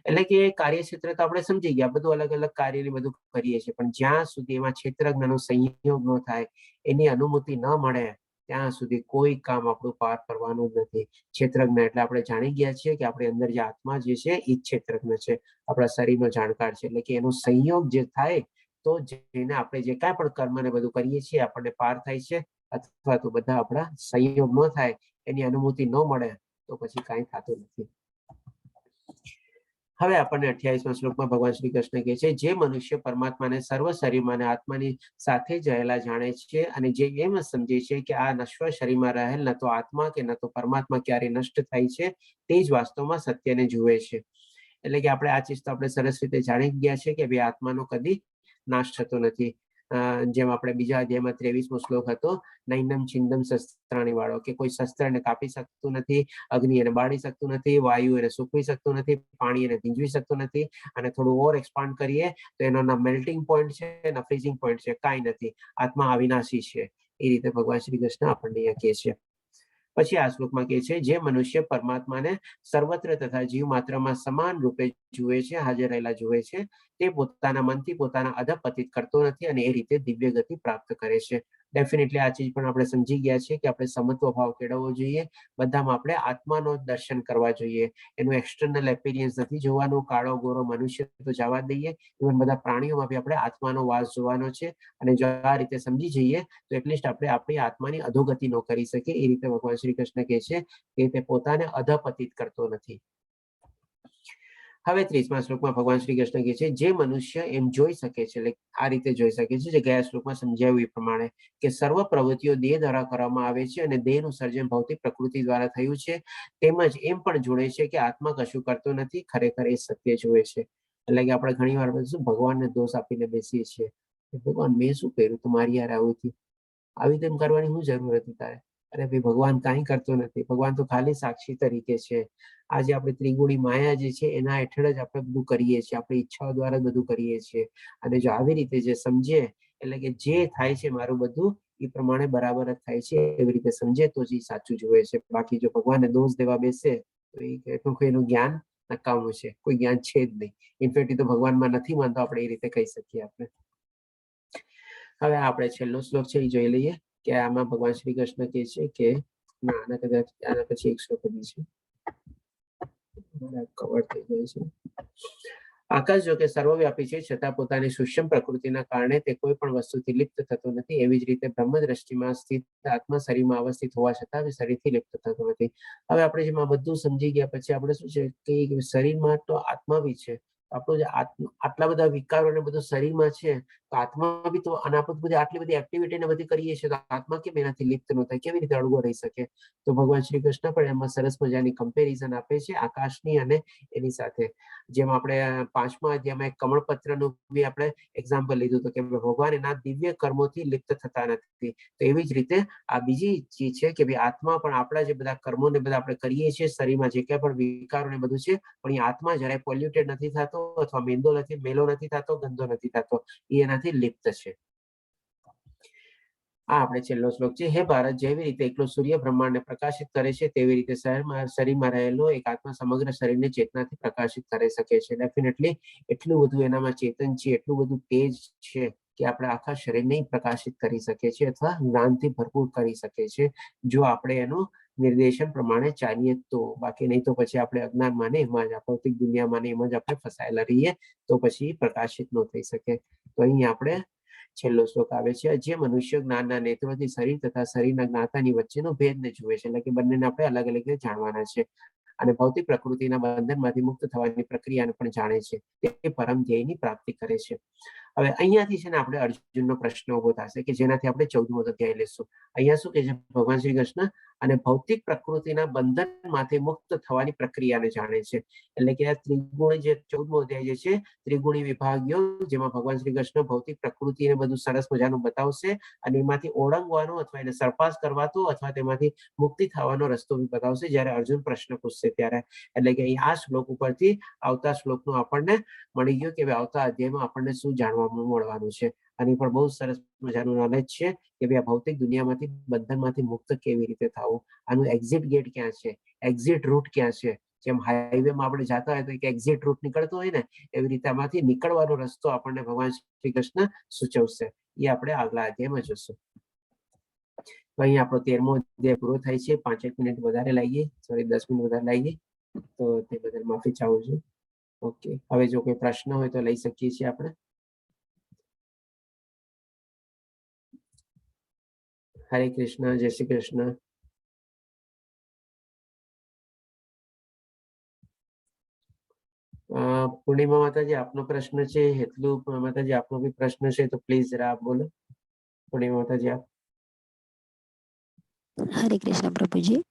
એટલે કે કાર્યક્ષેત્ર તો આપણે સમજી ગયા, બધું અલગ અલગ કાર્ય બધું કરીએ છીએ પણ જ્યાં સુધી એમાં ક્ષેત્રજ્ઞનો સંયોગ ન થાય, એની અનુમતિ ન મળે ત્યાં સુધી કોઈ કામ આપણું પાર કરવાનું જ નથી. ક્ષેત્રજ્ઞ એટલે આપણે જાણી ગયા છીએ કે આપણી અંદર જે આત્મા જે છે એ ક્ષેત્રજ્ઞ છે, આપણા શરીરનો જાણકાર છે. એટલે કે એનો સંયોગ જે થાય તો જેને આપણે જે કાંઈ પણ કર્મ ને બધું કરીએ છીએ આપણને પાર થાય છે અથવા તો બધા આપણા સંયોગ ન થાય, એની અનુમતિ ન મળે તો પછી કાંઈ થતું નથી. હવે આપણને 28મા શ્લોકમાં ભગવાન શ્રી કૃષ્ણ કહે છે જે મનુષ્ય પરમાત્માને સર્વ શરીરમાં અને આત્માની સાથે જ રહેલા જાણે છે અને જે એમ સમજે છે કે આ નશ્વર શરીરમાં રહેલ ન તો આત્મા કે ન તો પરમાત્મા ક્યારે નષ્ટ થાય છે તે જ વાસ્તવમાં સત્યને જુએ છે. એટલે કે આપણે આ ચીજ તો આપણે સરસ રીતે જાણી ગયા છે કે ભાઈ આત્માનો કદી નાશ થતો નથી. જેમ આપણે બીજા અધ્યાયમાં 23મો શ્લોક હતો નૈનમ છિંદમ શસ્ત્રાણી વાળો કે કોઈ શસ્ત્રને કાપી શકતું નથી, અગ્નિ એને બાળી શકતું નથી, વાયુ એને સૂકવી શકતું નથી, પાણી એને ભીંજવી શકતું નથી અને થોડું ઓવર એક્સપાન્ડ કરીએ તો એનો ના મેલ્ટિંગ પોઈન્ટ છે ના ફ્રીઝિંગ પોઈન્ટ છે, કાંઈ નથી. આત્મા અવિનાશી છે. એ રીતે ભગવાન શ્રી કૃષ્ણ આપણને અહીંયા કહે છે. પછી આ શ્લોકમાં કહે છે જે મનુષ્ય પરમાત્માને સર્વત્ર તથા જીવ માત્રમાં સમાન રૂપે જુએ છે, હાજર રહેલા જુએ છે, તે પોતાના મનથી પોતાના અધપતિત કરતો નથી અને એ રીતે દિવ્ય ગતિ પ્રાપ્ત કરે છે. ડેફિનેટલી આ ચીજ પણ આપણે સમજી ગયા છે કે આપણે સમત્વ ભાવ કેળવવો જોઈએ. બધામાં આપણે આત્માનો દર્શન કરવા જોઈએ. એનું એક્સટર્નલ એપિરિયન્સ નથી જોવાનું. કાળો ગોરો મનુષ્ય તો જવા દઈએ, ઇવન બધા પ્રાણીઓમાં બી આપણે આત્માનો વાસ જોવાનો છે અને જો આ રીતે સમજી જઈએ તો એટલીસ્ટ આપણે આપણી આત્માની અધોગતિ ન કરી શકીએ. એ રીતે ભગવાન શ્રી કૃષ્ણ કહે છે કે તે પોતાને અધપતિત કરતો નથી. હવે 30મા શ્લોકમાં ભગવાન શ્રી કૃષ્ણ કહે છે જે મનુષ્ય એમ જોઈ શકે છે, એટલે આ રીતે જોઈ શકે છે જે ગયા શ્લોકમાં સમજાવ્યું એ પ્રમાણે કે સર્વ પ્રવૃત્તિઓ દેહ દ્વારા કરવામાં આવે છે અને દેહનું સર્જન ભૌતિક પ્રકૃતિ દ્વારા થયું છે, તેમજ એમ પણ જોડે છે કે આત્મા કશું કરતો નથી, ખરેખર એ સત્ય જોવે છે. એટલે કે આપણે ઘણી વાર શું ભગવાનને દોષ આપીને બેસીએ છીએ, ભગવાન મેં શું કર્યું તમારી યાર આવું થયું, આવી તેમ કરવાની શું જરૂર હતી તારે? અરે ભાઈ ભગવાન કાંઈ કરતો નથી, ભગવાન તો ખાલી સાક્ષી તરીકે છે. આજે આપણે ત્રિગુણી માયા જે છે એના હેઠળ જ આપણે બધું કરીએ છીએ, આપણી ઈચ્છાઓ દ્વારા બધું કરીએ છીએ. અને જો આવી રીતે જે સમજે, એટલે કે જે થાય છે મારું બધું એ પ્રમાણે બરાબર જ થાય છે એવી રીતે સમજે તો જ સાચું જોવે છે. બાકી જો ભગવાનને દોષ દેવા બેસે તો એટલું એનું જ્ઞાન નકામું છે, કોઈ જ્ઞાન છે જ નહીં. ઇનફેક્ટ એ તો ભગવાનમાં નથી માનતો, આપણે એ રીતે કહી શકીએ આપણે. હવે આપણે છેલ્લો શ્લોક છે એ જોઈ લઈએ કે આમાં ભગવાન શ્રી કૃષ્ણ કહે છે કે ના, આના કદાચ આના પછી એક શ્લોક હજી છે, કવર થઈ જાય છે. આકાશ જો કે સર્વવ્યાપી છે છતાં પોતાની સૂક્ષ્મ પ્રકૃતિના કારણે તે કોઈ પણ વસ્તુથી લિપ્ત થતો નથી. એવી જ રીતે બ્રહ્મ દ્રષ્ટિમાં સ્થિત આત્મા શરીરમાં અવસ્થિત હોવા છતાં શરીરથી લિપ્ત થતો નથી. હવે આપણે જેમાં બધું સમજી ગયા પછી આપણે શું છે કે શરીરમાં તો આત્મા બી છે, આપણું જે આટલા બધા વિકારો ને બધું શરીરમાં છે તો આત્મા બી તો, અને આપણે બધી આટલી બધી એક્ટિવિટી ને બધી કરીએ છીએ તો આત્મા કેમ એનાથી લિપ્ત ન થાય, કેવી રીતે અળગો રહી શકે? તો ભગવાન શ્રી કૃષ્ણ પણ એમાં સરસ મજાની કમ્પેરિઝન આપે છે આકાશની અને એની સાથે. જેમ આપણે 5મા અધ્યાયમાં એક કમળપત્રનું બી આપણે એક્ઝામ્પલ લીધું હતું કે ભગવાન એના દિવ્ય કર્મોથી લિપ્ત થતા નથી. તો એવી જ રીતે આ બીજી ચીજ છે કે ભાઈ આત્મા પણ આપણા જે બધા કર્મો ને બધા આપણે કરીએ છીએ શરીરમાં જે ક્યાં પણ વિકારો ને બધું છે, પણ એ આત્મા જરાય પોલ્યુટેડ નથી થતો અથવા મેલો નથી થતો, ગંદો નથી થતો, એ એનાથી લિપ્ત છે. આ આપણે છેલ્લો શ્લોક છે. હે ભારત, જેવી રીતે એકલો સૂર્ય બ્રહ્માંડને પ્રકાશિત કરે છે તેવી રીતે શરીરમાં રહેલો એક આત્મા સમગ્ર શરીરને ચેતનાથી પ્રકાશિત કરી શકે છે. ડેફિનેટલી એટલું બધું એનામાં ચેતન છે, એટલું બધું તેજ છે કે આપણે આખા શરીરને પ્રકાશિત કરી શકીએ છીએ અથવા જ્ઞાનથી ભરપૂર કરી શકીએ છીએ જો આપણે એનું નિર્દેશન પ્રમાણે ચાલીએ તો. બાકી નહીં તો પછી આપણે અજ્ઞાનમાં ને એમાં જ ભૌતિક દુનિયામાં ને એમાં જ આપણે ફસાયેલા રહીએ તો પછી પ્રકાશિત ન થઈ શકે. તો અહીં આપણે છેલ્લો શ્લોક આવે છે. જે મનુષ્ય જ્ઞાનના નેત્રોથી શરીર તથા શરીરના જ્ઞાતાની વચ્ચેનો ભેદને જુએ છે, એટલે કે બંનેને આપણે અલગ અલગ રીતે જાણવાના છે, અને ભૌતિક પ્રકૃતિના બંધનમાંથી મુક્ત થવાની પ્રક્રિયાને પણ જાણે છે, તે પરમ ધ્યેયની પ્રાપ્તિ કરે છે. હવે અહીંયાથી છે ને આપણે અર્જુનનો પ્રશ્ન ઉભો થશે કે જેનાથી આપણે 14મો અધ્યાય લેશું. અહીંયા શું કે છે ભગવાન શ્રી કૃષ્ણ, અને ભૌતિક પ્રકૃતિના બંધનમાંથી મુક્ત થવાની પ્રક્રિયાને જાણે છે. એટલે કે આ ત્રિગુણી જે 14મો અધ્યાય જે છે ત્રિગુણી વિભાગ યોગ, જેમાં ભગવાન શ્રી કૃષ્ણ ભૌતિક પ્રકૃતિને બધું સરસ મજાનું બતાવશે અને એમાંથી ઓળંગવાનો અથવા એને સરપાસ કરવાતો અથવા તેમાંથી મુક્તિ થવાનો રસ્તો બી બતાવશે જ્યારે અર્જુન પ્રશ્ન પૂછશે ત્યારે. એટલે કે અહીં આ શ્લોક ઉપરથી આવતા શ્લોકનું આપણને મળી ગયું કે આવતા અધ્યાયમાં આપણને શું જાણવા મળવાનું છે. આની પણ બહુ સરસ મજાનું નોલેજ છે કે ભાઈ આ ભૌતિક દુનિયામાંથી બંધનમાંથી મુક્ત કેવી રીતે થવું, આનું એક્ઝિટ ગેટ ક્યાં છે, એક્ઝિટ રૂટ ક્યાં છે. જેમ હાઈવેમાં આપણે જતા હોય તો એક એક્ઝિટ રૂટ નીકળતો હોય ને, એવી રીતે આમાંથી નીકળવાનો રસ્તો આપણને ભગવાન શ્રી કૃષ્ણ સૂચવશે. એ આપણે આગલા અધ્યાયમાં જોશું. તો અહીં આપણો 13મો અધ્યાય પૂરો થાય છે. 5 મિનિટ વધારે લાગીએ, સોરી 10 મિનિટ વધારે લાગીએ, તો તે બદલ માફી ચાહું છું. ઓકે, હવે જો કોઈ પ્રશ્ન હોય તો લઈ શકીએ છીએ આપણે. હરે કૃષ્ણ, જય શ્રી કૃષ્ણ. પૂર્ણિમા માતાજી, આપનો પ્રશ્ન છે. હેતલુ માતાજી, આપનો બી પ્રશ્ન છે તો પ્લીઝ જરા આપ બોલો. પૂર્ણિમા માતાજી આપ. હરે કૃષ્ણ પ્રભુજી.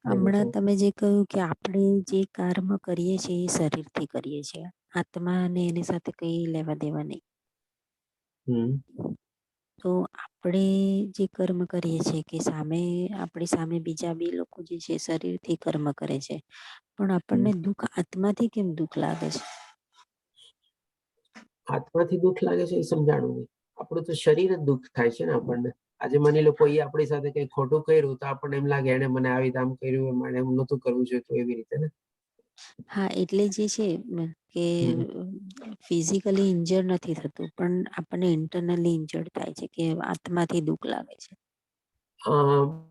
હમણાં તમે જે કહ્યું કે આપણે જે કર્મ કરીએ છીએ એ શરીરથી કરીએ છીએ, આત્મા અને એની સાથે કઈ લેવા દેવા નહીં. તો આપણે જે કર્મ કરીએ છીએ કે સામે આપણી સામે બીજા બી લોકો જે છે શરીરથી કર્મ કરે છે, પણ આપણને દુઃખ આત્માથી કેમ દુઃખ લાગે છે? આત્માથી દુઃખ લાગે છે એ સમજાણું નહીં. આપણું તો શરીર જ દુઃખ થાય છે ને આપણને. આજે માની લો કોઈ આપણી સાથે કઈ ખોટું કર્યું તો આપણને એમ લાગે એને મને આવી રીતે આમ કર્યું, મને એમ નહોતું કરવું જોઈએ, તો એવી રીતે ને. હા, એટલે જે છે કે ફિઝિકલી ઇન્જર્ડ નથી થતું, પણ આપણને ઇન્ટરનલી ઇન્જર્ડ થાય છે કે આત્માથી દુઃખ લાગે છે.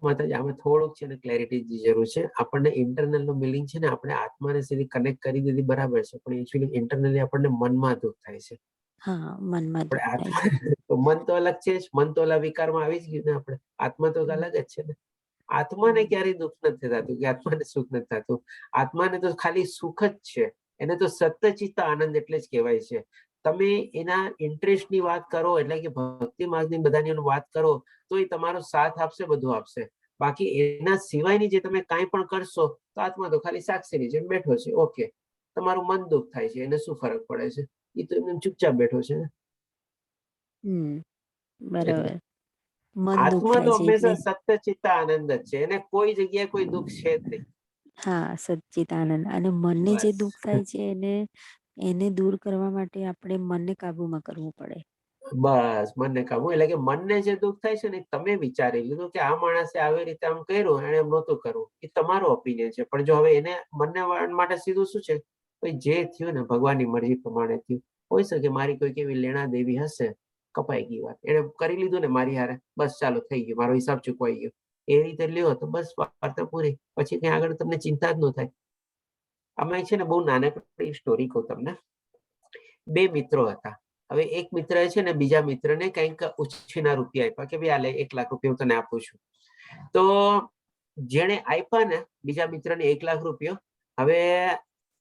માતાજી આમાં થોડુંક છે ને ક્લેરિટી જરૂર છે. આપણને ઇન્ટરનલ નો મિલિંગ છે ને આપણે આત્માને સીધી કનેક્ટ કરી દીધી બરાબર છે, પણ એકચ્યુઅલી ઇન્ટરનલી આપણને મનમાં દુઃખ થાય છે. હા, મનમાં દુઃખ થાય છે. તો મન તો અલગ છે જ, મન તો ઓલા વિકારમાં આવી જ ગયું ને. આપણે આત્મા તો અલગ જ છે ને. આત્માને ક્યારેય દુઃખ નથી થતું કે આત્માને સુખ નથી થતું. આત્માને તો ખાલી સુખ જ છે. એને તો સત્યચિત્ત આનંદ એટલે જ કહેવાય છે. તમે એના ઇન્ટરેસ્ટની વાત કરો, એટલે કે ભક્તિ માર્ગની બધાની વાત કરો તો એ તમારો સાથ આપશે, બધું આપશે. બાકી એના સિવાયની જે તમે કાંઈ પણ કરશો તો આત્મા તો ખાલી સાક્ષીની જેમ બેઠો છે. ઓકે, તમારું મન દુઃખ થાય છે, એને શું ફરક પડે છે? એ તો એમ ચૂપચાપ બેઠો છે ને. બરાબર. મન દુઃખ આત્મા તો થાય છે એટલે હંમેશા સત્યચિત્ત આનંદ જ છે, એને કોઈ જગ્યાએ કોઈ દુઃખ છે જ નહીં. હા, સચ્ચિદાનંદ. અને મનને જે બસ દુઃખ થાય છે એને દૂર કરવા માટે આપણે મનને કાબુમાં કરવું પડે. બસ મનને કાબુ, એટલે કે મનને જે દુઃખ થાય છે ને, તમે વિચારી લીધું કે આ માણસે આવી રીતે આમ કર્યું, એને એમ નહોતું કરવું, એ તમારો ઓપિનિયન છે. પણ જો હવે એને મનને માટે સીધું શું છે, ભાઈ જે થયું ને ભગવાનની મરજી પ્રમાણે થયું. હોઈ શકે મારી કોઈ એવી લેણા દેવી હશે, કપાઈ ગઈ વાત, એને કરી લીધું ને મારી હારે, બસ ચાલો થઈ ગયું, મારો હિસાબ ચૂકવાઈ ગયો. એ રીતે લ્યો તો બસ વાર્તા પૂરી, પછી ત્યાં આગળ તમને ચિંતા જ ન થાય. આમાં છે ને બહુ નાનકડી સ્ટોરી કહું તમને. બે મિત્રો હતા. હવે એક મિત્ર છે ને બીજા મિત્રને કંઈક ઉછીના રૂપિયા આપ્યા કે ભાઈ આ લે 1 લાખ રૂપિયા હું તને આપું છું. તો જેણે આપ્યા ને બીજા મિત્રને 1 લાખ રૂપિયા, હવે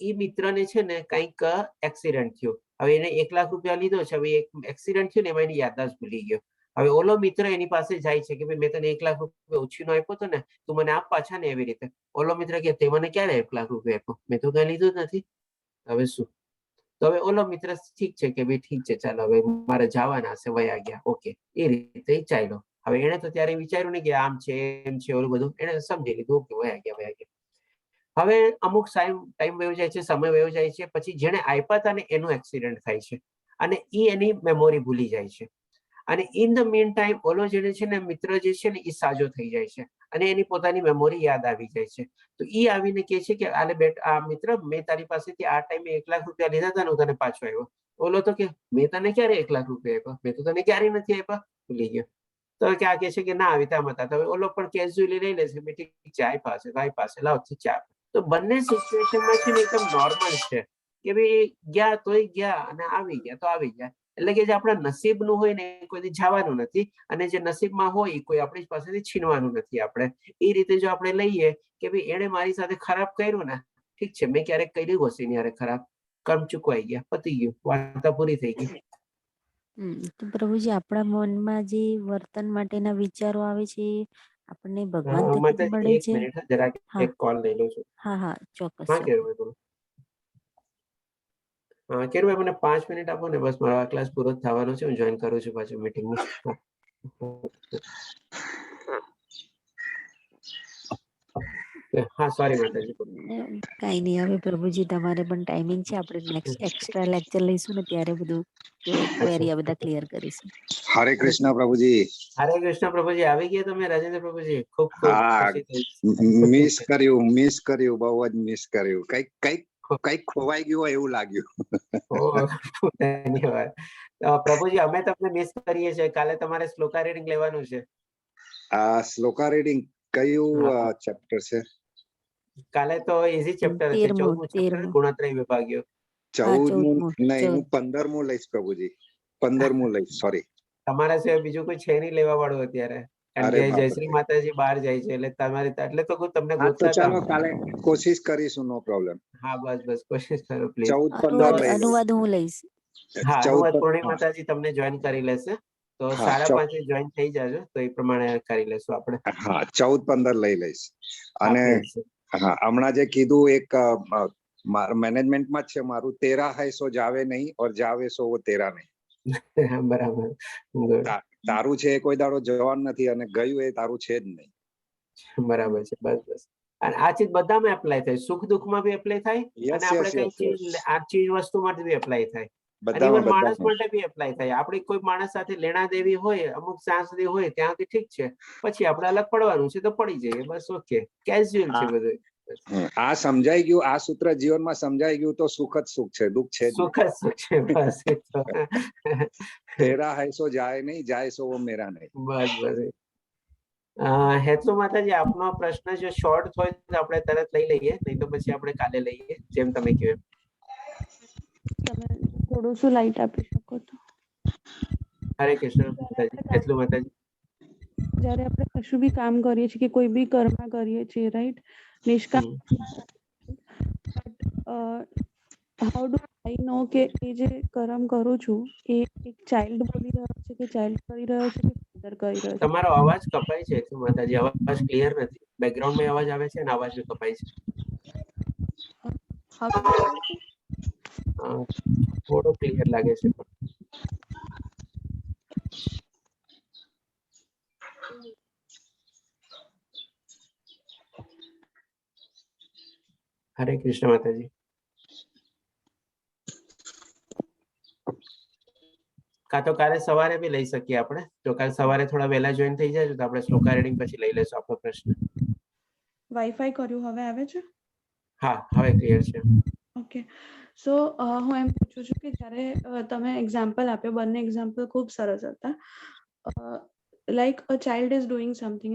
એ મિત્રને છે ને કંઈક એક્સિડન્ટ થયો. હવે એને 1 લાખ રૂપિયા લીધો છે, હવે એક એક્સિડન્ટ થયું ને એમાં એની યાદદાસ્ત ભૂલી ગયો. હવે ઓલો મિત્ર એની પાસે જાય છે કે ભાઈ મેં તને 1 લાખ રૂપિયા ઉછીનો આપ્યો હતો ને, તું મને આપ પાછા ને, એવી રીતે. ઓલો મિત્ર કે તે મને ક્યારે 1 લાખ રૂપિયા આપ્યો, મેં તો કઈ લીધું જ નથી. હવે શું? તો હવે ઓલો મિત્ર ઠીક છે કે ભાઈ ઠીક છે, ચાલો હવે મારે જવાના છે, વયા ગયા. ઓકે, એ રીતે ચાલ્યો. હવે એને તો ત્યારે વિચાર્યું ને કે આમ છે એમ છે, ઓલું બધું એને સમજી લીધું. ઓકે, વયા ગયા. હવે અમુક ટાઈમ વયો જાય છે, સમય વયો જાય છે, પછી જેને આપ્યા હતા ને એનું એક્સિડન્ટ થાય છે અને એ એની મેમોરી ભૂલી જાય છે. અને ઇન ધ મીન ટાઈમ ઓલો જેને છે ને મિત્ર જે છે ને એ સાજો થઈ જાય છે અને એની પોતાની મેમોરી યાદ આવી જાય છે. તો એ આવીને કહે છે કે આલે બેટ આ મિત્ર, મેં તારી પાસેથી આ ટાઈમે 1 લાખ રૂપિયા લીધા હતા ને, હું તને પાછો આવ્યો. ઓલો તો કે મેં તને ક્યારે 1 લાખ રૂપિયા આપ્યા, મેં તો તને ક્યારે નથી આપ્યા, ભૂલી ગયો. તો ક્યાં કહે છે કે ના આવી તેમ હતા. તો ઓલો પણ કેઝ્યુઅલી લઈ લે છે, ઠીક છે, આપ્યા પાસે લાવ ચા. તો બંને સિચ્યુએશનમાં છે ને એકદમ નોર્મલ છે કે ભાઈ ગયા તોય ગયા અને આવી ગયા તો આવી ગયા. એટલે કે જે આપણા નસીબનું હોય ને એ કોઈ જવાનું નથી, અને જે નસીબમાં હોય એ કોઈ આપણી પાસેથી છીનવાનું નથી. આપણે એ રીતે જો આપણે લઈએ કે ભાઈ એને મારી સાથે ખરાબ કર્યું ને, ઠીક છે, મેં ક્યારેક કર્યું હશે એની હારે ખરાબ, કર્મ ચૂકવાઈ ગયા, પતી ગયું, વાર્તા પૂરી થઈ ગઈ. તો પ્રભુજી, આપણા મનમાં જે વર્તન માટેના વિચારો આવે છે આપણને ભગવાન થકી મળે એક છે? મિનિટ, જરાક હા એક કોલ લઈ લઉં છું. હા, ચોક્કસ. હા કેવું બોલો. હા કેવું, મને 5 મિનિટ આપો ને, બસ મારો આ ક્લાસ પૂરો થવાનો છે, હું જોઈન કરું છું પાછું મીટિંગમાં. હા સોરી માતાજી. કઈ નહીં, હવે પ્રભુજી તમારે પણ ટાઈમિંગ છે, આપણે નેક્સ્ટ એક્સ્ટ્રા લેક્ચર લઈશું ને ત્યારે બધું ક્વેરી આ બધા ક્લિયર કરીશું. હરે કૃષ્ણ પ્રભુજી. હરે કૃષ્ણ પ્રભુજી. આવી ગયા તમે રાજેન્દ્ર પ્રભુજી? ખૂબ હા, ખુશી થઈ. મિસ કર્યું, બહુ જ મિસ કર્યું. કઈક ખોવાઈ ગયું હોય એવું લાગ્યું. ધન્યવાદ. પ્રભુજી, અમે તમને મિસ કરીએ છીએ. કાલે તમારે શ્લોકા રીડિંગ લેવાનું છે. આ શ્લોકા રીડિંગ કયું ચેપ્ટર છે? કાલે તો ઈઝી ચેપ્ટર હશે, 14મું ચેપ્ટર, ગુણત્રય વિભાગ્યો. 14મું નહીં, હું 15મું લઈશ પ્રભુજી. 15મું લઈશ, સોરી. તમારા સિવાય બીજું કોઈ છે નહીં લેવા વાળું અત્યારે, કારણ કે જયશ્રી માતાજી બહાર જાય છે, એટલે તમારે એટલે તો તમને ગોતતા હતા. ચાલો કાલે કોશિશ કરીશું, નો પ્રોબ્લેમ. હા બસ કોશિશ કરો પ્લીઝ. 14-15 લઈ અનુવાદ હું લઈશ. હા, અનુવાદ પૂર્ણિમા માતાજી તમને જોઈન કરી લેશે, તો 5:30 જોઈન થઈ જાજો, તો એ પ્રમાણે કરી લેશું આપણે. હા, 14-15 લઈ લઈશ. અને હા, હમણાં જે કીધું એક મેનેજમેન્ટમાં જ છે મારું, તેરા હૈ સો જાવે નહીં ઓર જાવે સો વો તેરા નહીં. બરાબર. તારું છે કોઈ દાડો જવાનું નથી, અને ગયું એ તારું છે જ નહીં. બરાબર છે. બસ. અને આ ચીજ બધામાં એપ્લાય થાય, સુખ દુઃખમાં બી એપ્લાય થાય, અને આપણે કઈ ચીજ આ ચીજ વસ્તુમાં બી એપ્લાય થાય, અને ઇવન માણસ માટે બી એપ્લાય થાય. આપણી કોઈ માણસ સાથે લેણા દેવી હોય, અમુક ત્યાં સુધી હોય ત્યાં સુધી ઠીક છે, પછી આપણે અલગ પડવાનું છે તો પડી જઈએ, બસ ઓકે, કેઝ્યુઅલ છે બધું. આ સમજાઈ ગયું, આ સૂત્ર જીવનમાં સમજાઈ ગયું તો સુખ જ સુખ છે, દુઃખ છે જ સુખ જ સુખ છે. બસ તેરા હૈ સો જાય નહીં, જાય સો વો મેરા નહીં. બસ. હેતુ માતાજી, આપનો પ્રશ્ન જો શોર્ટ હોય તો આપણે તરત લઈ લઈએ, નહીં તો પછી આપણે કાલે લઈએ, જેમ તમે કહ્યું. તમે થોડું શું લાઈટ આપી શકો તો? હરે કૃષ્ણ માતાજી. હેતુ માતાજી. જ્યારે આપણે કશું બી કામ કરીએ છીએ કે કોઈ બી કર્મ કરીએ છીએ, right, Nishkam, how do I નો કે એ જે કર્મ કરું છું એ એક ચાઇલ્ડ બોલી રહ્યો છે કે ચાઇલ્ડ કરી રહ્યો છે કે ફાધર કરી રહ્યો છે? તમારો અવાજ કપાય છે માતાજી, અવાજ ક્લિયર નથી. બેકગ્રાઉન્ડમાં અવાજ આવે છે અને અવાજ બી કપાય છે. હવે આવે છે? થોડો ક્લિયર લાગે છે પણ. હરે કૃષ્ણ માતાજી. કાં તો કાલે સવારે બી લઈ શકીએ આપણે. જો કાલે સવારે થોડા વહેલા જોઈન થઈ જાય તો આપણે શ્લોકા રીડિંગ પછી લઈ લેશું આપણો પ્રશ્ન. વાઈફાઈ કર્યું, હવે આવે છે? હા, હવે ક્લિયર છે. ઓકે. સો હું એમ પૂછું છું કે જ્યારે તમે એક્ઝામ્પલ આપ્યો, બંને એક્ઝામ્પલ ખૂબ સરસ હતા. Like a child is doing something,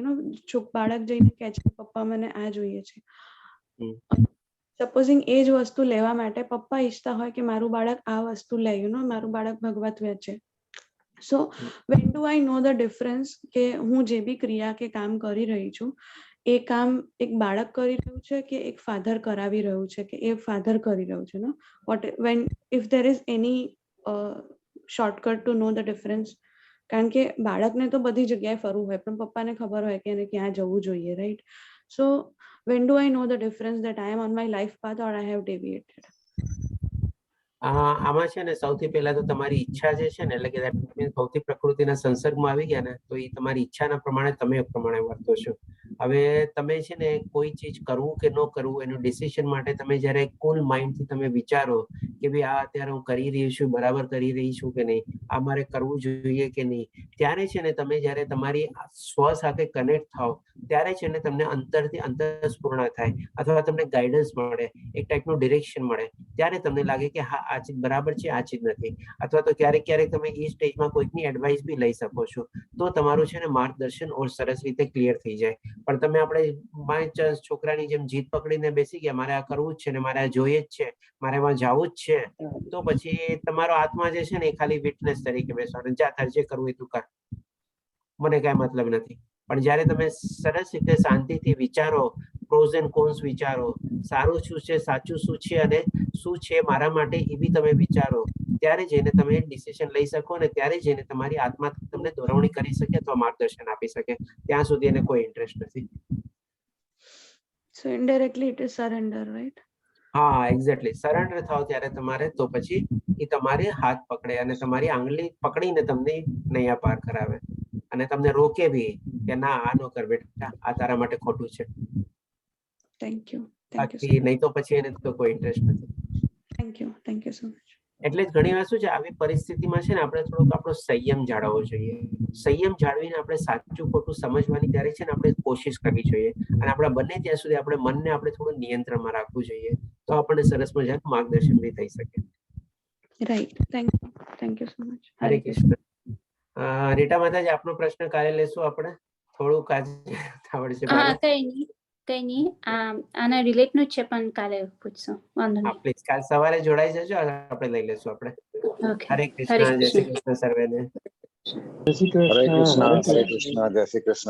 બાળક જઈને કહે છે પપ્પા મને આ જોઈએ છે. સપોઝિંગ એ જ વસ્તુ લેવા માટે પપ્પા ઈચ્છતા હોય કે મારું બાળક આ વસ્તુ લે, મારું બાળક ભગવત છે. So when do I know the difference કે હું જે બી ક્રિયા કે કામ કરી રહી છું એ કામ એક બાળક કરી રહ્યું છે કે એક ફાધર કરાવી રહ્યું છે કે એ ફાધર કરી રહ્યું છે? When if there is any shortcut to know the difference? કારણ કે બાળકને તો બધી જગ્યાએ ફરવું હોય પણ પપ્પાને ખબર હોય કે એને ક્યાં જવું જોઈએ, right? So when do I know the difference that I am on my life path or I have deviated? આમાં છે ને સૌથી પહેલા તો તમારી ઈચ્છા જે છે ને, એટલે કે સૌથી પ્રકૃતિના સંસર્ગમાં આવી ગયા ને તો એ તમારી ઈચ્છાના પ્રમાણે તમે પ્રમાણે વર્તો છો. હવે તમે છે ને કોઈ ચીજ કરવું કે ન કરવું એનું ડિસિઝન માટે તમે જ્યારે કુલ માઇન્ડથી તમે વિચારો કે ભાઈ આ અત્યારે હું કરી રહી છું, બરાબર કરી રહી છું કે નહીં, આ મારે કરવું જોઈએ કે નહીં, ત્યારે છે ને તમે જ્યારે તમારી સ્વ સાથે કનેક્ટ થાવ ત્યારે છે ને તમને અંતરથી અંતરસ્ફૂર્ણા થાય અથવા તમને ગાઈડન્સ મળે, એક ટાઈપનું ડિરેક્શન મળે. ત્યારે તમને લાગે કે હા આ ચીજ બરાબર છે, આ ચીજ નથી. અથવા તો ક્યારેક ક્યારેક તમે એ સ્ટેજમાં કોઈકની એડવાઇસ બી લઈ શકો છો. તો તમારું છે ને માર્ગદર્શન ઓર સરસ રીતે ક્લિયર થઈ જાય. પણ તમે આપણે બાય ચાન્સ છોકરાની જેમ જીદ પકડીને બેસી ગયા, મારે આ કરવું જ છે ને મારે આ જોઈએ જ છે, મારે એમાં જવું જ છે, તો પછી તમારો આત્મા જે છે ને એ ખાલી વિટનેસ તરીકે બેસવાનો, જા તારે જે કરવું એ તું કર, મને કઈ મતલબ નથી. પણ જ્યારે તમે સરસ રીતે શાંતિથી વિચારો, પ્રોઝ એન્ડ કોન્સ વિચારો, સારું શું છે, સાચું શું છે અને શું છે મારા માટે એ બી તમે વિચારો, ત્યારે જઈને તમે ડિસિઝન લઈ શકો અને ત્યારે જઈને તમારી આત્મા તમને દોરવણી કરી શકે અથવા માર્ગદર્શન આપી શકે. ત્યાં સુધી એને કોઈ ઇન્ટરેસ્ટ નથી. So indirectly it is surrender, right? હા, એક્ઝેક્ટલી. સરેન્ડર થાવ ત્યારે તમારે તો પછી એ તમારે હાથ પકડે અને તમારી આંગળી પકડીને તમને નૈયા પાર કરાવે અને તમને રોકે બી કે ના આ નો કર બેટા, આ તારા માટે ખોટું છે. Thank you. Thank you so બાકી much. નહીં તો પછી એને તો કોઈ ઇન્ટરેસ્ટ નથી. Thank you so much. એટલે જ ઘણી વાર શું છે આવી પરિસ્થિતિમાં છે ને આપણે થોડોક આપણો સંયમ જાળવવો જોઈએ. સંયમ જાળવીને આપણે સાચું ખોટું સમજવાની ત્યારે છે ને આપણે કોશિશ કરવી જોઈએ અને આપણા બંને ત્યાં સુધી આપણે મનને આપણે થોડું નિયંત્રણમાં રાખવું જોઈએ, તો આપણને સરસ મજાનું માર્ગદર્શન બી થઈ શકે. Right. Thank you so much. હરે કૃષ્ણ. રીટા માતાજી, આપનો પ્રશ્ન કાલે લેશું આપણે, થોડુંક આજે આવડશે. હા, કઈ નહીં. આના રિલેટ નું છે પણ કાલે પૂછશું, વાંધો નહીં. પ્લીઝ કાલ સવારે જોડાઈ જજો, આપણે લઈ લેશું આપણે. ઓકે. હરે કૃષ્ણ. જય શ્રી કૃષ્ણ સર્વેને. જય શ્રી કૃષ્ણ. હરે કૃષ્ણ, હરે કૃષ્ણ, જય શ્રી કૃષ્ણ.